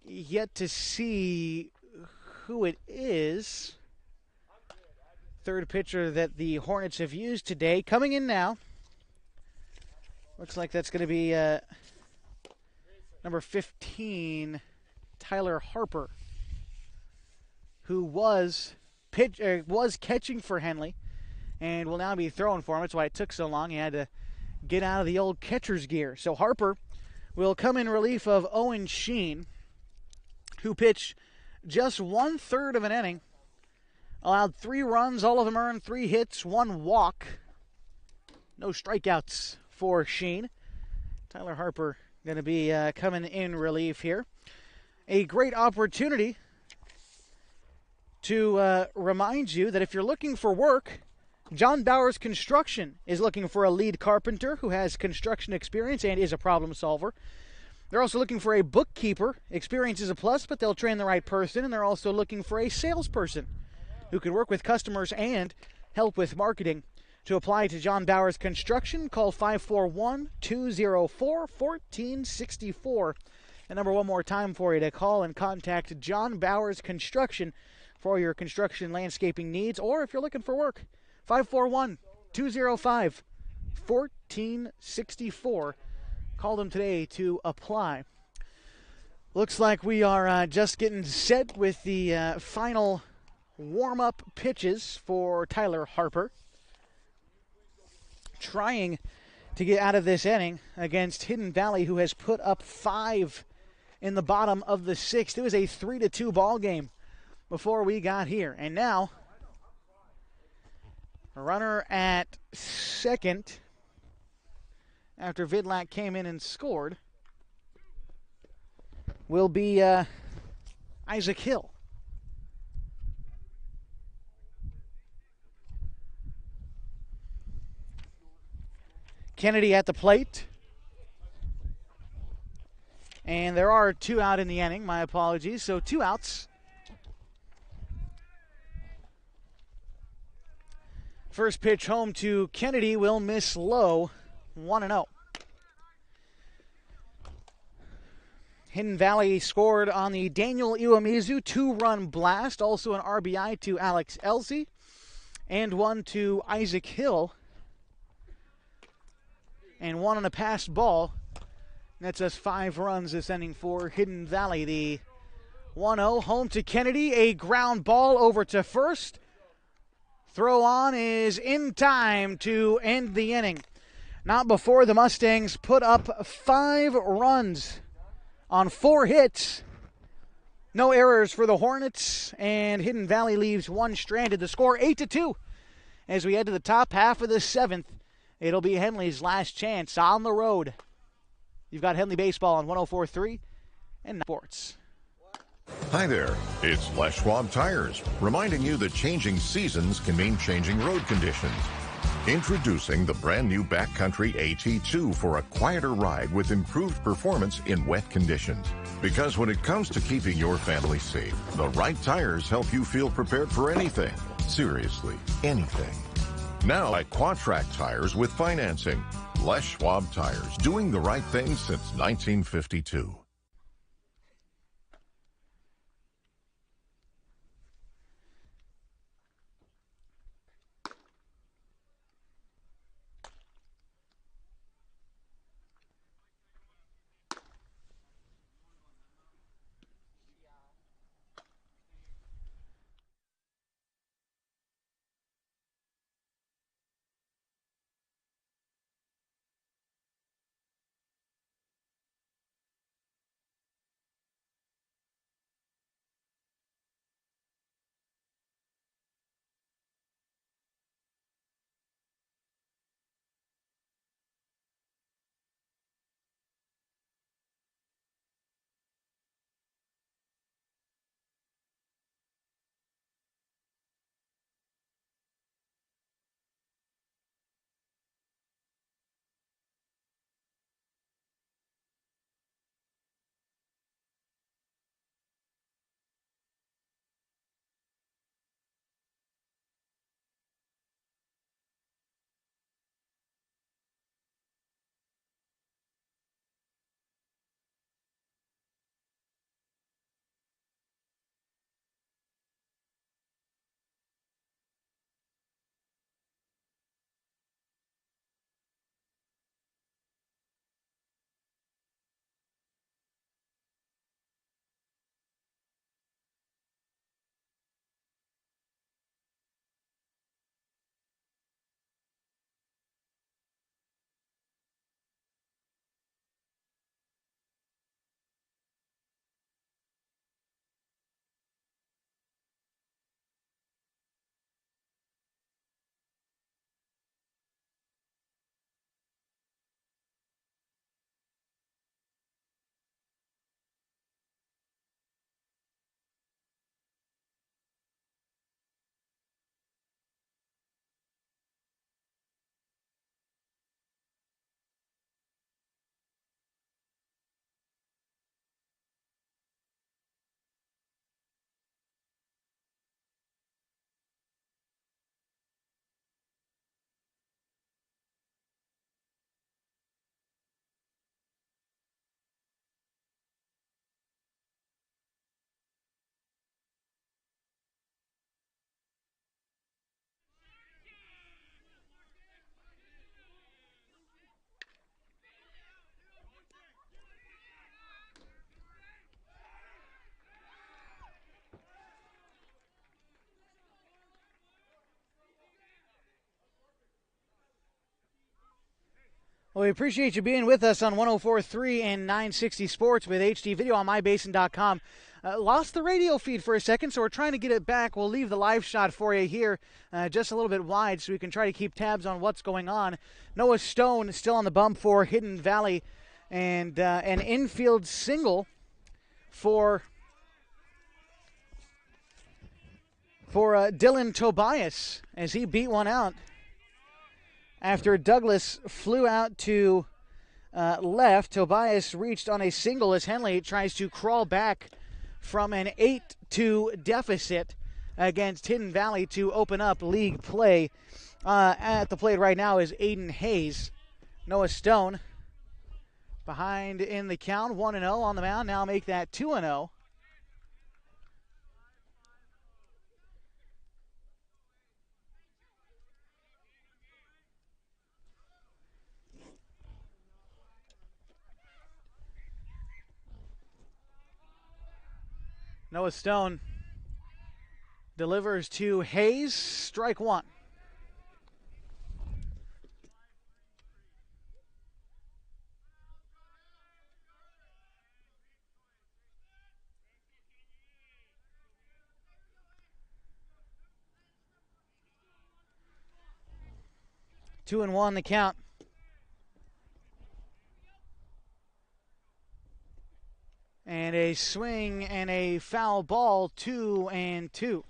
yet to see who it is. Third pitcher that the Hornets have used today. Coming in now. Looks like that's going to be number 15, Tyler Harper, who was catching for Henley and will now be throwing for him. That's why it took so long. He had to get out of the old catcher's gear. So Harper will come in relief of Owen Sheen, who pitched just 1/3 of an inning, allowed 3 runs, all of them earned, 3 hits, 1 walk. No strikeouts for Sheen. Tyler Harper going to be coming in relief here. A great opportunity to remind you that if you're looking for work, John Bowers Construction is looking for a lead carpenter who has construction experience and is a problem solver. They're also looking for a bookkeeper. Experience is a plus, but they'll train the right person. And they're also looking for a salesperson who can work with customers and help with marketing. To apply to John Bowers Construction, call 541-204-1464. The number one more time for you to call and contact John Bowers Construction for your construction landscaping needs, or if you're looking for work, 541-205-1464. Call them today to apply. Looks like we are just getting set with the final warm-up pitches for Tyler Harper, trying to get out of this inning against Hidden Valley, who has put up 5 in the bottom of the 6th. It was a 3-2 ball game before we got here. And now, a runner at second after Vidlak came in and scored will be Isaac Hill. Kennedy at the plate. And there are 2 out in the inning. My apologies. So 2 outs. First pitch home to Kennedy will miss low, 1-0. Hidden Valley scored on the Daniel Iwamizu 2-run blast. Also an RBI to Alex Elsey and 1 to Isaac Hill. And 1 on a passed ball. That's us 5 runs this inning for Hidden Valley. The 1-0 home to Kennedy. A ground ball over to first. Throw on is in time to end the inning. Not before the Mustangs put up 5 runs on 4 hits No errors for the Hornets, and Hidden Valley leaves one stranded. The score 8-2 as we head to the top half of the seventh. It'll be Henley's last chance on the road. You've got Henley Baseball on 104.3 and Sports. Hi there, it's Les Schwab Tires, reminding you that changing seasons can mean changing road conditions. Introducing the brand new Backcountry AT2 for a quieter ride with improved performance in wet conditions. Because when it comes to keeping your family safe, the right tires help you feel prepared for anything. Seriously, anything. Now buy Quadtrac tires with financing. Les Schwab Tires, doing the right thing since 1952. Well, we appreciate you being with us on 104.3 and 960 Sports with HD video on mybasin.com. Lost the radio feed for a second, so we're trying to get it back. We'll leave the live shot for you here just a little bit wide so we can try to keep tabs on what's going on. Noah Stone is still on the bump for Hidden Valley, and an infield single for Dylan Tobias as he beat one out. After Douglas flew out to left, Tobias reached on a single as Henley tries to crawl back from an 8-2 deficit against Hidden Valley to open up league play. At the plate right now is Aiden Hayes. Noah Stone behind in the count, 1-0 on the mound. Now make that 2-0. Noah Stone delivers to Hayes, strike one. 2-1 the count. And a swing and a foul ball, 2-2.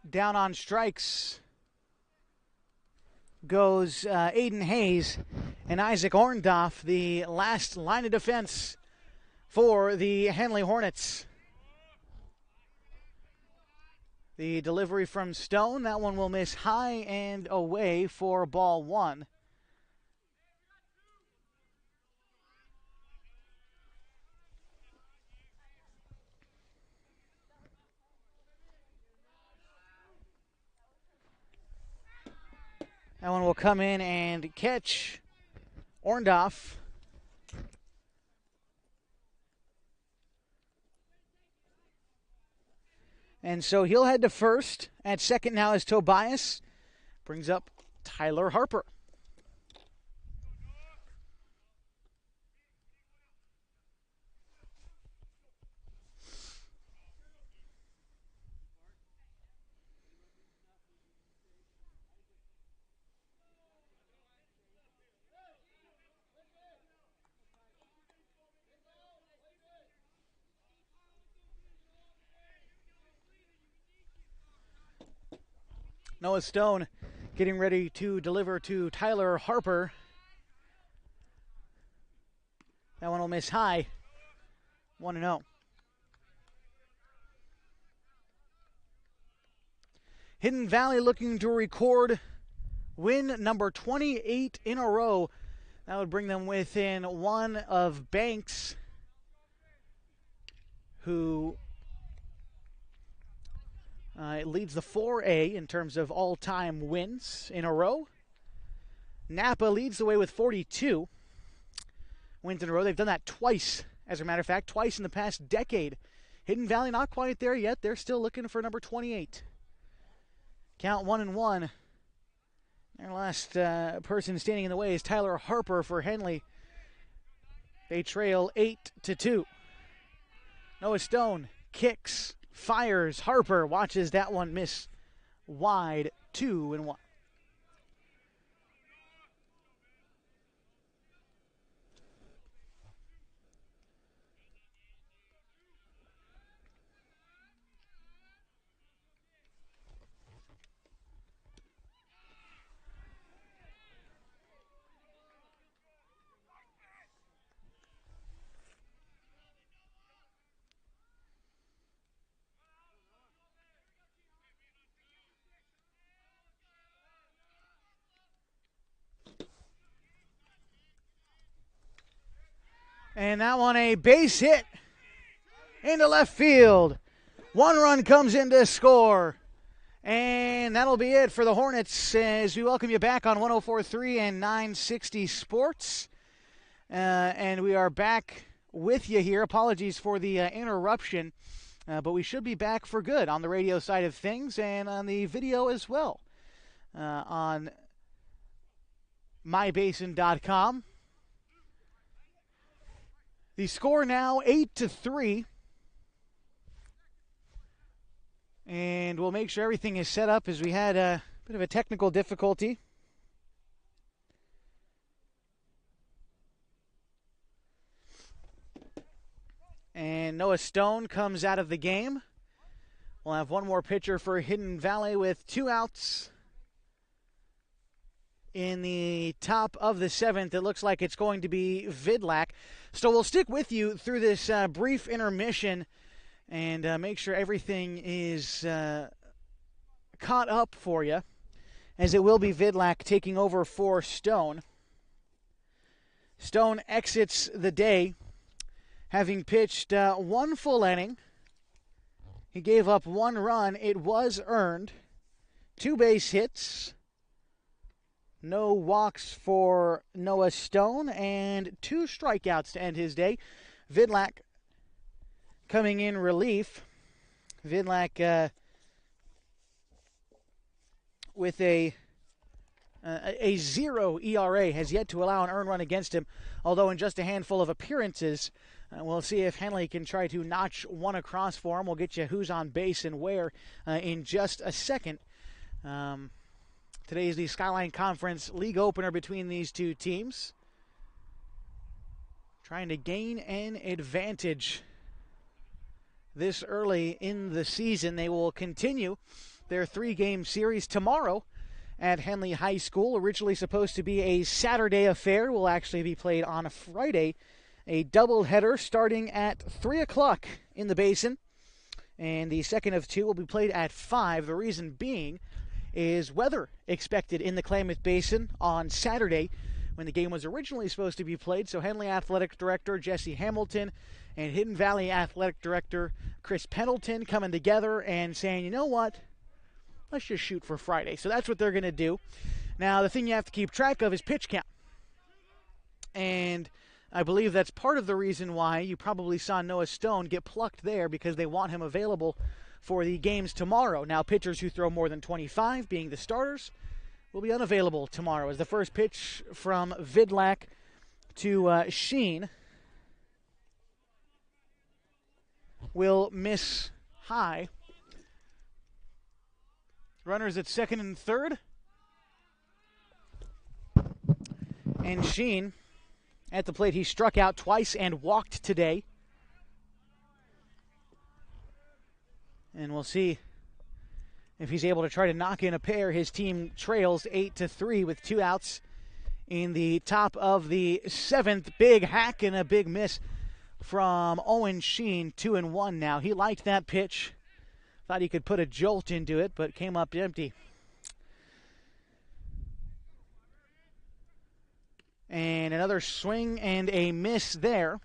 Down on strikes goes Aiden Hayes and Isaac Orndorff, the last line of defense for the Henley Hornets. The delivery from Stone, that one will miss high and away for ball 1. That one will come in and catch Orndorff. And so he'll head to first. At second now is Tobias. Brings up Tyler Harper. Noah Stone getting ready to deliver to Tyler Harper. That one will miss high. 1-0. Hidden Valley looking to record win number 28 in a row. That would bring them within one of Banks, who leads the 4A in terms of all-time wins in a row. Napa leads the way with 42 wins in a row. They've done that twice, as a matter of fact, twice in the past decade. Hidden Valley not quite there yet. They're still looking for number 28. Count 1-1. Their last person standing in the way is Tyler Harper for Henley. They trail 8-2. Noah Stone kicks, fires. Harper watches that one miss wide. 2-1. And that one a base hit into left field. One run comes in to score. And that'll be it for the Hornets as we welcome you back on 104.3 and 960 Sports. And we are back with you here. Apologies for the interruption. But we should be back for good on the radio side of things and on the video as well. On mybasin.com. The score now 8-3. And we'll make sure everything is set up as we had a bit of a technical difficulty. And Noah Stone comes out of the game. We'll have one more pitcher for Hidden Valley with 2 outs. In the top of the 7th, it looks like it's going to be Vidlac. So we'll stick with you through this brief intermission and make sure everything is caught up for you, as it will be Vidlac taking over for Stone. Stone exits the day having pitched 1 full inning. He gave up 1 run. It was earned. 2 base hits, no walks for Noah Stone, and 2 strikeouts to end his day. Vidlak coming in relief. Vidlak with a 0 ERA, has yet to allow an earned run against him, although in just a handful of appearances. We'll see if Henley can try to notch one across for him. We'll get you who's on base and where in just a second. Today is the Skyline Conference League opener between these two teams, trying to gain an advantage this early in the season. They will continue their 3-game series tomorrow at Henley High School. Originally supposed to be a Saturday affair, will actually be played on a Friday. A doubleheader starting at 3 o'clock in the Basin, and the second of 2 will be played at 5. The reason being is weather expected in the Klamath Basin on Saturday when the game was originally supposed to be played. So Henley Athletic Director Jesse Hamilton and Hidden Valley Athletic Director Chris Pendleton coming together and saying, you know what, let's just shoot for Friday. So that's what they're going to do. Now, the thing you have to keep track of is pitch count. And I believe that's part of the reason why you probably saw Noah Stone get plucked there, because they want him available for the games tomorrow. Now, pitchers who throw more than 25, being the starters, will be unavailable tomorrow, as the first pitch from Vidlak to Sheen will miss high. Runners at second and third. And Sheen at the plate. He struck out twice and walked today. And we'll see if he's able to try to knock in a pair. His team trails 8-3 with 2 outs in the top of the 7th. Big hack and a big miss from Owen Sheen. 2-1 now. He liked that pitch. Thought he could put a jolt into it, but came up empty. And another swing and a miss there.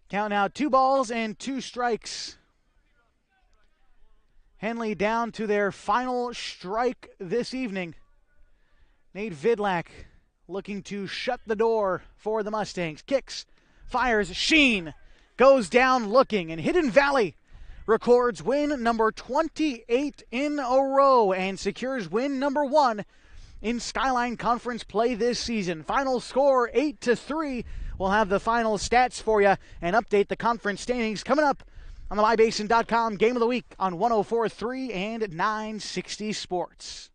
Count now 2 balls and 2 strikes. Henley down to their final strike this evening. Nate Vidlak looking to shut the door for the Mustangs. Kicks, fires, Sheen goes down looking, and Hidden Valley records win number 28 in a row and secures win number 1 in Skyline Conference play this season. Final score 8-3. We'll have the final stats for you and update the conference standings coming up on the MyBasin.com Game of the Week on 104.3 and 960 Sports.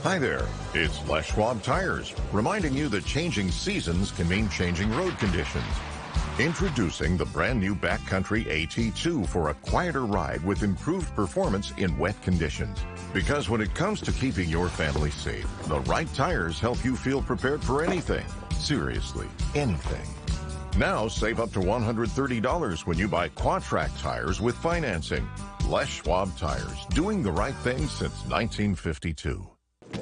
Hi there, it's Les Schwab Tires, reminding you that changing seasons can mean changing road conditions. Introducing the brand new Backcountry AT2 for a quieter ride with improved performance in wet conditions. Because when it comes to keeping your family safe, the right tires help you feel prepared for anything. Seriously, anything. Now save up to $130 when you buy Quadtrac tires with financing. Les Schwab Tires, doing the right thing since 1952.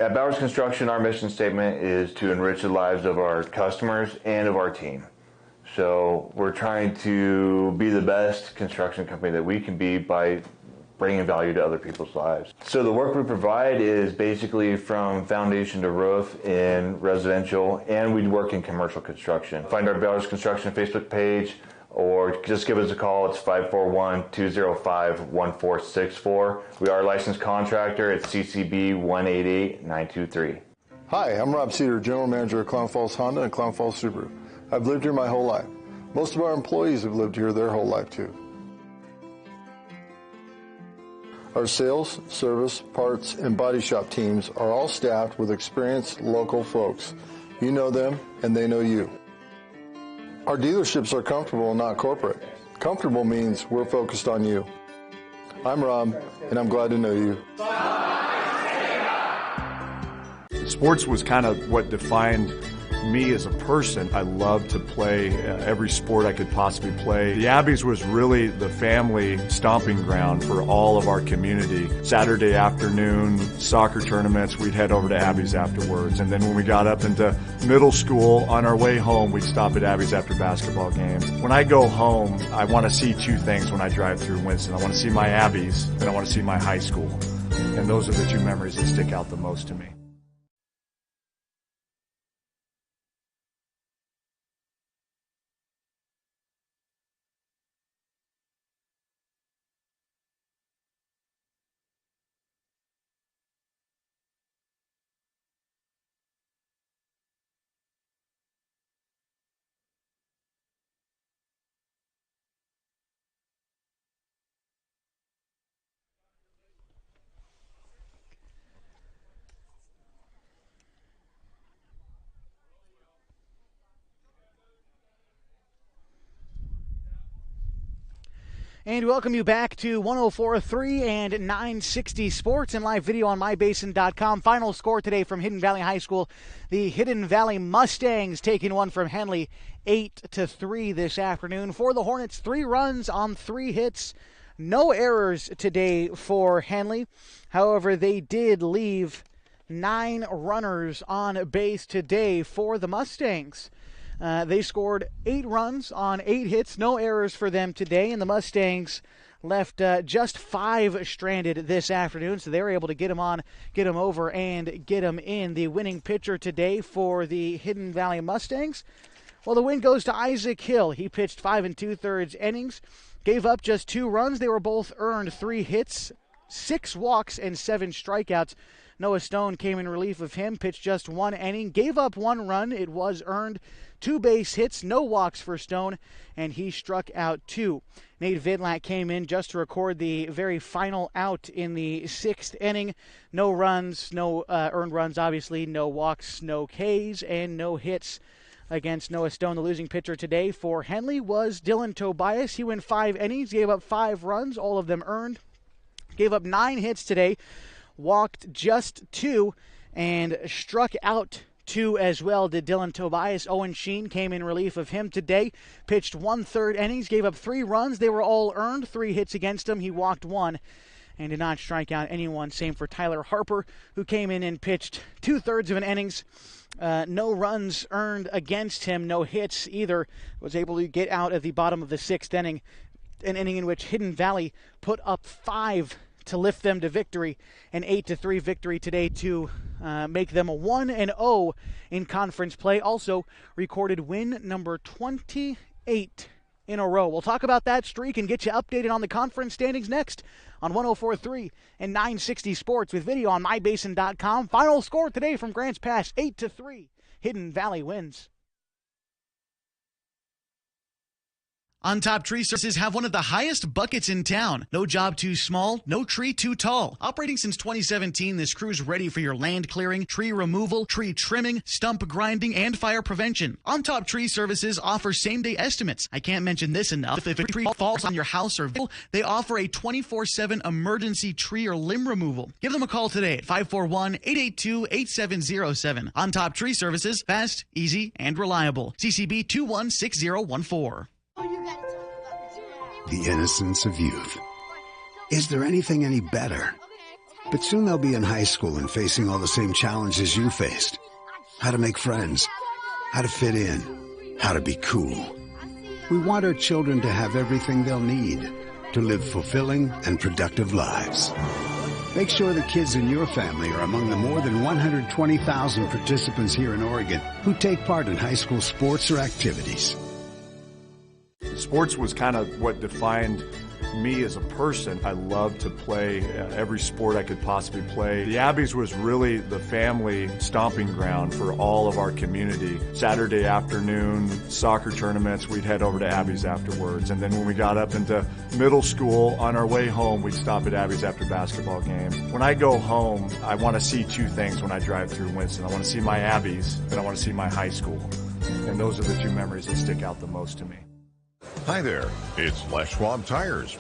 At Bowers Construction, our mission statement is to enrich the lives of our customers and of our team. So we're trying to be the best construction company that we can be by bringing value to other people's lives. So the work we provide is basically from foundation to roof in residential, and we work in commercial construction. Find our Bowers Construction Facebook page, or just give us a call. It's 541-205-1464. We are a licensed contractor at CCB 188923. Hi, I'm Rob Cedar, General Manager of Clown Falls Honda and Clown Falls Subaru. I've lived here my whole life. Most of our employees have lived here their whole life too. Our sales, service, parts, and body shop teams are all staffed with experienced local folks. You know them, and they know you. Our dealerships are comfortable and not corporate. Comfortable means we're focused on you. I'm Rob, and I'm glad to know you. Sports was kind of what defined me as a person. I loved to play every sport I could possibly play. The Abbeys was really the family stomping ground for all of our community. Saturday afternoon soccer tournaments, we'd head over to Abbeys afterwards. And then when we got up into middle school, on our way home, we'd stop at Abbeys after basketball games. When I go home, I want to see 2 things when I drive through Winston. I want to see my Abbeys, and I want to see my high school. And those are the two memories that stick out the most to me. And welcome you back to 104.3 and 960 Sports and live video on mybasin.com. Final score today from Hidden Valley High School. The Hidden Valley Mustangs taking one from Henley 8-3 this afternoon. For the Hornets, 3 runs on 3 hits. No errors today for Henley. However, they did leave 9 runners on base today for the Mustangs. They scored 8 runs on 8 hits, no errors for them today, and the Mustangs left just 5 stranded this afternoon, so they were able to get them over, and get them in. The winning pitcher today for the Hidden Valley Mustangs, well, the win goes to Isaac Hill. He pitched 5 2/3 innings, gave up just 2 runs. They were both earned 3 hits, 6 walks, and 7 strikeouts. Noah Stone came in relief of him, pitched just 1 inning, gave up 1 run. It was earned. 2 base hits, no walks for Stone, and he struck out 2. Nate Vidlak came in just to record the very final out in the 6th inning. No runs, no earned runs, obviously, no walks, no Ks, and no hits against Noah Stone. The losing pitcher today for Henley was Dylan Tobias. He went 5 innings, gave up 5 runs, all of them earned. Gave up 9 hits today, walked just 2, and struck out 2 as well did Dylan Tobias. Owen Sheen came in relief of him today, pitched 1/3 innings, gave up 3 runs. They were all earned, 3 hits against him. He walked 1 and did not strike out anyone. Same for Tyler Harper, who came in and pitched 2/3 of an innings. No runs earned against him, no hits either. Was able to get out at the bottom of the 6th inning, an inning in which Hidden Valley put up 5 to lift them to victory, an 8-3 victory today to make them a 1-0 in conference play. Also recorded win number 28 in a row. We'll talk about that streak and get you updated on the conference standings next on 104.3 and 960 Sports with video on mybasin.com. Final score today from Grants Pass, 8-3. Hidden Valley wins. On Top Tree Services have one of the highest buckets in town. No job too small, no tree too tall. Operating since 2017, this crew's ready for your land clearing, tree removal, tree trimming, stump grinding, and fire prevention. On Top Tree Services offers same-day estimates. I can't mention this enough. If a tree falls on your house or vehicle, they offer a 24/7 emergency tree or limb removal. Give them a call today at 541-882-8707. On Top Tree Services, fast, easy, and reliable. CCB 216014. The innocence of youth. Is there anything any better? But soon they'll be in high school and facing all the same challenges you faced. How to make friends, how to fit in, how to be cool. We want our children to have everything they'll need to live fulfilling and productive lives. Make sure the kids in your family are among the more than 120,000 participants here in Oregon who take part in high school sports or activities. Sports was kind of what defined me as a person. I loved to play every sport I could possibly play. The Abbeys was really the family stomping ground for all of our community. Saturday afternoon, soccer tournaments, we'd head over to Abbeys afterwards. And then when we got up into middle school, on our way home, we'd stop at Abbeys after basketball games. When I go home, I want to see 2 things when I drive through Winston. I want to see my Abbeys, and I want to see my high school. And those are the 2 memories that stick out the most to me. Hi there, it's Les Schwab Tires.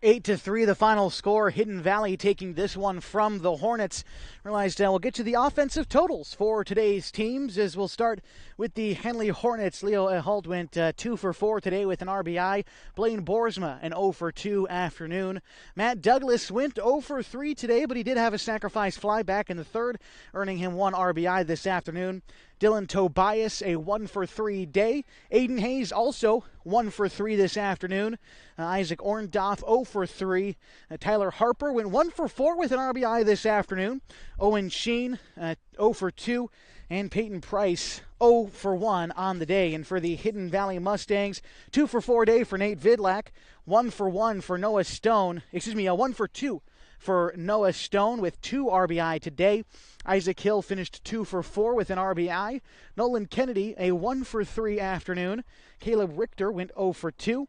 8-3, the final score. Hidden Valley taking this one from the Hornets. Realized we'll get to the offensive totals for today's teams as we'll start with the Henley Hornets. Leo Holt went 2 for 4 today with an RBI. Blaine Boersma an 0 for 2 afternoon. Matt Douglas went 0 for 3 today, but he did have a sacrifice fly back in the third, earning him 1 RBI this afternoon. Dylan Tobias, a 1-for-3 day. Aiden Hayes also 1-for-3 this afternoon. Isaac Orndorff 0-for-3. Tyler Harper went 1-for-4 with an RBI this afternoon. Owen Sheen 0-for-2. And Peyton Price 0-for-1 on the day. And for the Hidden Valley Mustangs, 2-for-4 day for Nate Vidlac, 1-for-1 for Noah Stone. 1-for-2 for Noah Stone with 2 RBI today. Isaac Hill finished 2-for-4 with an RBI. Nolan Kennedy, a 1-for-3 afternoon. Caleb Richter went 0-for-2.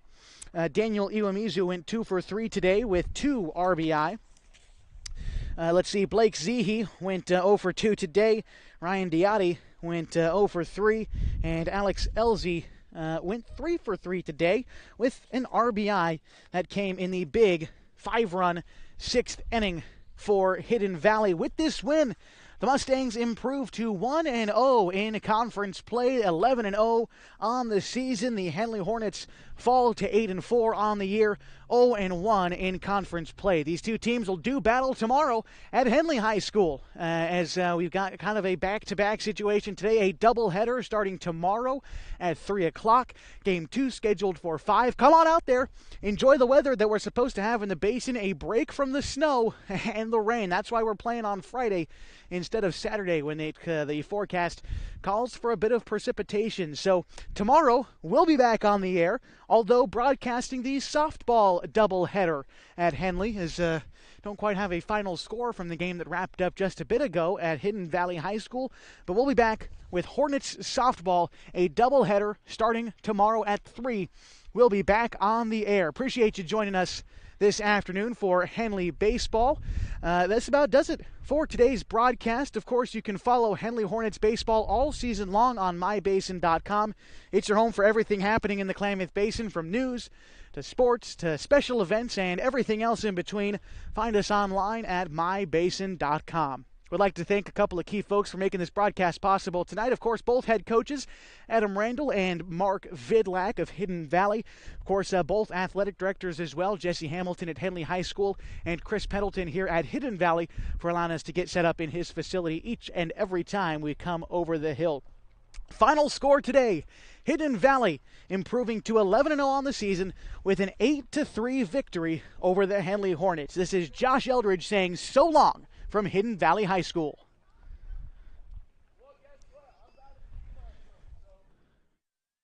Daniel Iwamizu went 2-for-3 today with 2 RBI. Let's see, Blake Zehe went 0-for-2 today. Ryan Diatti went 0-for-3. And Alex Elzy went 3-for-3 today with an RBI that came in the big 5-run 6th inning for Hidden Valley. With this win, the Mustangs improved to 1-0 in conference play, 11-0 on the season. The Henley Hornets fall to 8-4 on the year, 0-1 in conference play. These two teams will do battle tomorrow at Henley High School, as we've got kind of a back-to-back situation today. A doubleheader starting tomorrow at 3 o'clock. Game 2 scheduled for 5. Come on out there. Enjoy the weather that we're supposed to have in the basin. A break from the snow and the rain. That's why we're playing on Friday instead of Saturday, when the forecast calls for a bit of precipitation. So tomorrow we'll be back on the air, although broadcasting the softball doubleheader at Henley, as don't quite have a final score from the game that wrapped up just a bit ago at Hidden Valley High School. But we'll be back with Hornets softball, a doubleheader starting tomorrow at 3. We'll be back on the air. Appreciate you joining us this afternoon for Henley Baseball. That's about does it for today's broadcast. Of course, you can follow Henley Hornets baseball all season long on mybasin.com. It's your home for everything happening in the Klamath Basin, from news to sports to special events and everything else in between. Find us online at mybasin.com. Would like to thank a couple of key folks for making this broadcast possible tonight. Of course, both head coaches, Adam Randall and Mark Vidlac of Hidden Valley. Of course, both athletic directors as well, Jesse Hamilton at Henley High School and Chris Pendleton here at Hidden Valley, for allowing us to get set up in his facility each and every time we come over the hill. Final score today, Hidden Valley improving to 11-0 on the season with an 8-3 victory over the Henley Hornets. This is Josh Eldridge saying so long from Hidden Valley High School.